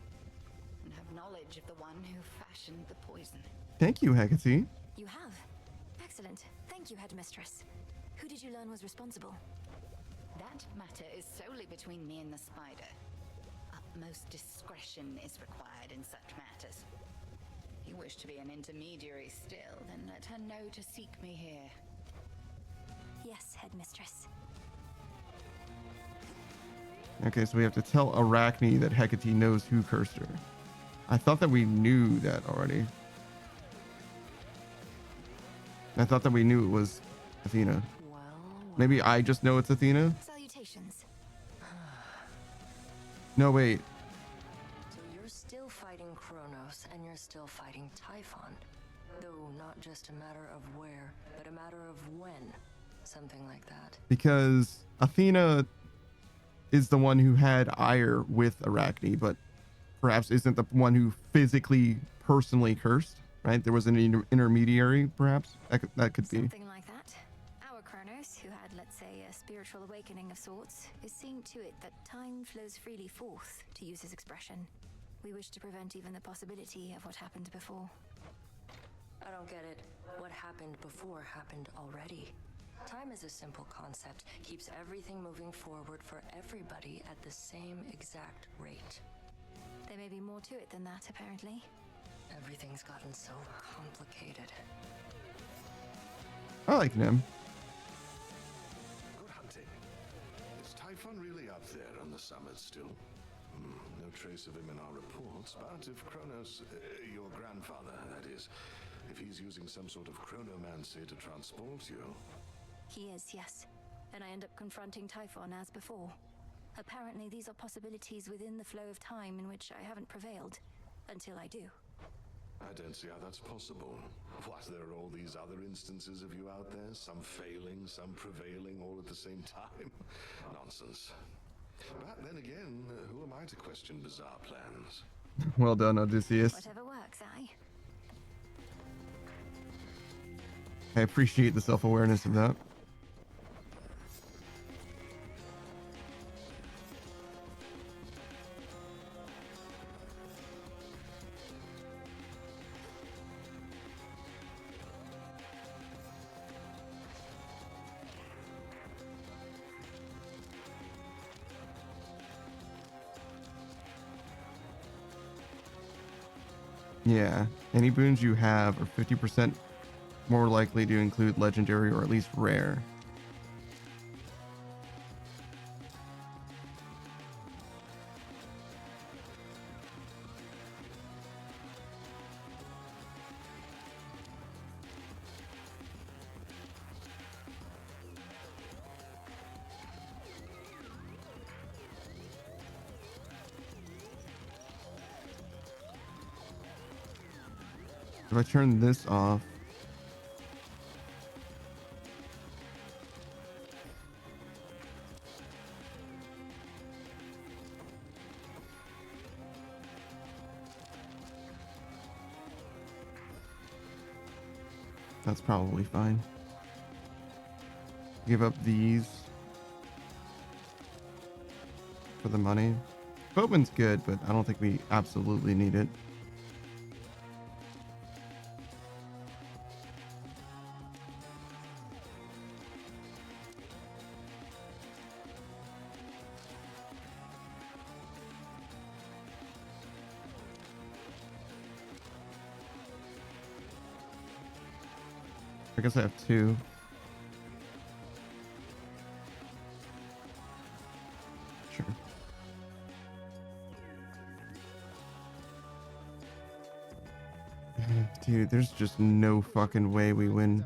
and have knowledge of the one who fashioned the poison. Thank you, Hecate. You have. Excellent. Thank you, Headmistress. Who did you learn was responsible? That matter is solely between me and the spider. Utmost discretion is required in such matters. If you wish to be an intermediary still, then let her know to seek me here. Yes, Headmistress. Okay, so we have to tell Arachne that Hecate knows who cursed her. I thought that we knew that already. I thought that we knew it was Athena. Maybe I just know it's Athena? Salutations. No, wait. So you're still fighting Kronos, and you're still fighting Typhon. Though not just a matter of where, but a matter of when. Something like that. Because Athena is the one who had ire with Arachne, but perhaps isn't the one who physically, personally cursed, right? There was an intermediary, perhaps? That could be. Something like that. Our Kronos, who had, let's say, a spiritual awakening of sorts, is seeing to it that time flows freely forth, to use his expression. We wish to prevent even the possibility of what happened before. I don't get it. What happened before happened already. Time is a simple concept, keeps everything moving forward for everybody at the same exact rate. There may be more to it than that, apparently. Everything's gotten so complicated. I like him. Good hunting. Is Typhon really up there on the summit still? No trace of him in our reports, but if Kronos, your grandfather, that is, if he's using some sort of chronomancy to transport you... He is, yes. And I end up confronting Typhon as before. Apparently, these are possibilities within the flow of time in which I haven't prevailed. Until I do. I don't see how that's possible. What, there are all these other instances of you out there? Some failing, some prevailing, all at the same time? Nonsense. But then again, who am I to question bizarre plans? Well done, Odysseus. Whatever works, I appreciate the self-awareness of that. Yeah, any boons you have are 50% more likely to include legendary or at least rare. If I turn this off, that's probably fine. Give up these. for the money. Boatman's good, but I don't think we absolutely need it. I guess I have 2. Sure. Dude, there's just no fucking way we win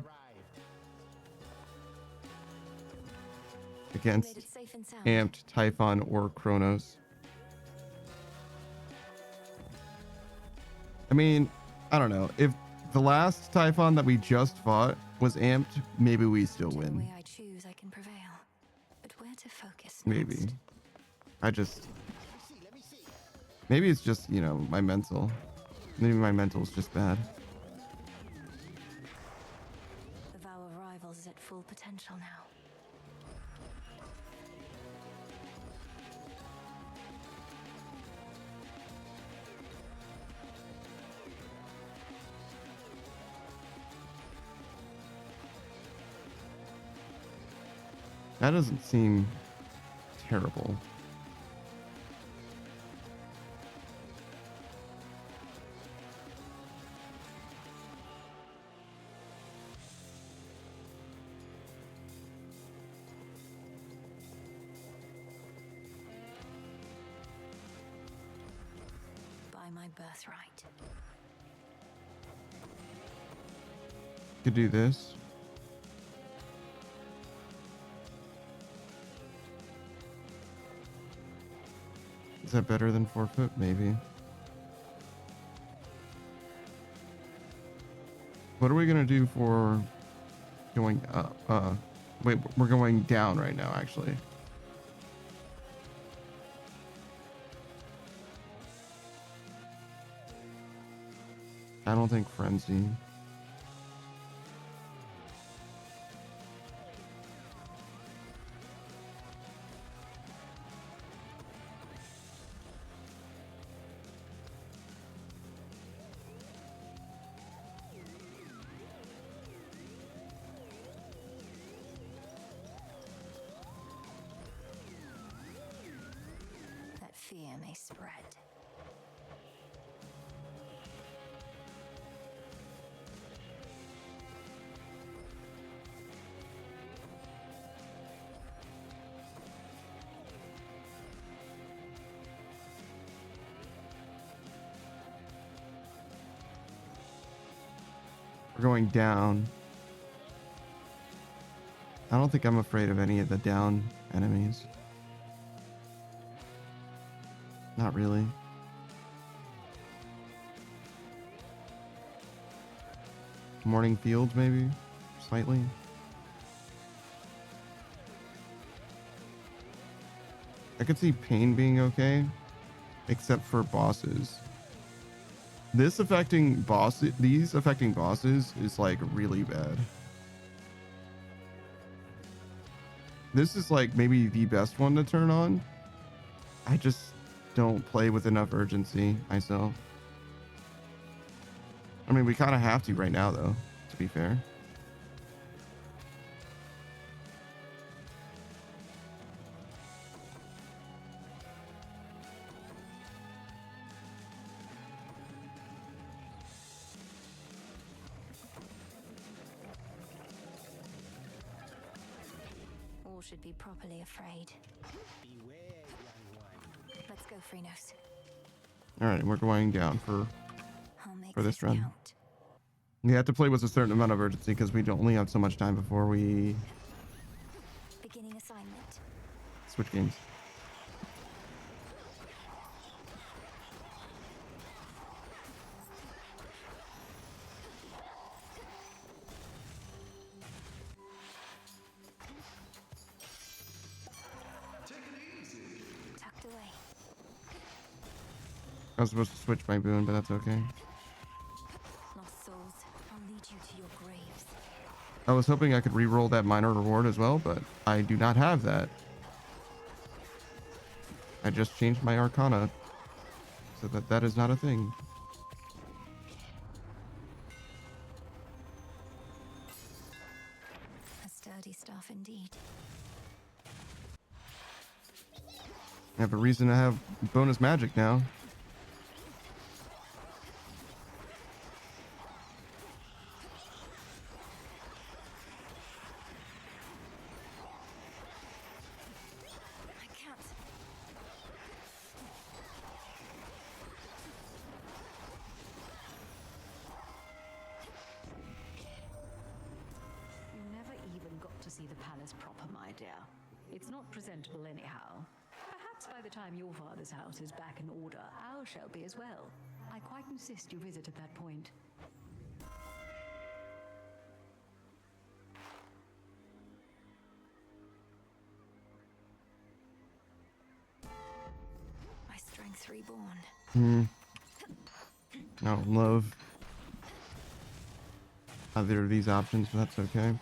against Amped, Typhon, or Kronos. I mean, I don't know. If the last Typhon that we just fought was Amped, maybe we still win. I choose, I can prevail. But where to focus? Maybe. Maybe it's just, you know, my mental. Maybe my mental is just bad. The vow of rivals is at full potential now. That doesn't seem terrible. By my birthright. Could do this. Is that better than forfeit? Maybe. What are we gonna do for going up? Wait, we're going down right now, actually. I don't think Frenzy. That fear may spread. We're going down. I don't think I'm afraid of any of the down enemies. Not really. Morning Fields, maybe? Slightly. I could see Pain being okay, except for bosses. These affecting bosses is like really bad. This is like maybe the best one to turn on. I just don't play with enough urgency myself. I mean, we kind of have to right now, though, to be fair. All should be properly afraid. Let's go, Phrenos. All right, we're going down for this run. We have to play with a certain amount of urgency because we only have so much time before we Beginning assignment. switch games. Tucked away. I was supposed to switch my boon, but that's okay. Lost souls, I'll lead you to your graves. I was hoping I could re-roll that minor reward as well, but I do not have that. I just changed my Arcana so that that is not a thing. A sturdy staff indeed. I have a reason to have bonus magic now. It's not presentable anyhow. Perhaps by the time your father's house is back in order, ours shall be as well. I quite insist you visit at that point. My strength reborn. I don't love either of these options, but that's okay.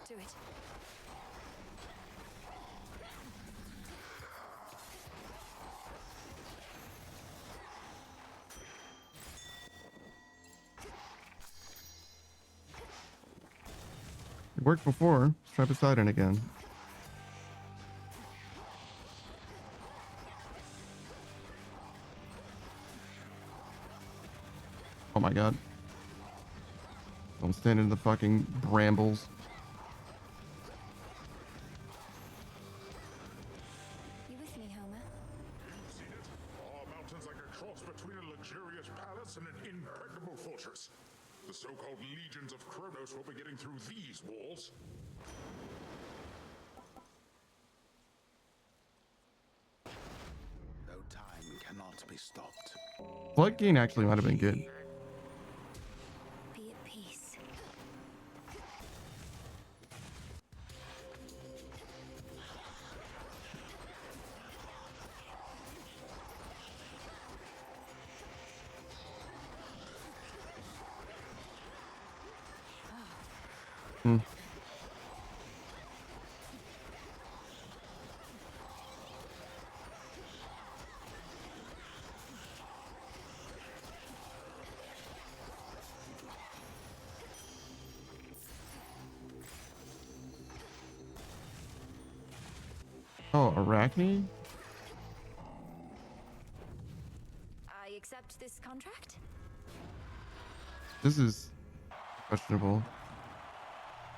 Do it. It worked before. Let's try Poseidon again. Oh my god. Don't stand in the fucking brambles. The so-called legions of Kronos will be getting through these walls. Though time cannot be stopped. Floodgate actually might have been good. Be at peace. Oh, Arachne? I accept this contract. This is questionable.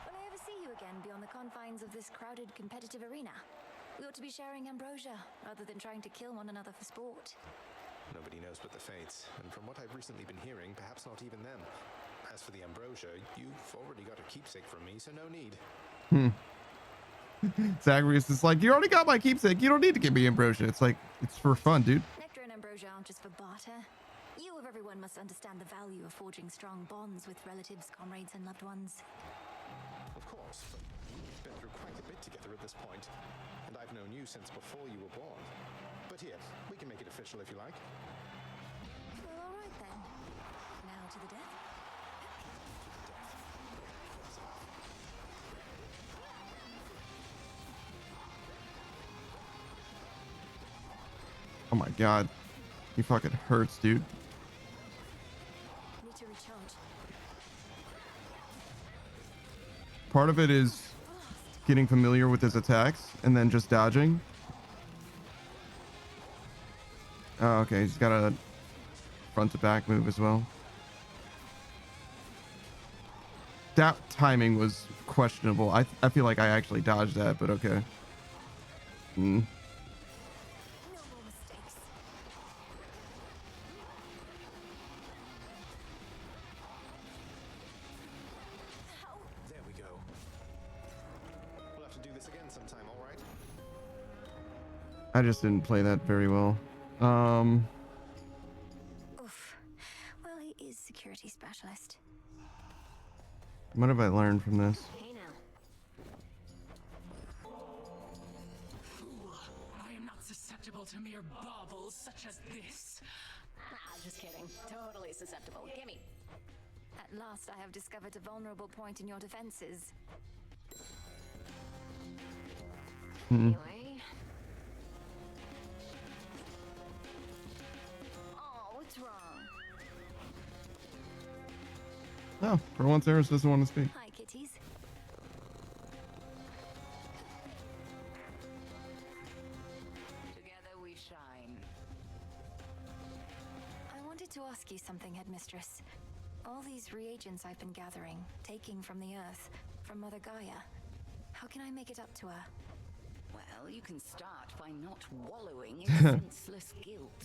Will I ever see you again beyond the confines of this crowded competitive arena? We ought to be sharing ambrosia rather than trying to kill one another for sport. Nobody knows but the fates, and from what I've recently been hearing, perhaps not even them. As for the ambrosia, you've already got a keepsake from me, so no need. Zagreus is like, you already got my keepsake. You don't need to give me ambrosia. It's like, it's for fun, dude. Nectar and ambrosia aren't just for barter. You of everyone must understand the value of forging strong bonds with relatives, comrades, and loved ones. Of course, but we've been through quite a bit together at this point, and I've known you since before you were born. But here, we can make it official if you like. Well, all right then. Now to the death. Oh my god. He fucking hurts, dude. Need to recharge. Part of it is getting familiar with his attacks and then just dodging. Oh, okay. He's got a front to back move as well. That timing was questionable. I feel like I actually dodged that, but okay. There we go. We'll have to do this again sometime, all right? I just didn't play that very well. Oof. Well, he is security specialist. What have I learned from this? Hey now. I am not susceptible to mere baubles such as this. just kidding. Totally susceptible. Gimme. At last, I have discovered a vulnerable point in your defenses. Anyway. Oh, what's wrong? Oh, for once, Eris doesn't want to speak. Hi, kitties. Together we shine. I wanted to ask you something, Headmistress. All these reagents I've been gathering, taking from the Earth, from Mother Gaia, how can I make it up to her? Well, you can start by not wallowing in senseless guilt.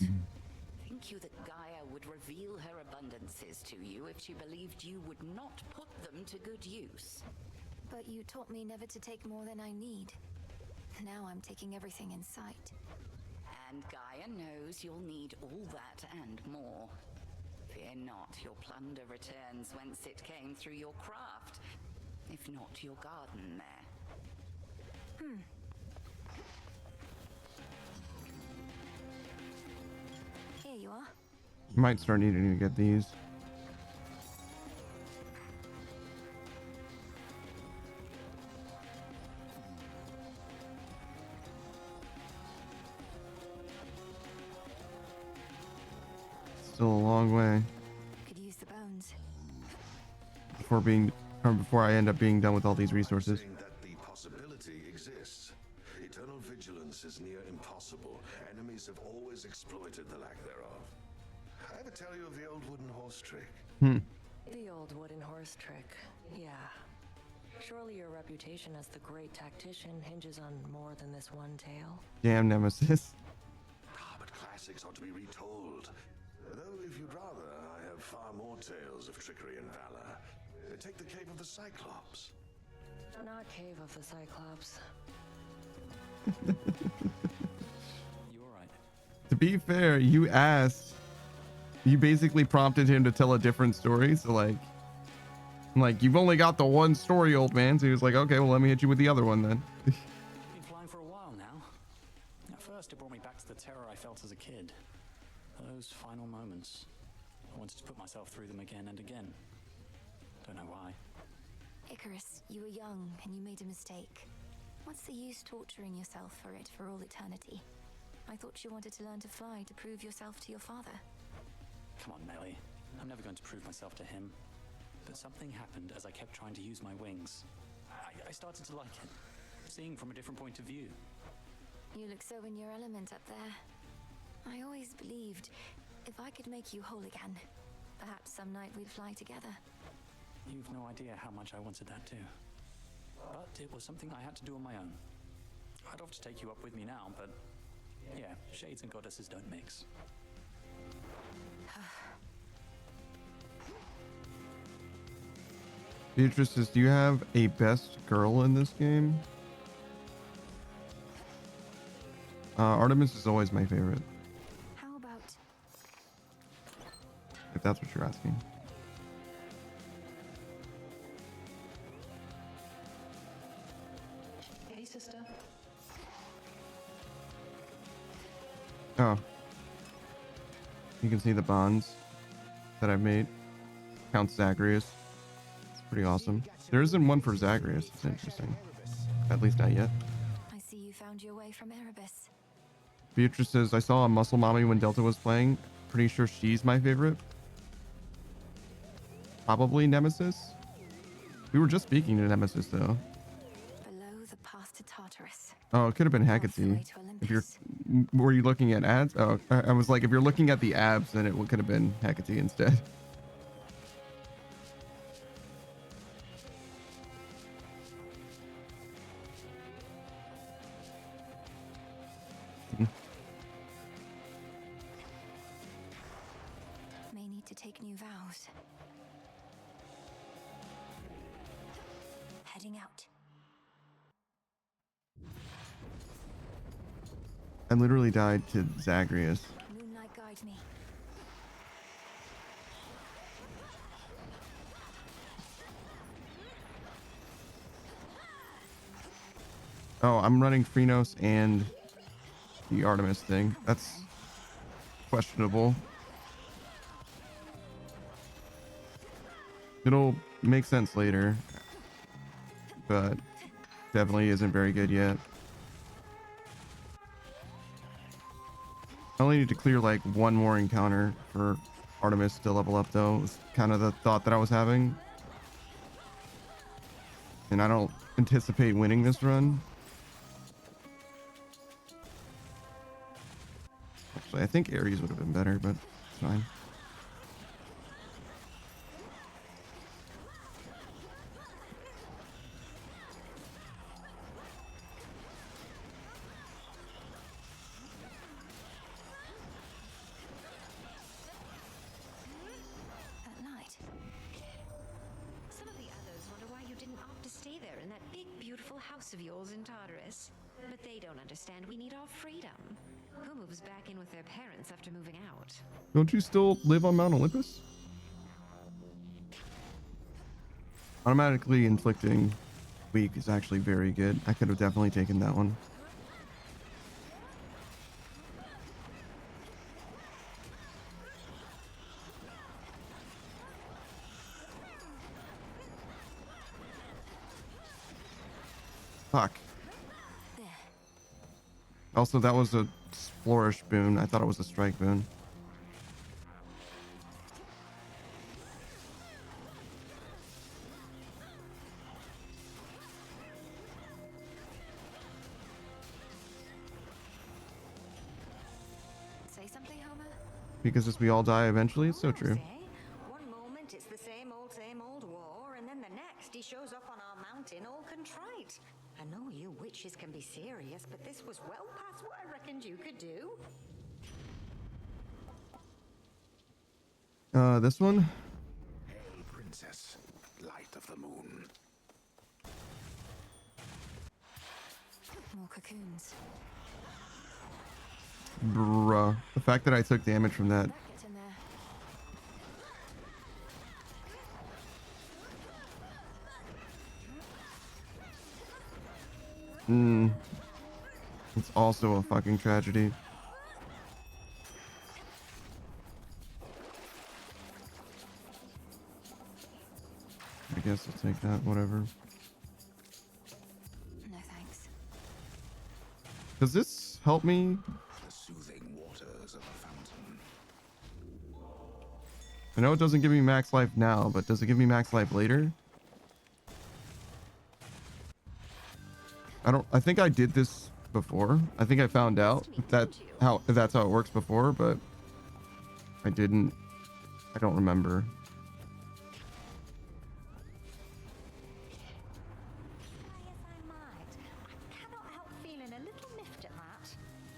Think you that Gaia would reveal her abundances to you if she believed you would not put them to good use? But you taught me never to take more than I need. Now I'm taking everything in sight. And Gaia knows you'll need all that and more. Fear not, your plunder returns whence it came through your craft, if not your garden there. Here you are. Might start needing to get these. Still a long way Could use the bones. before I end up being done with all these resources. Saying that the possibility exists. Eternal vigilance is near impossible. Enemies have always exploited the lack thereof. I ever tell you of the old wooden horse trick? The old wooden horse trick, yeah. Surely your reputation as the great tactician hinges on more than this one tale. Damn Nemesis. But classics ought to be retold. Though, if you'd rather, I have far more tales of trickery and valor. Take the Cave of the Cyclops. Not Cave of the Cyclops. You're right. To be fair, you basically prompted him to tell a different story. So like you've only got the one story, old man. So he was like, okay, well, let me hit you with the other one then. Been flying for a while now. At first, it brought me back to the terror I felt as a kid. Those final moments. I wanted to put myself through them again and again. Don't know why. Icarus, you were young and you made a mistake. What's the use torturing yourself for it for all eternity? I thought you wanted to learn to fly to prove yourself to your father. Come on, Melly. I'm never going to prove myself to him. But something happened as I kept trying to use my wings. I started to like it. Seeing from a different point of view. You look so in your element up there. I always believed if I could make you whole again, perhaps some night we'd fly together. You've no idea how much I wanted that too. But it was something I had to do on my own. I'd love to take you up with me now, but yeah, shades and goddesses don't mix. Beatrice says, do you have a best girl in this game? Artemis is always my favorite. How about... If that's what you're asking. Hey, sister. Oh. You can see the bonds that I've made. Count Zagreus. It's pretty awesome. There isn't one for Zagreus. It's interesting. At least not yet. I see you found your way from Erebus. Beatrice says, I saw a Muscle Mommy when Delta was playing. Pretty sure she's my favorite. Probably Nemesis. We were just speaking to Nemesis, though. Below the path to Tartarus. Oh, it could have been Hecate. If you're, were you looking at ads? Oh, I was like, if you're looking at the abs, then it could have been Hecate instead. May need to take new vows. Heading out. I literally died to Zagreus. Moonlight guide me. Oh, I'm running Phrenos and the Artemis thing. That's questionable. It'll make sense later, but definitely isn't very good yet. I only need to clear like one more encounter for Artemis to level up, though. It's kind of the thought that I was having. And I don't anticipate winning this run. Actually, I think Ares would have been better, but it's fine. At night. Some of the others wonder why you didn't opt to stay there in that big, beautiful house of yours in Tartarus. But they don't understand we need our freedom. Who moves back in with their parents after moving out? Don't you still live on Mount Olympus? Automatically inflicting weak is actually very good. I could have definitely taken that one. Fuck. Also, that was a flourish boon. I thought it was a strike boon. Say something, Homer? Because as we all die eventually, it's so true. One moment it's the same old war, and then the next he shows up on our mountain all contrite. I know you witches can be serious, but this was well past what I reckoned you could do. This one? Hail, Princess, light of the moon. More cocoons. Bruh. The fact that I took damage from that. Get in there. It's also a fucking tragedy. I guess I'll take that, whatever. No thanks. Does this help me? The soothing waters of a fountain. I know it doesn't give me max life now, but does it give me max life later? I think I did this before. I think I found out that's how it works before, but I don't remember. Cannot help feeling a little miffed at that,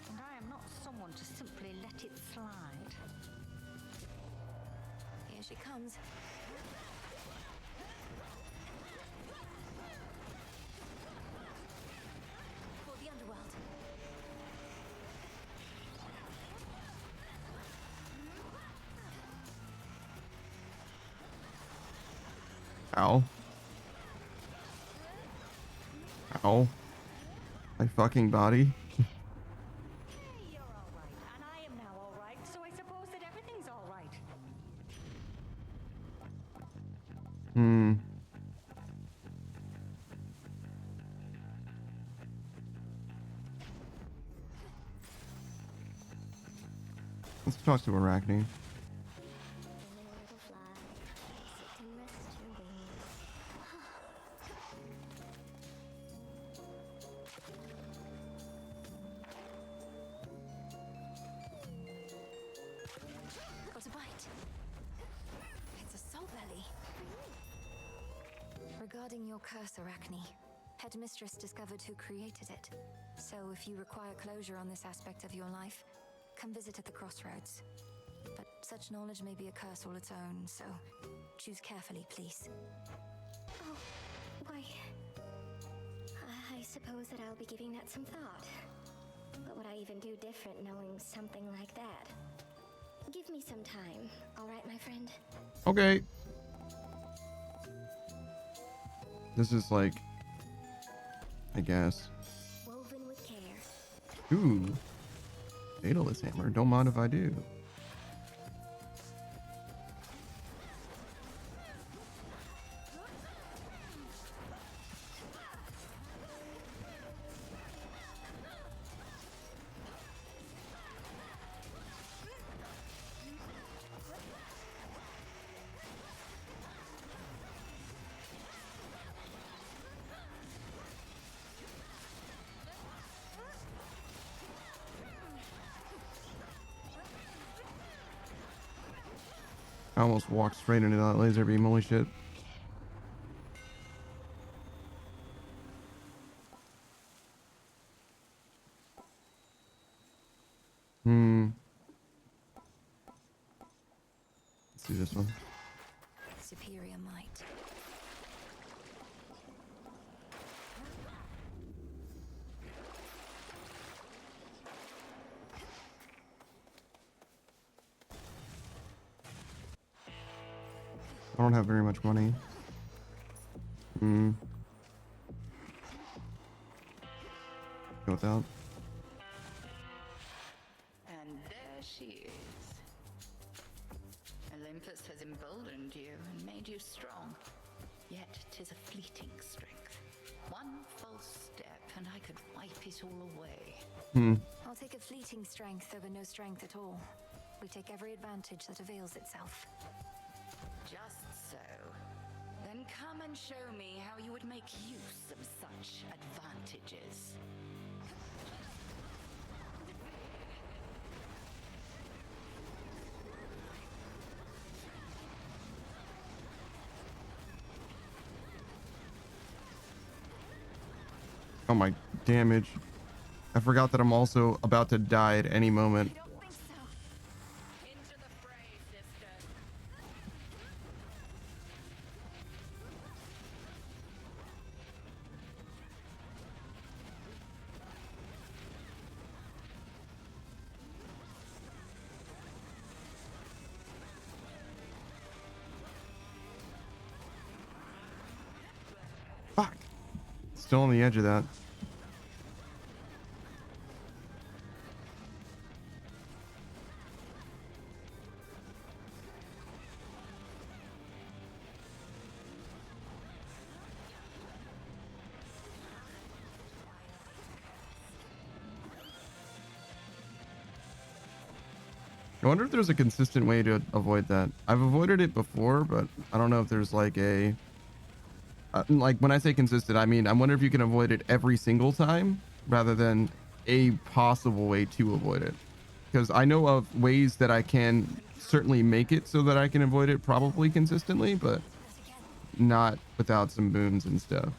and I am not someone to simply let it slide. Here she comes. For the underworld. Ow. Ow. My fucking body. You're all right, and I am now all right, so I suppose that everything's all right. Let's talk to Arachne. Got a bite. It's a soul belly. Regarding your curse, Arachne, Headmistress discovered who created it. So if you require closure on this aspect of your life, come visit at the crossroads. But such knowledge may be a curse all its own, so choose carefully, please. Oh, why... I suppose that I'll be giving that some thought. What would I even do different knowing something like that? Give me some time, alright, my friend? Okay. This is like, I guess. Woven with care. Ooh. Fatalist hammer. Don't mind if I do. I almost walked straight into that laser beam. Holy shit. Let's see this one. Superior might. I don't have very much money. Go without. And there she is. Olympus has emboldened you and made you strong. Yet 'tis a fleeting strength. One false step and I could wipe it all away. I'll take a fleeting strength over no strength at all. We take every advantage that avails itself. Just so. Then come and show me how you would make use of such advantages. Oh my damage. I forgot that I'm also about to die at any moment. Fuck. Still on the edge of that. I wonder if there's a consistent way to avoid that. I've avoided it before, but I don't know if there's like a like when I say consistent, I mean I wonder if you can avoid it every single time rather than a possible way to avoid it, because I know of ways that I can certainly make it so that I can avoid it probably consistently, but not without some boons and stuff.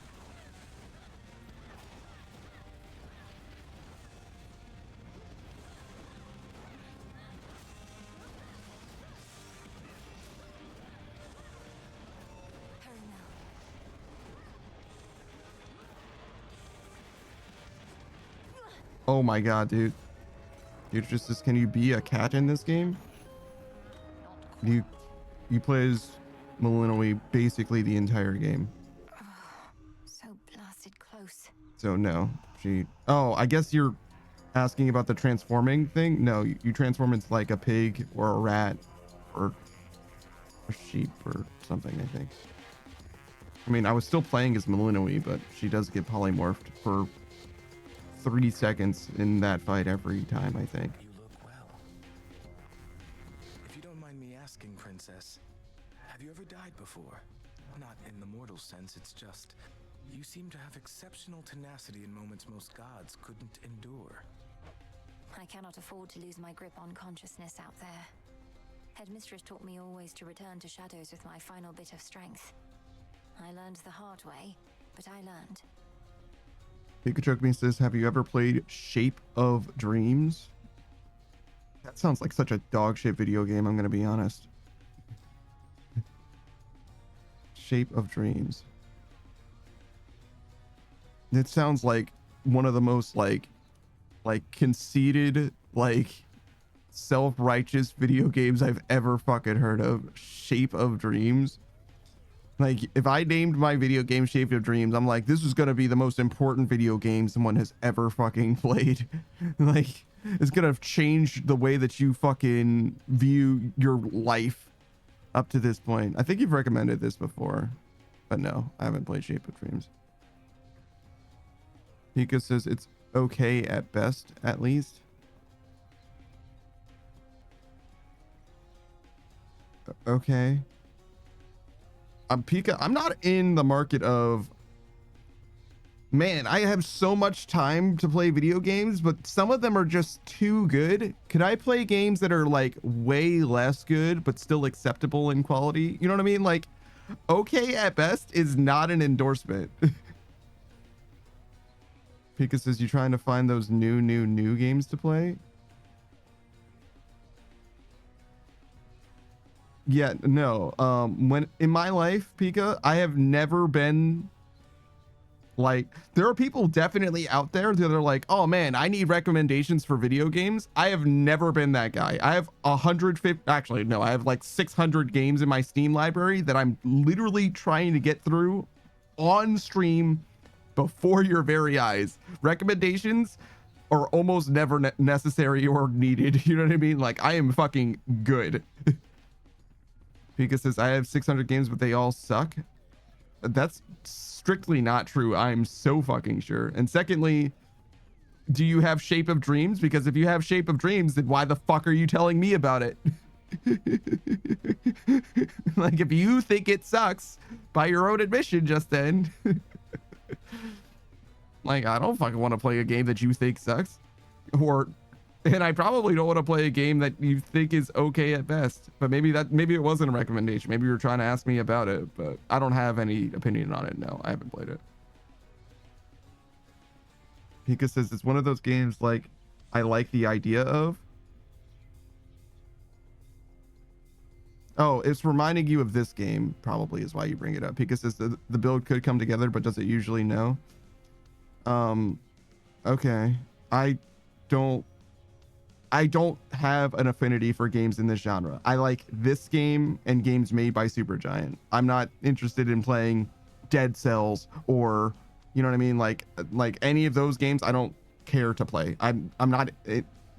Oh my god, dude. Dude, just can you be a cat in this game? You play as Millenoi basically the entire game. So blasted close. So no, oh, I guess you're asking about the transforming thing. No, you transform into like a pig or a rat or a sheep or something, I think. I mean, I was still playing as Millenoi, but she does get polymorphed for 3 seconds in that fight every time, I think. You look well. If you don't mind me asking, Princess, have you ever died before? Not in the mortal sense, it's just you seem to have exceptional tenacity in moments most gods couldn't endure. I cannot afford to lose my grip on consciousness out there. Headmistress taught me always to return to shadows with my final bit of strength. I learned the hard way, but I learned. Pikachu says, have you ever played Shape of Dreams? That sounds like such a dog shit video game, I'm gonna be honest. Shape of Dreams. It sounds like one of the most like conceited, like self-righteous video games I've ever fucking heard of. Shape of Dreams. Like, if I named my video game Shape of Dreams, I'm like, this is gonna be the most important video game someone has ever fucking played. Like, it's gonna change the way that you fucking view your life up to this point. I think you've recommended this before, but no, I haven't played Shape of Dreams. Pika says it's okay at best, at least. Okay. Pika, I'm not in the market of Man, I have so much time to play video games, but some of them are just too good. Could I play games that are like way less good, but still acceptable in quality? You know what I mean? Like, okay at best is not an endorsement. Pika says, you trying to find those new games to play? Yeah, no. When in my life, Pika, I have never been like, there are people definitely out there that are like, oh man, I need recommendations for video games. I have never been that guy. I have 150, actually, no, I have like 600 games in my Steam library that I'm literally trying to get through on stream before your very eyes. Recommendations are almost never necessary or needed. You know what I mean? Like, I am fucking good. Pika says, I have 600 games, but they all suck. That's strictly not true. I'm so fucking sure. And secondly, do you have Shape of Dreams? Because if you have Shape of Dreams, then why the fuck are you telling me about it? Like, if you think it sucks by your own admission just then, like, I don't fucking want to play a game that you think sucks. And I probably don't want to play a game that you think is okay at best. But maybe it wasn't a recommendation. Maybe you were trying to ask me about it, but I don't have any opinion on it. No, I haven't played it. Pika says it's one of those games like I like the idea of. Oh, it's reminding you of this game, probably is why you bring it up. Pika says the build could come together, but does it usually no? Okay. I don't have an affinity for games in this genre. I like this game and games made by Supergiant. I'm not interested in playing Dead Cells or, you know what I mean? Like any of those games, I don't care to play. I'm not,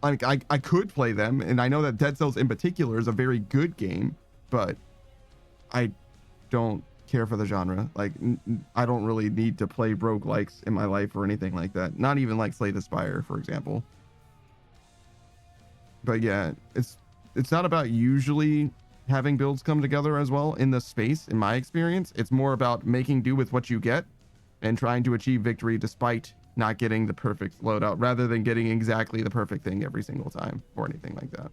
like I could play them, and I know that Dead Cells in particular is a very good game, but I don't care for the genre. Like, I don't really need to play roguelikes in my life or anything like that. Not even like Slay the Spire, for example. But yeah, it's not about usually having builds come together as well in the space. In my experience, it's more about making do with what you get and trying to achieve victory despite not getting the perfect loadout, rather than getting exactly the perfect thing every single time or anything like that.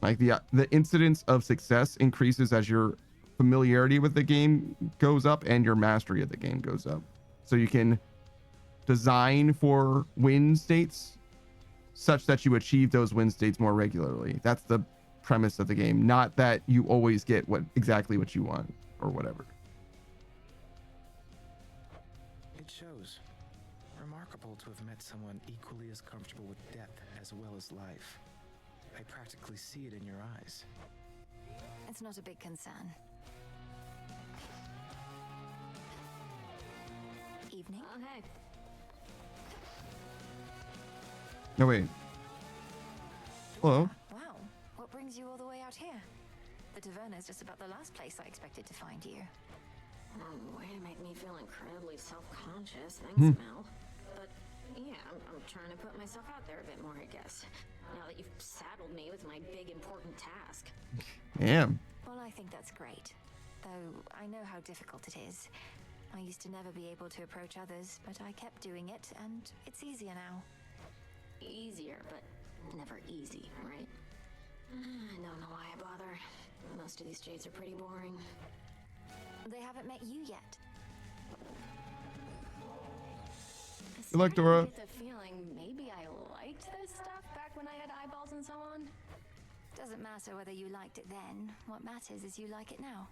Like the incidence of success increases as your familiarity with the game goes up and your mastery of the game goes up. So you can design for win states such that you achieve those win states more regularly. That's the premise of the game, not that you always get exactly what you want or whatever. It shows. Remarkable to have met someone equally as comfortable with death as well as life. I practically see it in your eyes. It's not a big concern. Evening. Oh, hey. No, wait. Hello. Wow. What brings you all the way out here? The Taverna is just about the last place I expected to find you. Way to make me feel incredibly self-conscious. Thanks, Mel. But yeah, I'm trying to put myself out there a bit more, I guess. Now that you've saddled me with my big important task. Damn. Well, I think that's great. Though I know how difficult it is. I used to never be able to approach others, but I kept doing it, and it's easier now. Easier, but never easy, right? I don't know why I bother. Most of these jades are pretty boring. They haven't met you yet. Good luck, Dora. I get the feeling maybe I liked this stuff back when I had eyeballs and so on. Doesn't matter whether you liked it then. What matters is you like it now.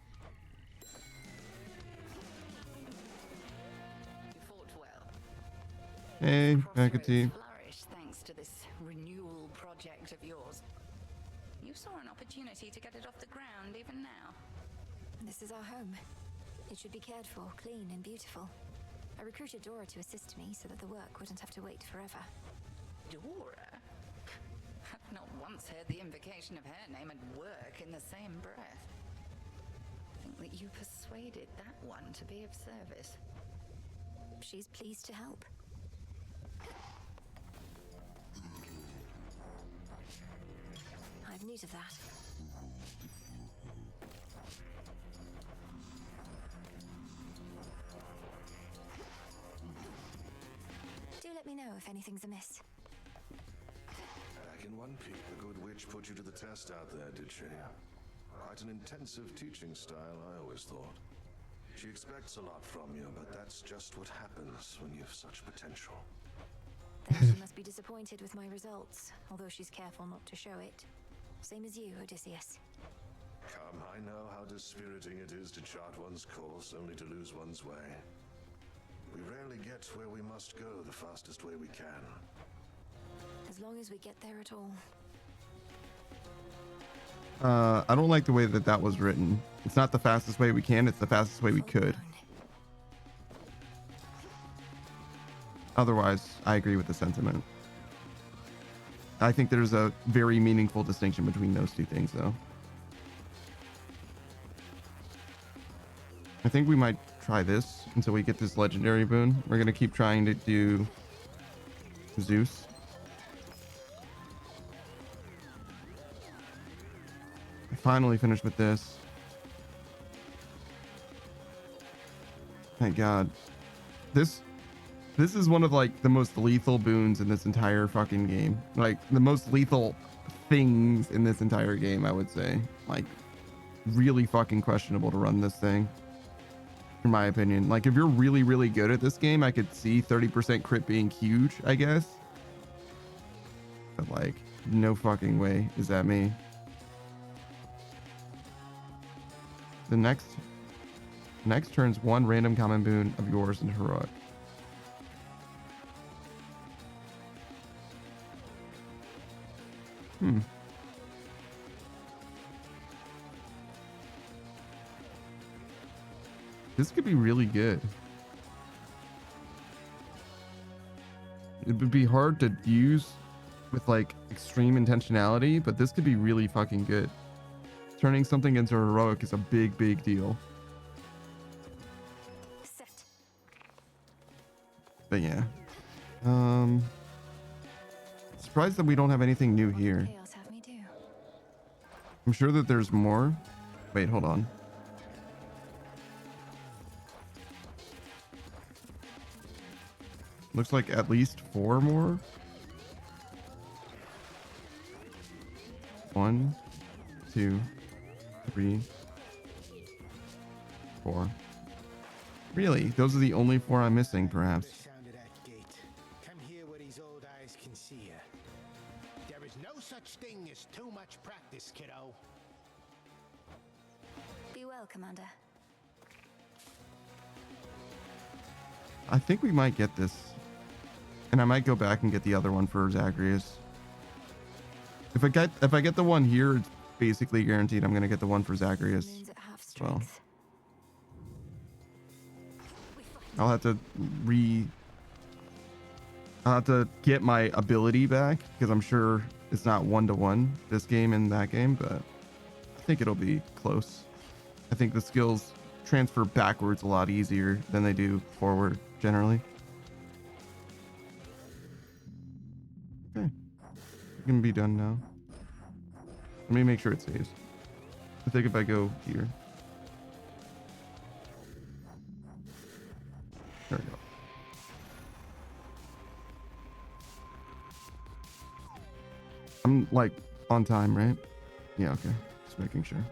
You fought well. Hey, McAtee. Thanks to this renewal project of yours. You saw an opportunity to get it off the ground even now. This is our home. It should be cared for, clean and beautiful. I recruited Dora to assist me so that the work wouldn't have to wait forever. Dora? I've not once heard the invocation of her name and work in the same breath. I think that you persuaded that one to be of service. She's pleased to help. I've need of that. if anything's amiss. Back in One Peak, the good witch put you to the test out there, did she? Quite an intensive teaching style, I always thought. She expects a lot from you, but that's just what happens when you've such potential. Then she must be disappointed with my results, although she's careful not to show it. Same as you, Odysseus. Come, I know how dispiriting it is to chart one's course only to lose one's way. We rarely get where we must go the fastest way we can. As long as we get there at all. I don't like the way that that was written. It's not the fastest way we can, it's the fastest way we could. Otherwise, I agree with the sentiment. I think there's a very meaningful distinction between those two things, though. I think we might try this until we get this legendary boon. We're going to keep trying to do Zeus. I finally finished with this. Thank God. This is one of like the most lethal boons in this entire fucking game. Like the most lethal things in this entire game, I would say. Like really fucking questionable to run this thing. In my opinion. Like if you're really, really good at this game, I could see 30% crit being huge, I guess. But like, no fucking way is that me. The next turns one random common boon of yours into heroic. This could be really good. It would be hard to use with like extreme intentionality, but this could be really fucking good. Turning something into heroic is a big, big deal. But yeah. Surprised that we don't have anything new here. I'm sure that there's more. Wait, hold on. Looks like at least 4 more. 1, 2, 3, 4. Really? Those are the only 4 I'm missing, perhaps. Sound of that gate. Come here where these old eyes can see you. There is no such thing as too much practice, kiddo. Be well, Commander. I think we might get this. And I might go back and get the other one for Zagreus. If I get the one here, it's basically guaranteed I'm gonna get the one for Zagreus as well. I'll have to get my ability back because I'm sure it's not 1-to-1 this game and that game, but I think it'll be close. I think the skills transfer backwards a lot easier than they do forward generally. Okay, it can be done now. Let me make sure it saves. I think if I go here. There we go. I'm like on time, right? Yeah, okay. Just making sure.